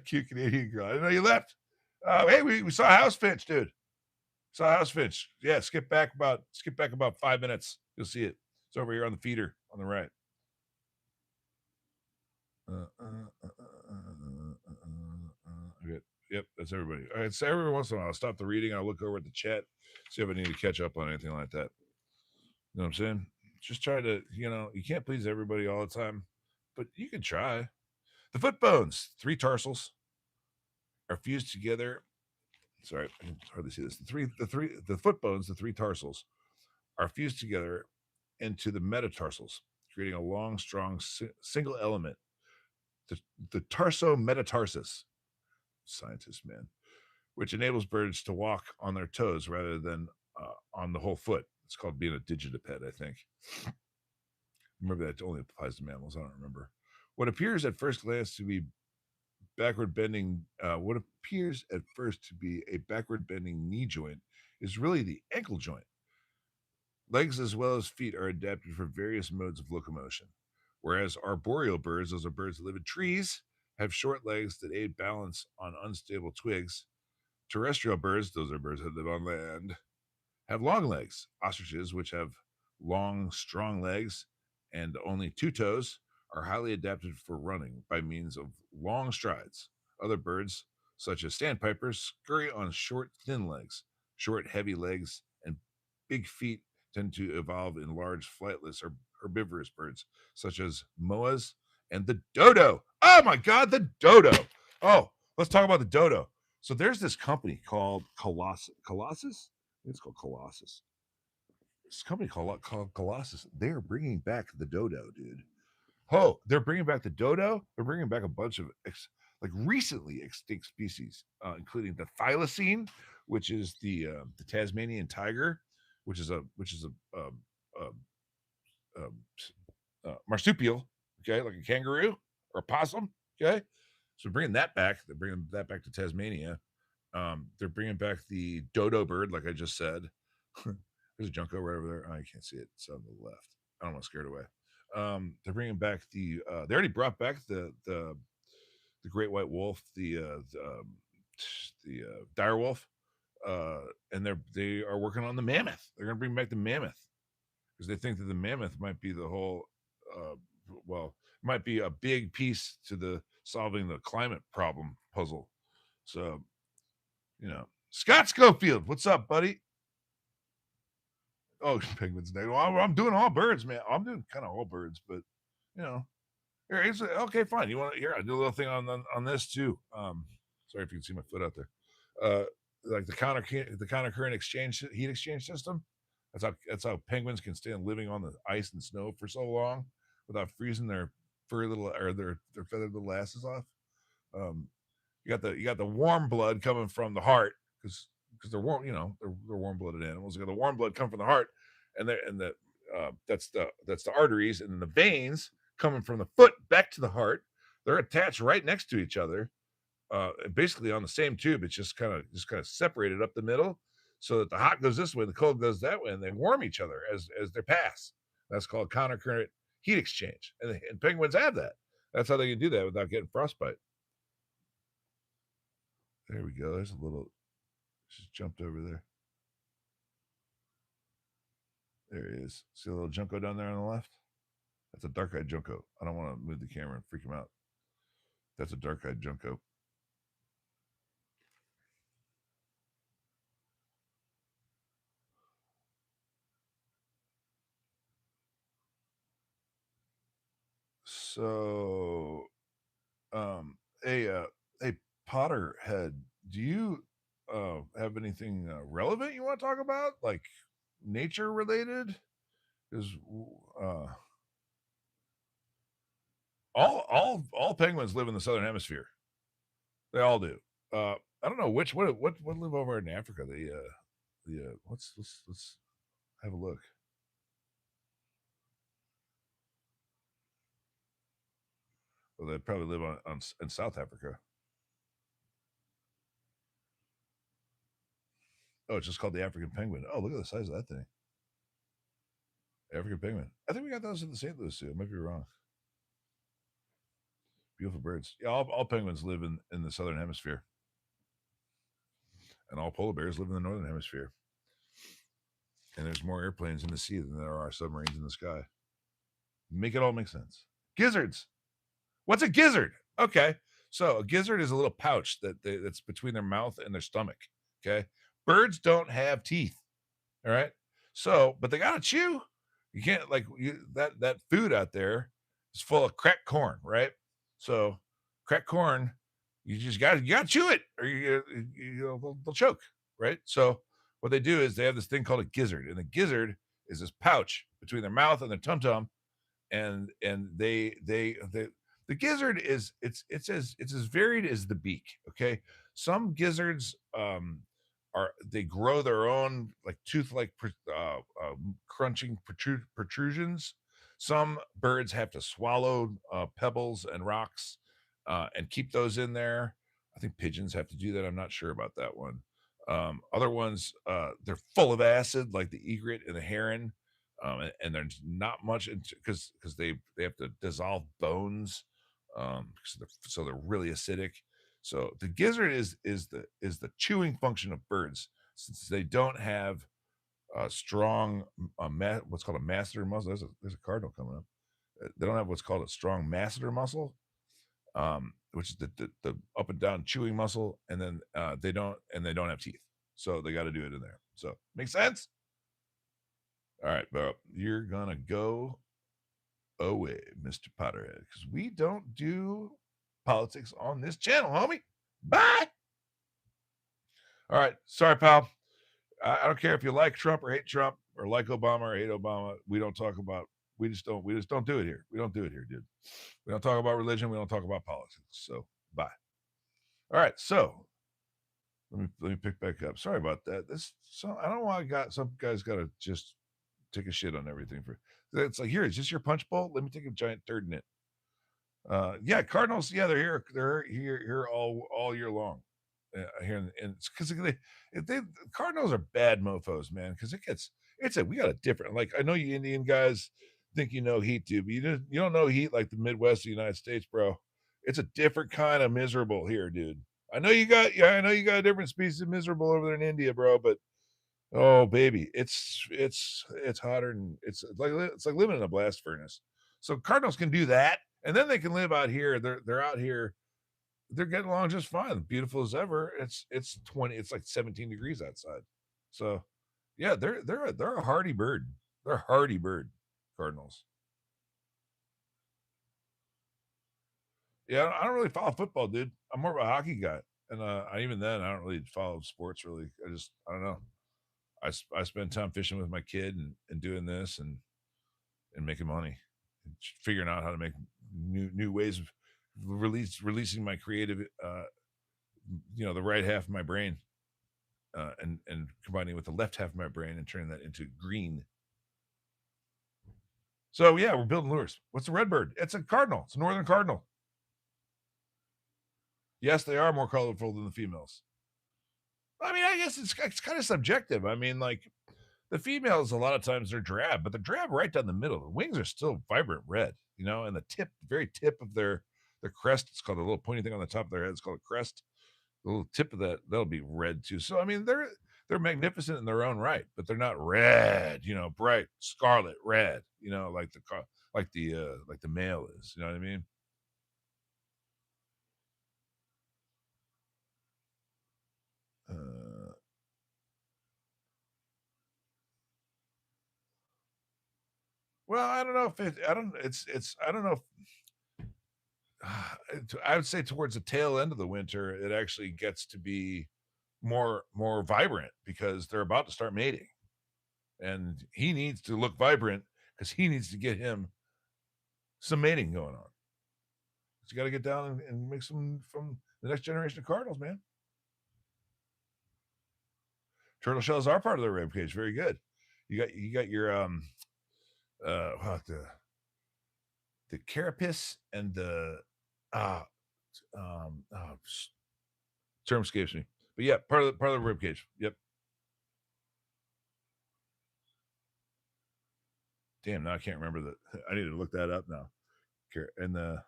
Cute Canadian girl. I didn't know you left. Hey, we saw a house finch, dude. Saw a house finch. Yeah, skip back about 5 minutes. You'll see it. It's over here on the feeder on the right. Okay. Yep, that's everybody. All right, so every once in a while, I'll stop the reading. I'll look over at the chat, see if I need to catch up on anything like that. You know what I'm saying? Just try to, you can't please everybody all the time, but you can try. The foot bones, three tarsals, are fused together. Sorry, I can hardly see this. The foot bones, the three tarsals, are fused together into the metatarsals, creating a long, strong single element. The, the tarso-metatarsus, scientist man, which enables birds to walk on their toes rather than on the whole foot. It's called being a digitiped, I think. Remember that only applies to mammals. I don't remember. What appears at first glance to be what appears at first to be a backward bending knee joint is really the ankle joint. Legs as well as feet are adapted for various modes of locomotion. Whereas arboreal birds, those are birds that live in trees, have short legs that aid balance on unstable twigs. Terrestrial birds, those are birds that live on land, have long legs. Ostriches, which have long, strong legs and only two toes, are highly adapted for running by means of long strides. Other birds, such as sandpipers, scurry on short, thin legs. Short, heavy legs and big feet tend to evolve in large, flightless or herbivorous birds, such as moas and the dodo. Oh my God, the dodo. Oh, let's talk about the dodo. So there's this company called Colossus. Colossus? It's called Colossus. This company called Colossus. They are bringing back the dodo, dude. Oh, they're bringing back the dodo. They're bringing back a bunch of like recently extinct species, including the thylacine, which is the Tasmanian tiger, which is a um, marsupial, okay, like a kangaroo or a possum, okay. So bringing that back. They're bringing that back to Tasmania. They're bringing back the dodo bird, like I just said. There's a junco right over there. Oh, I can't see it. It's on the left. I don't want to scare it away. They're bringing back they already brought back the great white wolf, the dire wolf, and they are working on the mammoth. They're going to bring back the mammoth because they think that the mammoth might be the whole, uh, well, might be a big piece to the solving the climate problem puzzle. So, Scott Schofield, what's up, buddy? Oh, penguins. Well, I'm doing all birds, man. I'm doing kind of all birds, but you know, here, okay, fine. You want to here? I do a little thing on this too. Sorry if you can see my foot out there. Like the counter current heat exchange system. That's how penguins can stand living on the ice and snow for so long without freezing their furry little or their feathered little asses off. Um, you got the warm blood coming from the heart because they're warm. They're warm blooded animals. You got the warm blood come from the heart, that's the arteries, and then the veins coming from the foot back to the heart. They're attached right next to each other, basically on the same tube. It's just kind of separated up the middle, so that the hot goes this way, the cold goes that way, and they warm each other as they pass. That's called counter current heat exchange, and penguins have that. That's how they can do that without getting frostbite. There we go. There's a little. Just jumped over there. There he is. See a little junco down there on the left? That's a dark-eyed junco. I don't want to move the camera and freak him out. That's a dark-eyed junco. So, hey, Potterhead, do you have anything relevant you want to talk about, like nature related? Because uh, all penguins live in the southern hemisphere. They all do. I don't know what live over in Africa. The let's have a look. Well, they probably live on in South Africa. Oh, it's just called the African penguin. Oh, look at the size of that thing. African penguin. I think we got those in the St. Louis Zoo. I might be wrong. Beautiful birds. Yeah, all penguins live in the southern hemisphere, and all polar bears live in the northern hemisphere. And there's more airplanes in the sea than there are submarines in the sky. Make it all make sense. Gizzards. What's a gizzard? Okay, so a gizzard is a little pouch that's between their mouth and their stomach. Okay, birds don't have teeth. All right, so but they gotta chew. You can't that food out there is full of cracked corn, right? So cracked corn, you gotta chew it, or they'll choke, right? So what they do is they have this thing called a gizzard, and the gizzard is this pouch between their mouth and their tum tum, and they the gizzard is it's as varied as the beak. Okay, some gizzards are they grow their own like tooth like crunching protrusions. Some birds have to swallow pebbles and rocks and keep those in there. I think pigeons have to do that. I'm not sure about that one. Other ones, they're full of acid, like the egret and the heron, and there's not much because they have to dissolve bones, so they're really acidic. So the gizzard is the chewing function of birds, since they don't have a strong what's called a masseter muscle. There's a cardinal coming up. They don't have what's called a strong masseter muscle, which is the up and down chewing muscle, and then they don't have teeth, so they got to do it in there. So make sense. All right, bro, you're gonna go away, Mr. Potterhead, because we don't do politics on this channel, homie. Bye. All right, sorry, pal. I don't care if you like Trump or hate Trump or like Obama or hate Obama. We don't talk about. We just don't do it here. We don't do it here, dude. We don't talk about religion. We don't talk about politics. So bye. All right, so let me pick back up. Sorry about that. I don't know why I got some guys got to just take a shit on everything for. It's like, here, is this your punch bowl? Let me take a giant turd in it. Yeah, Cardinals. Yeah, they're here all year long. Here and it's because they Cardinals are bad mofo's, man. Because we got a different, like, I know you Indian guys think you know heat, dude, but you don't know heat like the Midwest of the United States, bro. It's a different kind of miserable here, dude. I know you got a different species of miserable over there in India, bro, but oh baby, it's hotter than it's like living in a blast furnace. So Cardinals can do that, and then they can live out here. They're out here. They're getting along just fine, beautiful as ever. It's like 17 degrees outside. So yeah, they're a hardy bird. They're a hardy bird, Cardinals. Yeah, I don't really follow football, dude. I'm more of a hockey guy, and even then, I don't really follow sports really. I don't know. I spend time fishing with my kid and doing this and making money, and figuring out how to make new ways of releasing my creative, the right half of my brain, and combining with the left half of my brain and turning that into green. So yeah, we're building lures. What's a redbird? It's a cardinal. It's a northern cardinal. Yes, they are more colorful than the females. I mean, I guess it's kind of subjective. I mean, like, the females, a lot of times they're drab, but they're drab right down the middle. The wings are still vibrant red, and the very tip of their crest, it's called a little pointy thing on the top of their head. It's called a crest. The little tip of that'll be red too. So I mean, they're magnificent in their own right, but they're not red, bright scarlet red, like the male is. You know what I mean? Uh, well, I don't know if it. I don't. It's. I don't know. I would say towards the tail end of the winter, it actually gets to be more vibrant because they're about to start mating, and he needs to look vibrant because he needs to get him some mating going on. So you got to get down and make some from the next generation of Cardinals, man. Turtle shells are part of the rib cage. Very good. You got your the carapace and the uh term escapes me. But yeah, part of the rib cage. Yep. Damn, now I can't remember that. I need to look that up now. And the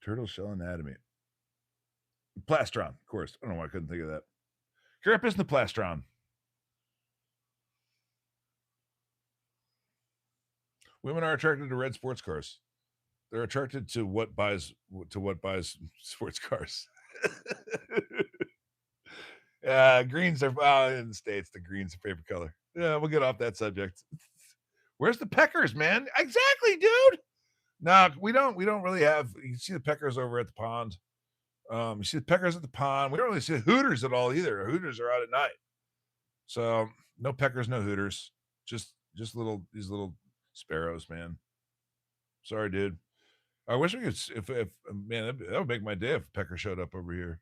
turtle shell anatomy. Plastron, of course. I don't know why I couldn't think of that. Carapace and the plastron. Women are attracted to red sports cars. They're attracted to what buys sports cars. Greens are in the States. The green's a favorite color. Yeah, we'll get off that subject. Where's the peckers, man? Exactly, dude. No, we don't really have. You see the peckers over at the pond. You see the peckers at the pond. We don't really see the hooters at all either. Hooters are out at night. So no peckers, no hooters. Just these little sparrows, man. Sorry, dude. I wish we could. If man, that would make my day if a pecker showed up over here.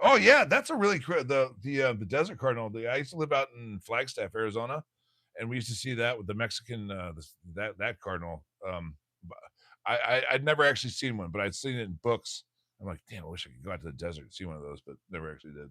Oh yeah, that's a really the desert cardinal. I used to live out in Flagstaff, Arizona, and we used to see that with the Mexican that cardinal. I'd never actually seen one, but I'd seen it in books. I'm like, damn, I wish I could go out to the desert and see one of those, but never actually did.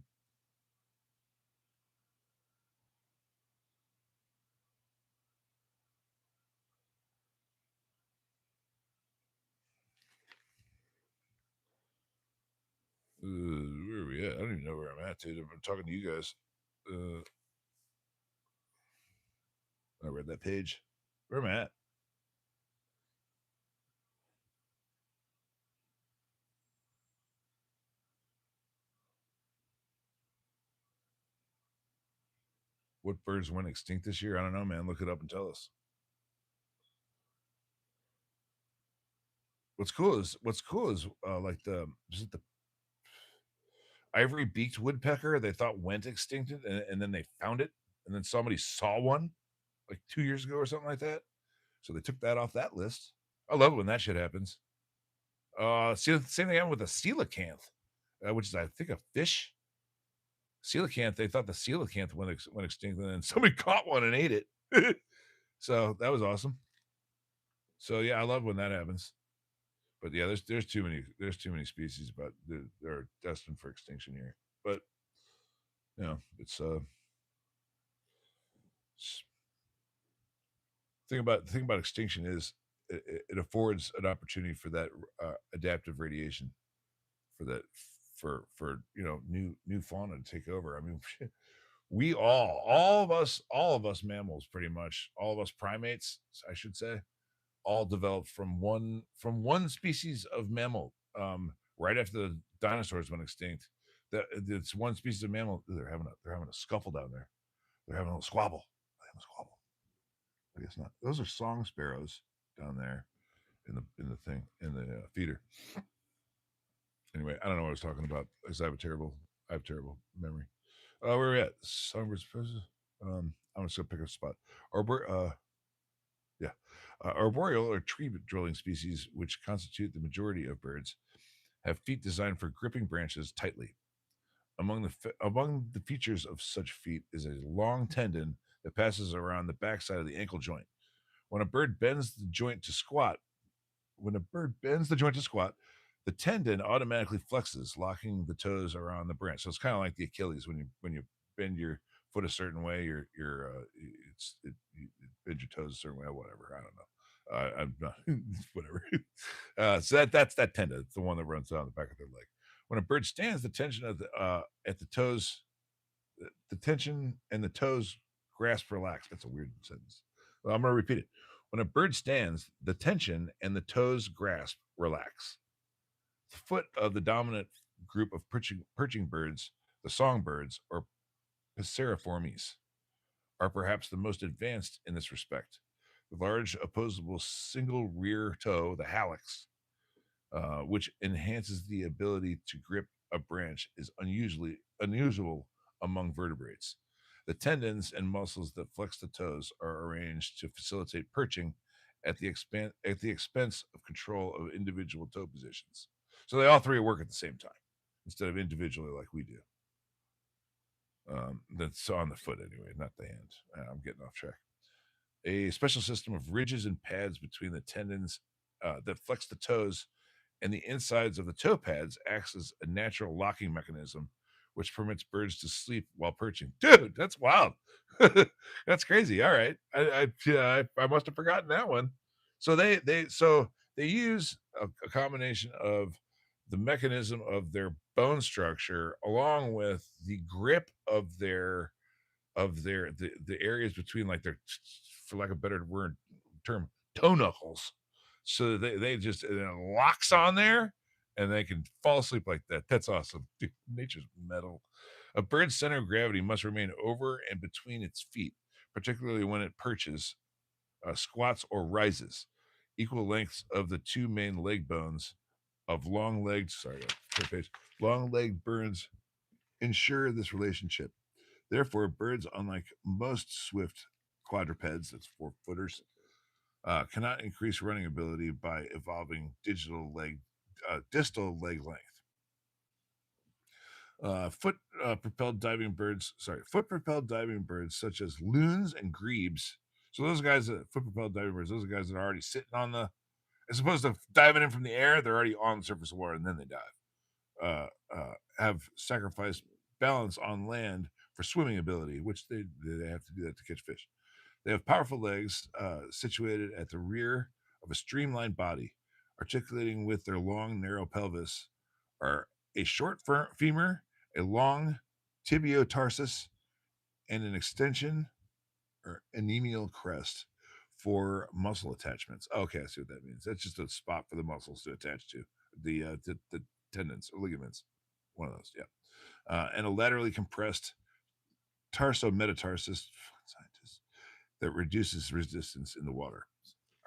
Where are we at? I don't even know where I'm at, dude. I'm talking to you guys. Uh, I read that page. Where am I at? What birds went extinct this year? I don't know, man. Look it up and tell us. What's cool is like the is it the ivory beaked woodpecker they thought went extinct and then they found it and then somebody saw one like 2 years ago or something like that. So they took that off that list. I love it when that shit happens. See the same thing happened with the coelacanth, which is I think a fish. Coelacanth, they thought the coelacanth went extinct, and then somebody caught one and ate it. So that was awesome. So yeah, I love when that happens. But yeah, there's too many species, but they're destined for extinction here. But it's thing about extinction is it affords an opportunity for that adaptive radiation for that for new fauna to take over. I mean, we all of us mammals, pretty much all of us primates, I should say, all developed from one species of mammal. Right after the dinosaurs went extinct, that it's one species of mammal. They're having a scuffle down there. They're having a squabble. They're having a squabble. I guess not. Those are song sparrows down there in the feeder. Anyway, I don't know what I was talking about because I have terrible memory. Where are we at? Songbirds. I'm just gonna pick a spot. Arbor, yeah, arboreal or tree dwelling species, which constitute the majority of birds, have feet designed for gripping branches tightly. Among the features of such feet is a long tendon that passes around the backside of the ankle joint. When a bird bends the joint to squat, when a bird bends the joint to squat, the tendon automatically flexes, locking the toes around the branch. So it's kind of like the Achilles when you bend your foot a certain way, you bend your toes a certain way, or whatever. I don't know. I'm not whatever. So that's that tendon. It's the one that runs down the back of their leg. When a bird stands, the tension at the toes, the tension and the toes grasp relax. That's a weird sentence. Well, I'm going to repeat it. When a bird stands, the tension and the toes grasp relax. The foot of the dominant group of perching birds, the songbirds, or Passeriformes, are perhaps the most advanced in this respect. The large opposable single rear toe, the hallux, which enhances the ability to grip a branch, is unusual among vertebrates. The tendons and muscles that flex the toes are arranged to facilitate perching at the expense of control of individual toe positions. So they all three work at the same time instead of individually like we do. That's on the foot anyway, not the hands. I'm getting off track. A special system of ridges and pads between the tendons that flex the toes and the insides of the toe pads acts as a natural locking mechanism, which permits birds to sleep while perching. Dude, that's wild. That's crazy. All right, I must have forgotten that one. So they use a combination of the mechanism of their bone structure along with the grip of the areas between like their, for lack of a better word term, toe knuckles, so they just, and it locks on there and they can fall asleep like that. That's awesome. Dude, nature's metal. A bird's center of gravity must remain over and between its feet, particularly when it perches, squats, or rises. Equal lengths of the two main leg bones of long-legged, sorry, page, long-legged birds ensure this relationship. Therefore, birds, unlike most swift quadrupeds, that's four-footers, cannot increase running ability by evolving distal leg length. Foot propelled diving birds such as loons and grebes. So those guys that foot propelled diving birds, those are guys that are already sitting on the, as opposed to diving in from the air, they're already on the surface of water and then they dive. Have sacrificed balance on land for swimming ability, which they have to do that to catch fish. They have powerful legs situated at the rear of a streamlined body, articulating with their long, narrow pelvis, are a short femur, a long tibiotarsus, and an extension or anemial crest for muscle attachments. Okay, I see what that means. That's just a spot for the muscles to attach to the tendons or ligaments. One of those, yeah. And a laterally compressed tarsometatarsus that reduces resistance in the water.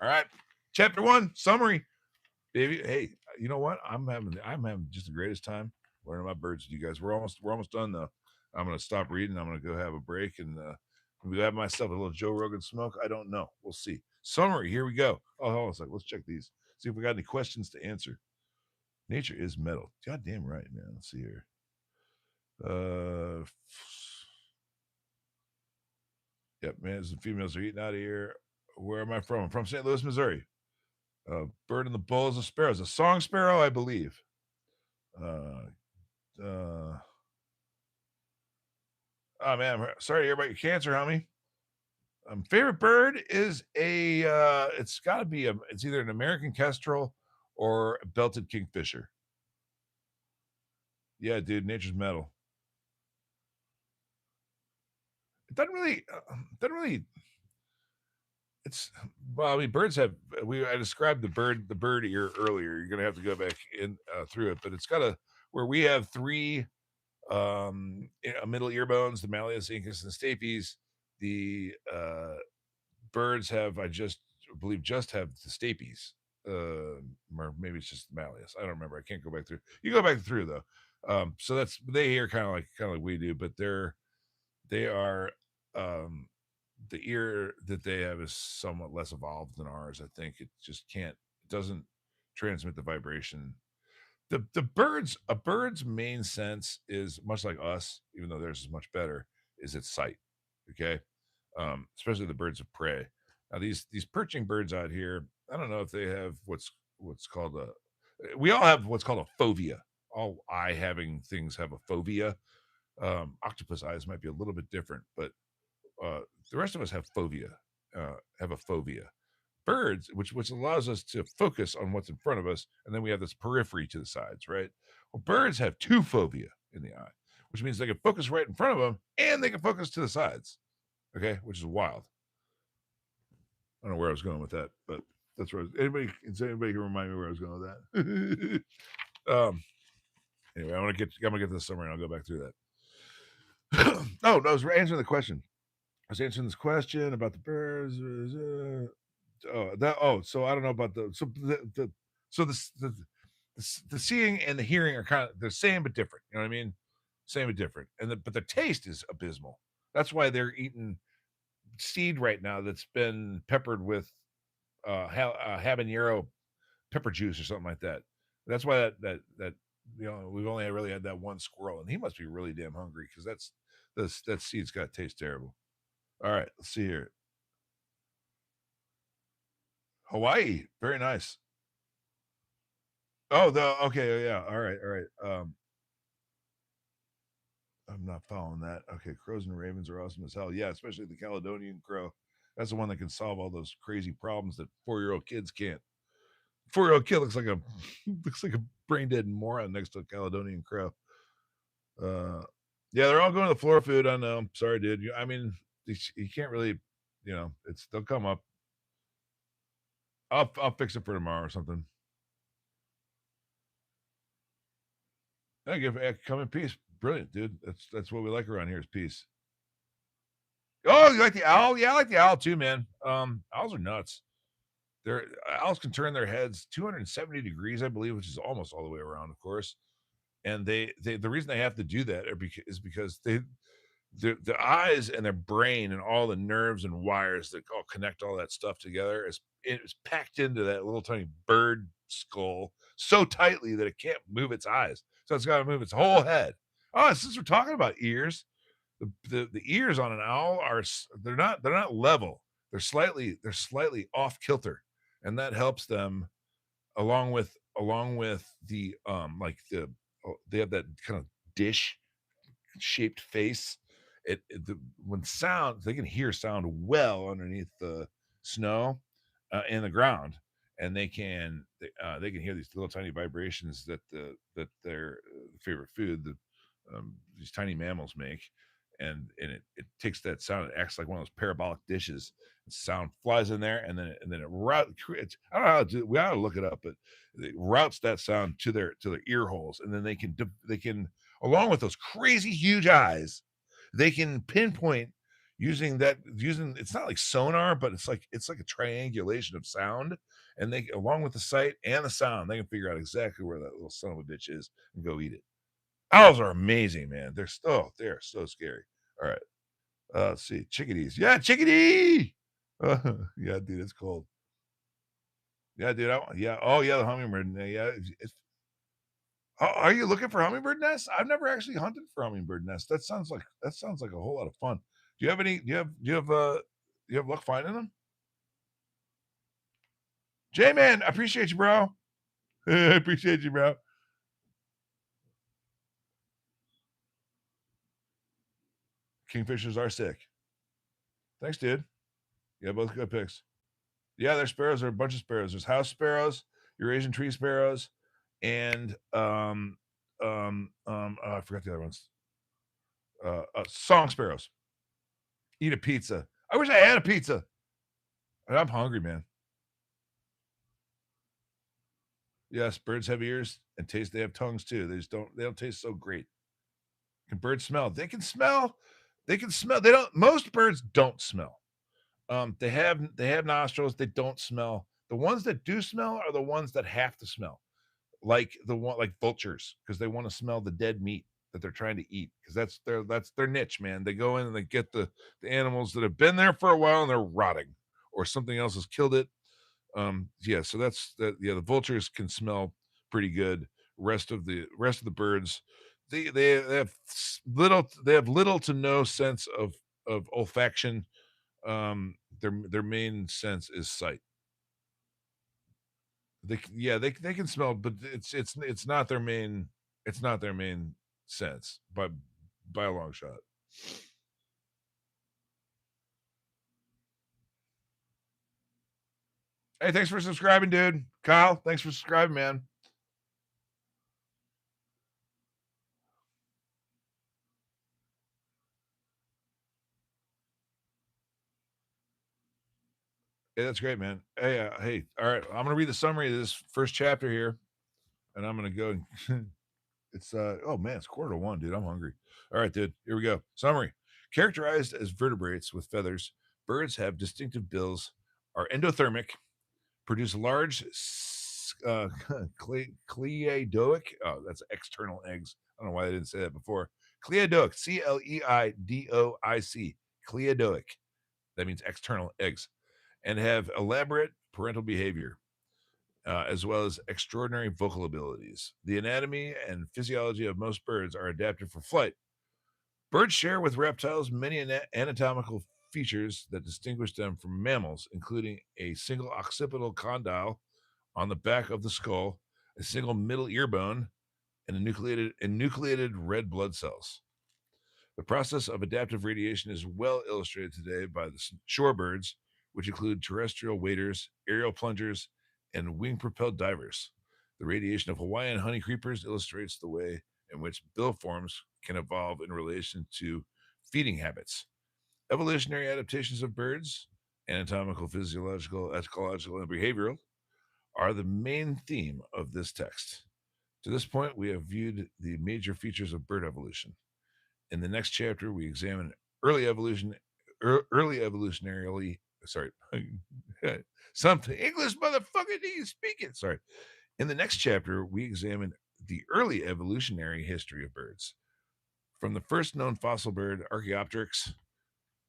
All right, chapter 1 summary, baby. Hey, you know what? I'm having just the greatest time learning about birds with you guys. We're almost done though. I'm gonna stop reading. I'm gonna go have a break and maybe have myself a little Joe Rogan smoke. I don't know. We'll see. Summary. Here we go. Oh, hold on a second. Let's check these. See if we got any questions to answer. Nature is metal. Goddamn right, man. Let's see here. Yep, males and females are eating out of here. Where am I from? I'm from St. Louis, Missouri. Bird in the bowl is a sparrow. It's a song sparrow, I believe. Oh man, sorry to hear about your cancer, homie. Favorite bird is a it's got to be it's either an American kestrel or a belted kingfisher. Yeah, dude, nature's metal. It doesn't really. It's, well, I mean, birds have. I described the bird ear earlier. You're gonna have to go back in through it, but it's got a, where we have three middle ear bones, the malleus, incus, and stapes. The birds have, I believe just have the stapes, or maybe it's just the malleus. I don't remember. I can't go back through. You go back through though. So that's, they hear kind of like we do, but they are the ear that they have is somewhat less evolved than ours. I think it just can't, it doesn't transmit the vibration. The a bird's main sense is much like us, even though theirs is much better, is its sight. Okay. Especially the birds of prey. Now these perching birds out here, I don't know if they have what's called a, we all have what's called a fovea. All eye having things have a fovea. Octopus eyes might be a little bit different, but the rest of us have fovea, have a fovea. Birds, which allows us to focus on what's in front of us, and then we have this periphery to the sides, right? Well, birds have two fovea in the eye, which means they can focus right in front of them and they can focus to the sides. Okay, which is wild. I don't know where I was going with that, but that's where anybody can remind me where I was going with that. Anyway, I'm gonna get this summary and I'll go back through that. Oh, no, I was answering the question. I was answering this question about the birds. So I don't know about the seeing and the hearing are kind of the same but different. You know what I mean? Same but different. But the taste is abysmal. That's why they're eating seed right now that's been peppered with habanero pepper juice or something like that. That's why that we've only really had that one squirrel, and he must be really damn hungry because that seed's got to taste terrible. All right, let's see here. Hawaii, very nice. Oh, the okay, yeah. All right, all right. I'm not following that. Okay, crows and ravens are awesome as hell. Yeah, especially the Caledonian crow. That's the one that can solve all those crazy problems that 4-year-old kids can't. 4-year-old kid looks like a looks like a brain dead moron next to a Caledonian crow. Uh, yeah, they're all going to the floor food. I know. Sorry, dude. I mean, you can't really, they'll come up. I'll fix it for tomorrow or something. I give come in peace. Brilliant, dude. That's what we like around here is peace. Oh, you like the owl? Yeah, I like the owl too, man. Owls are nuts. They're owls can turn their heads 270 degrees, I believe, which is almost all the way around, of course. And they the reason they have to do that is because the eyes and their brain and all the nerves and wires that all connect all that stuff together is packed into that little tiny bird skull so tightly that it can't move its eyes. So it's got to move its whole head. Oh, since we're talking about ears, the ears on an owl they're not level. They're slightly off kilter, and that helps them along with the they have that kind of dish shaped face. When sound they can hear sound well underneath the snow in the ground, and they can hear these little tiny vibrations that their favorite food these tiny mammals make, and it takes that sound. It acts like one of those parabolic dishes. And sound flies in there, and then it routes. I don't know how to we ought to look it up, but it routes that sound to their ear holes, and then they can along with those crazy huge eyes, they can pinpoint using it's not like sonar, but it's like a triangulation of sound, and they along with the sight and the sound, they can figure out exactly where that little son of a bitch is and go eat it. Owls are amazing, man. They're so scary. All right. Let's see. Chickadees. Yeah, chickadee. Yeah, dude, it's cold. Yeah, dude. Yeah. Oh, yeah, the hummingbird. Yeah. Are you looking for hummingbird nests? I've never actually hunted for hummingbird nests. That sounds like a whole lot of fun. Do you have any? Do you have luck finding them? J man, I appreciate you, bro. I appreciate you, bro. Kingfishers are sick. Thanks, dude. Yeah, both good picks. Yeah, there's sparrows. There are a bunch of sparrows. There's house sparrows, Eurasian tree sparrows, and I forgot the other ones. Song sparrows. Eat a pizza. I wish I had a pizza. I'm hungry, man. Yes, birds have ears and taste. They have tongues too. They just don't. They don't taste so great. Can birds smell? They can smell. They can smell. They don't. Most birds don't smell. They have nostrils. They don't smell. The ones that do smell are the ones that have to smell, like vultures, because they want to smell the dead meat that they're trying to eat, because that's their niche, man. They go in and they get the animals that have been there for a while and they're rotting, or something else has killed it. Yeah, so that's that. Yeah, the vultures can smell pretty good. Rest of the birds, they have little to no sense of olfaction. Their main sense is sight. They can smell, but it's not their main sense by a long shot. Hey, thanks for subscribing, dude. Kyle, thanks for subscribing, man. Hey, that's great, man. Hey, all right. I'm gonna read the summary of this first chapter here, and I'm gonna go. It's oh man, it's 1:45, dude. I'm hungry. All right, dude. Here we go. Summary. Characterized as vertebrates with feathers, birds have distinctive bills, are endothermic, produce large cleidoic. Oh, that's external eggs. I don't know why I didn't say that before. Cleidoic, Cleidoic, cleidoic. That means external eggs, and have elaborate parental behavior, as well as extraordinary vocal abilities. The anatomy and physiology of most birds are adapted for flight. Birds share with reptiles many anatomical features that distinguish them from mammals, including a single occipital condyle on the back of the skull, a single middle ear bone, and nucleated red blood cells. The process of adaptive radiation is well illustrated today by the shorebirds, which include terrestrial waders, aerial plungers, and wing propelled divers. The radiation of Hawaiian honey creepers illustrates the way in which bill forms can evolve in relation to feeding habits. Evolutionary adaptations of birds, anatomical, physiological, ecological, and behavioral, are the main theme of this text. To this point, we have viewed the major features of bird evolution. In the next chapter, we examine early evolution, early evolutionarily. Sorry, something English, motherfucker. Do you speak it? Sorry. In the next chapter, we examine the early evolutionary history of birds, from the first known fossil bird, Archaeopteryx,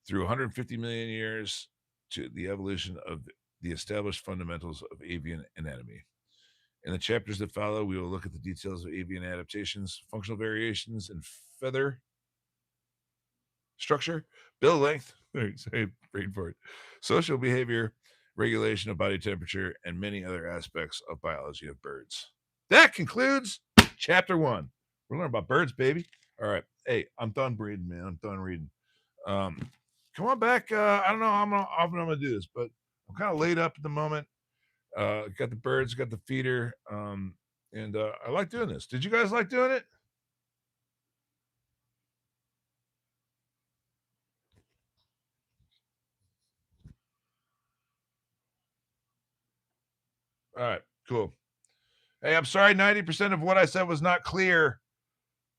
through 150 million years to the evolution of the established fundamentals of avian anatomy. In the chapters that follow, we will look at the details of avian adaptations, functional variations in feather structure, bill length, brain for it, social behavior, regulation of body temperature, and many other aspects of biology of birds. That concludes chapter 1. We're learning about birds, baby. All right. Hey, I'm done reading, man. I'm done reading. Um, Come on back. I don't know how often I'm gonna do this, but I'm kind of laid up at the moment. Got the birds, got the feeder, and I like doing this. Did you guys like doing it? All right, cool. Hey, I'm sorry, 90% of what I said was not clear.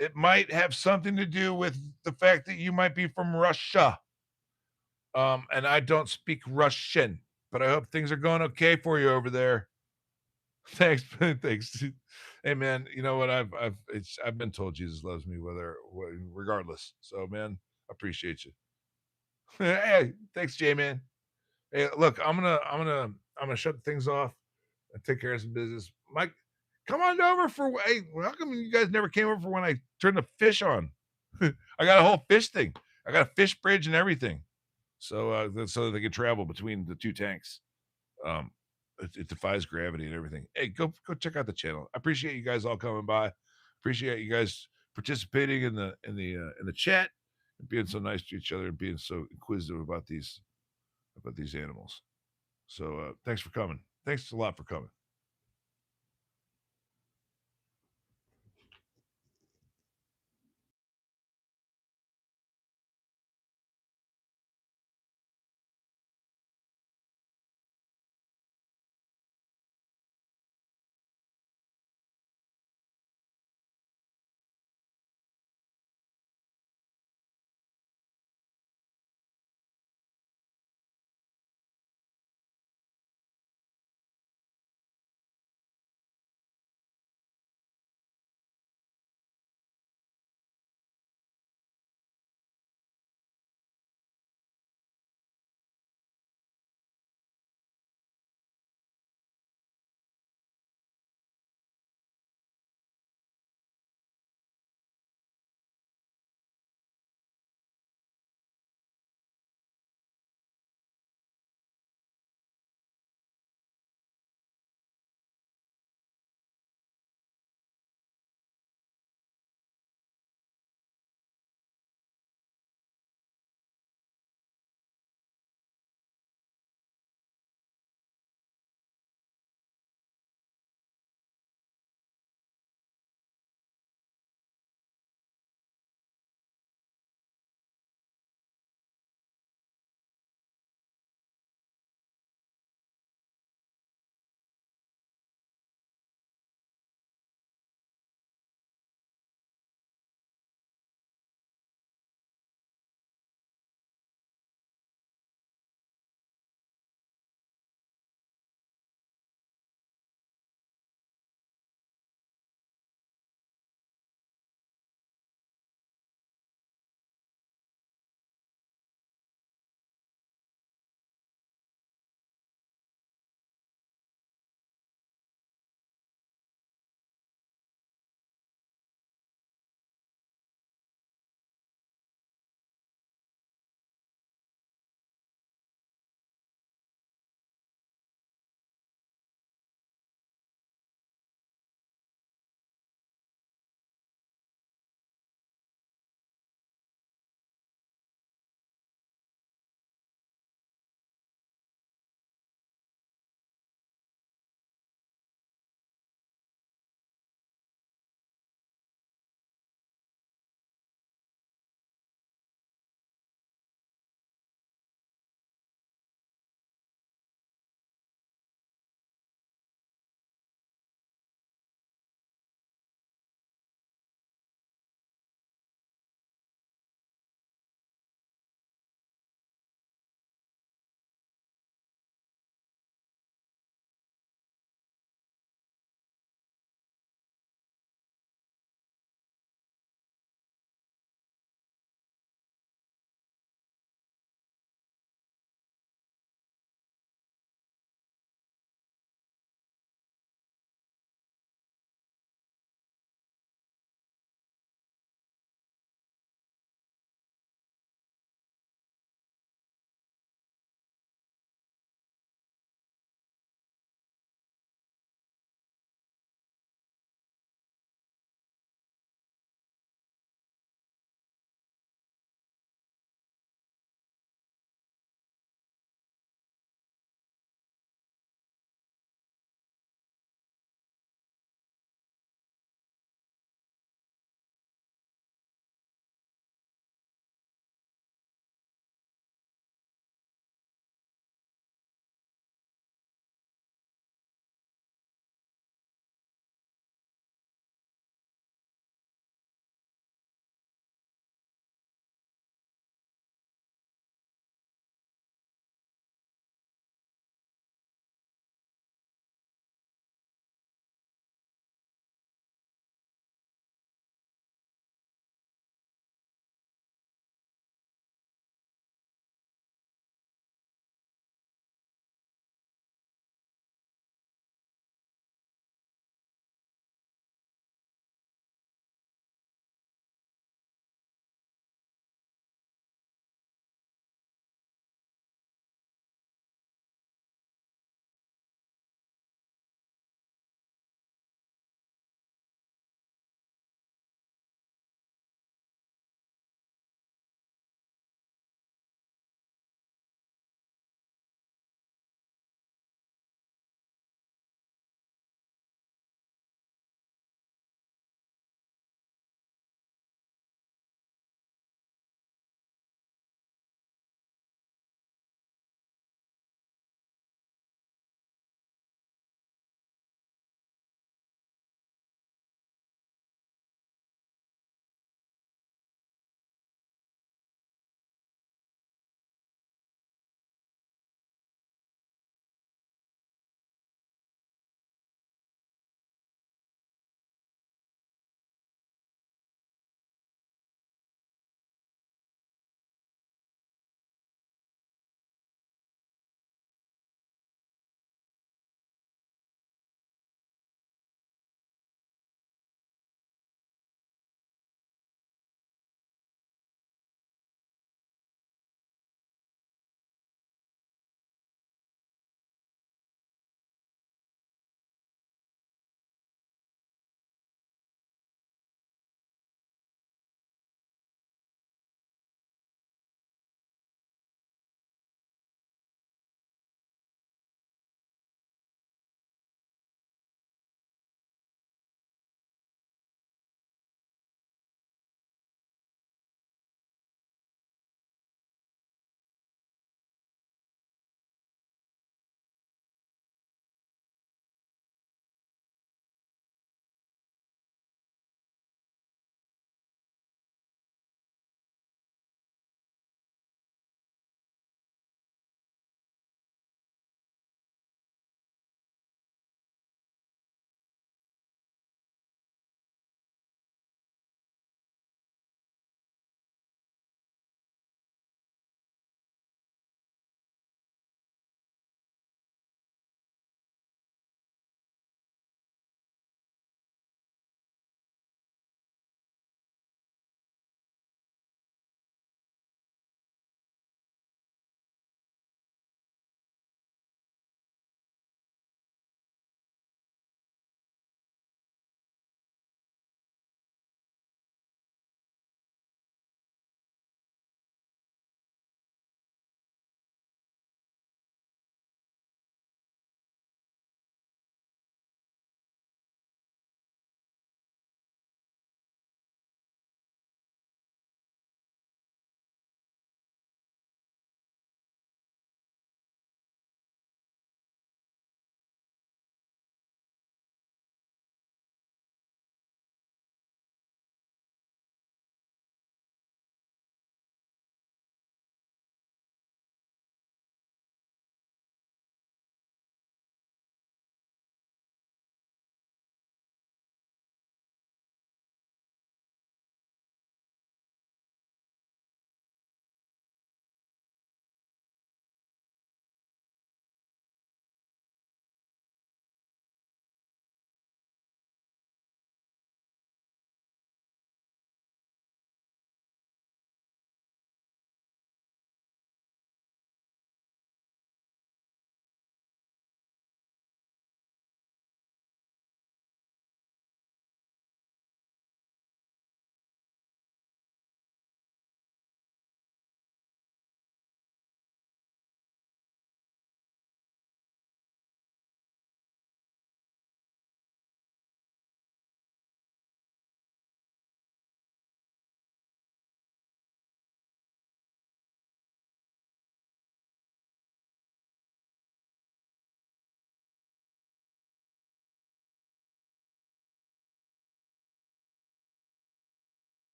It might have something to do with the fact that you might be from Russia. And I don't speak Russian, but I hope things are going okay for you over there. Thanks, thanks. Hey, man, you know what? I've been told Jesus loves me, regardless. So, man, I appreciate you. Hey, thanks, J man. Hey, look, I'm gonna shut things off and take care of some business. Mike, come on over for. Hey, how come you guys never came over for when I turned the fish on? I got a whole fish thing. I got a fish bridge and everything. So that they can travel between the two tanks. Um, it defies gravity and everything. Hey, go check out the channel. I appreciate you guys all coming by. Appreciate you guys participating in the chat and being so nice to each other and being so inquisitive about these animals. So thanks for coming. Thanks a lot for coming.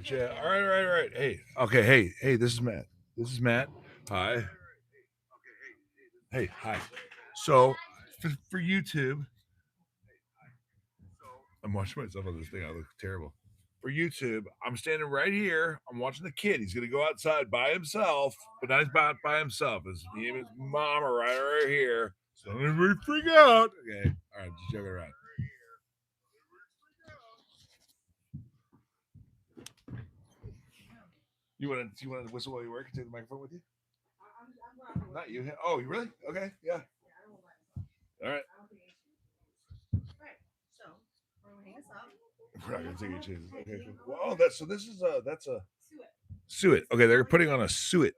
Yeah. All right. Hey. Okay. Hey. This is Matt. Hi. Hey. Hi. So for YouTube, I'm watching myself on this thing. I look terrible. For YouTube, I'm standing right here. I'm watching the kid. He's gonna go outside by himself, but not by himself. His me and his mom are right here. So everybody freak out. Okay. All right. Just joking around. You want to whistle while you work and take the microphone with you? Not you. Oh, you really? Okay. Yeah. All right. We're not gonna take any chances. Okay. Cool. Well, that's a suet. Okay, they're putting on a suet.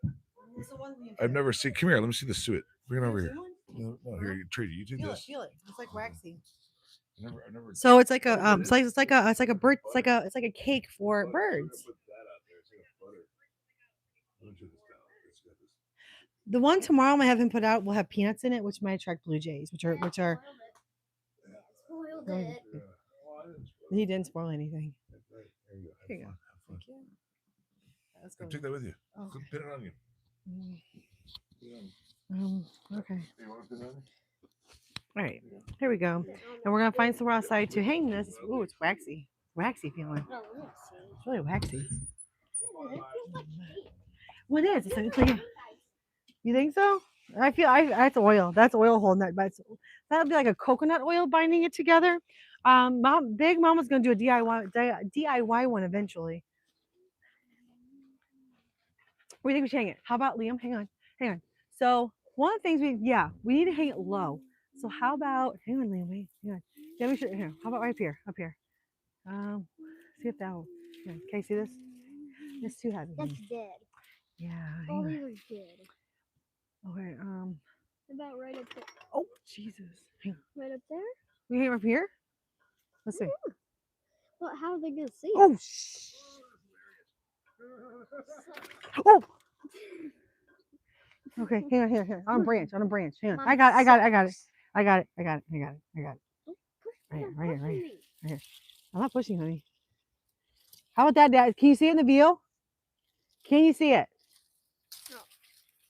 I've never seen. Come here. Let me see the suet. Bring it over here. No, here, Trader. You do this. Feel it. It's like waxy. I've never. So it's like a it's like a bird. It's like a cake for birds. The one tomorrow I'm gonna have him put out will have peanuts in it, which might attract blue jays, which are Spoiled it. he didn't spoil anything. There you go. Here you go. Have fun. Thank you. Let's go. Take that with you. Oh. Put it on you. Okay. You want to put it on you? All right. Here we go. And we're gonna find somewhere outside to hang this. Ooh, it's waxy. Waxy feeling. Oh, let's see. It's really waxy. It feels like cake. What is? It's like you think so? I feel that's oil. That's oil holding that. But that'd be like a coconut oil binding it together. Big Mama's gonna do a DIY one eventually. Where do you think we should hang it? How about Liam? Hang on. So one of the things we need to hang it low. So how about hang on, Liam? Wait, hang on. Yeah, we should. Here. How about right up here? See if that will. Can you see this? It's too heavy. That's dead. Yeah. Oh, Hang these on. are dead. Okay. About right up there. Oh, Jesus. Hang on. Right up there? We hang it up here. Let's see. Well, how are they gonna see? Oh. Oh. Okay. Here. On a branch. Hang on. I got it. Right here. I'm not pushing, honey. How about that, Dad? Can you see it in the view? Can you see it? No.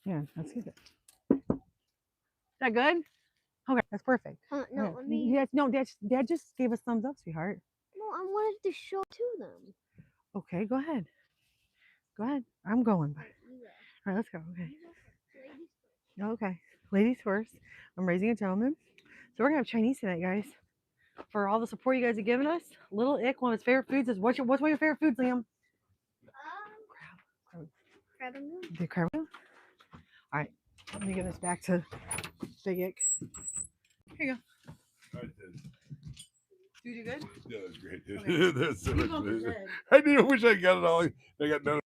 Yeah, let's see it. Is that good? Okay, that's perfect. No, Okay. let me. Yes, no, Dad just gave us thumbs up, sweetheart. No, I wanted to show to them. Okay, go ahead. I'm going. You go. All right, let's go. Okay. Ladies first. Okay. Ladies first. I'm raising a gentleman. So we're gonna have Chinese tonight, guys. For all the support you guys have given us. Little Ick, one of his favorite foods is what's one of your favorite foods, Liam? Crab and noodles. The crab. All right. Let me give this back to Big Ick. Here you go. I did. Do you do good? Yeah, that's great, dude. Okay. That's so You much go for better. good. I wish I got it all. I got none.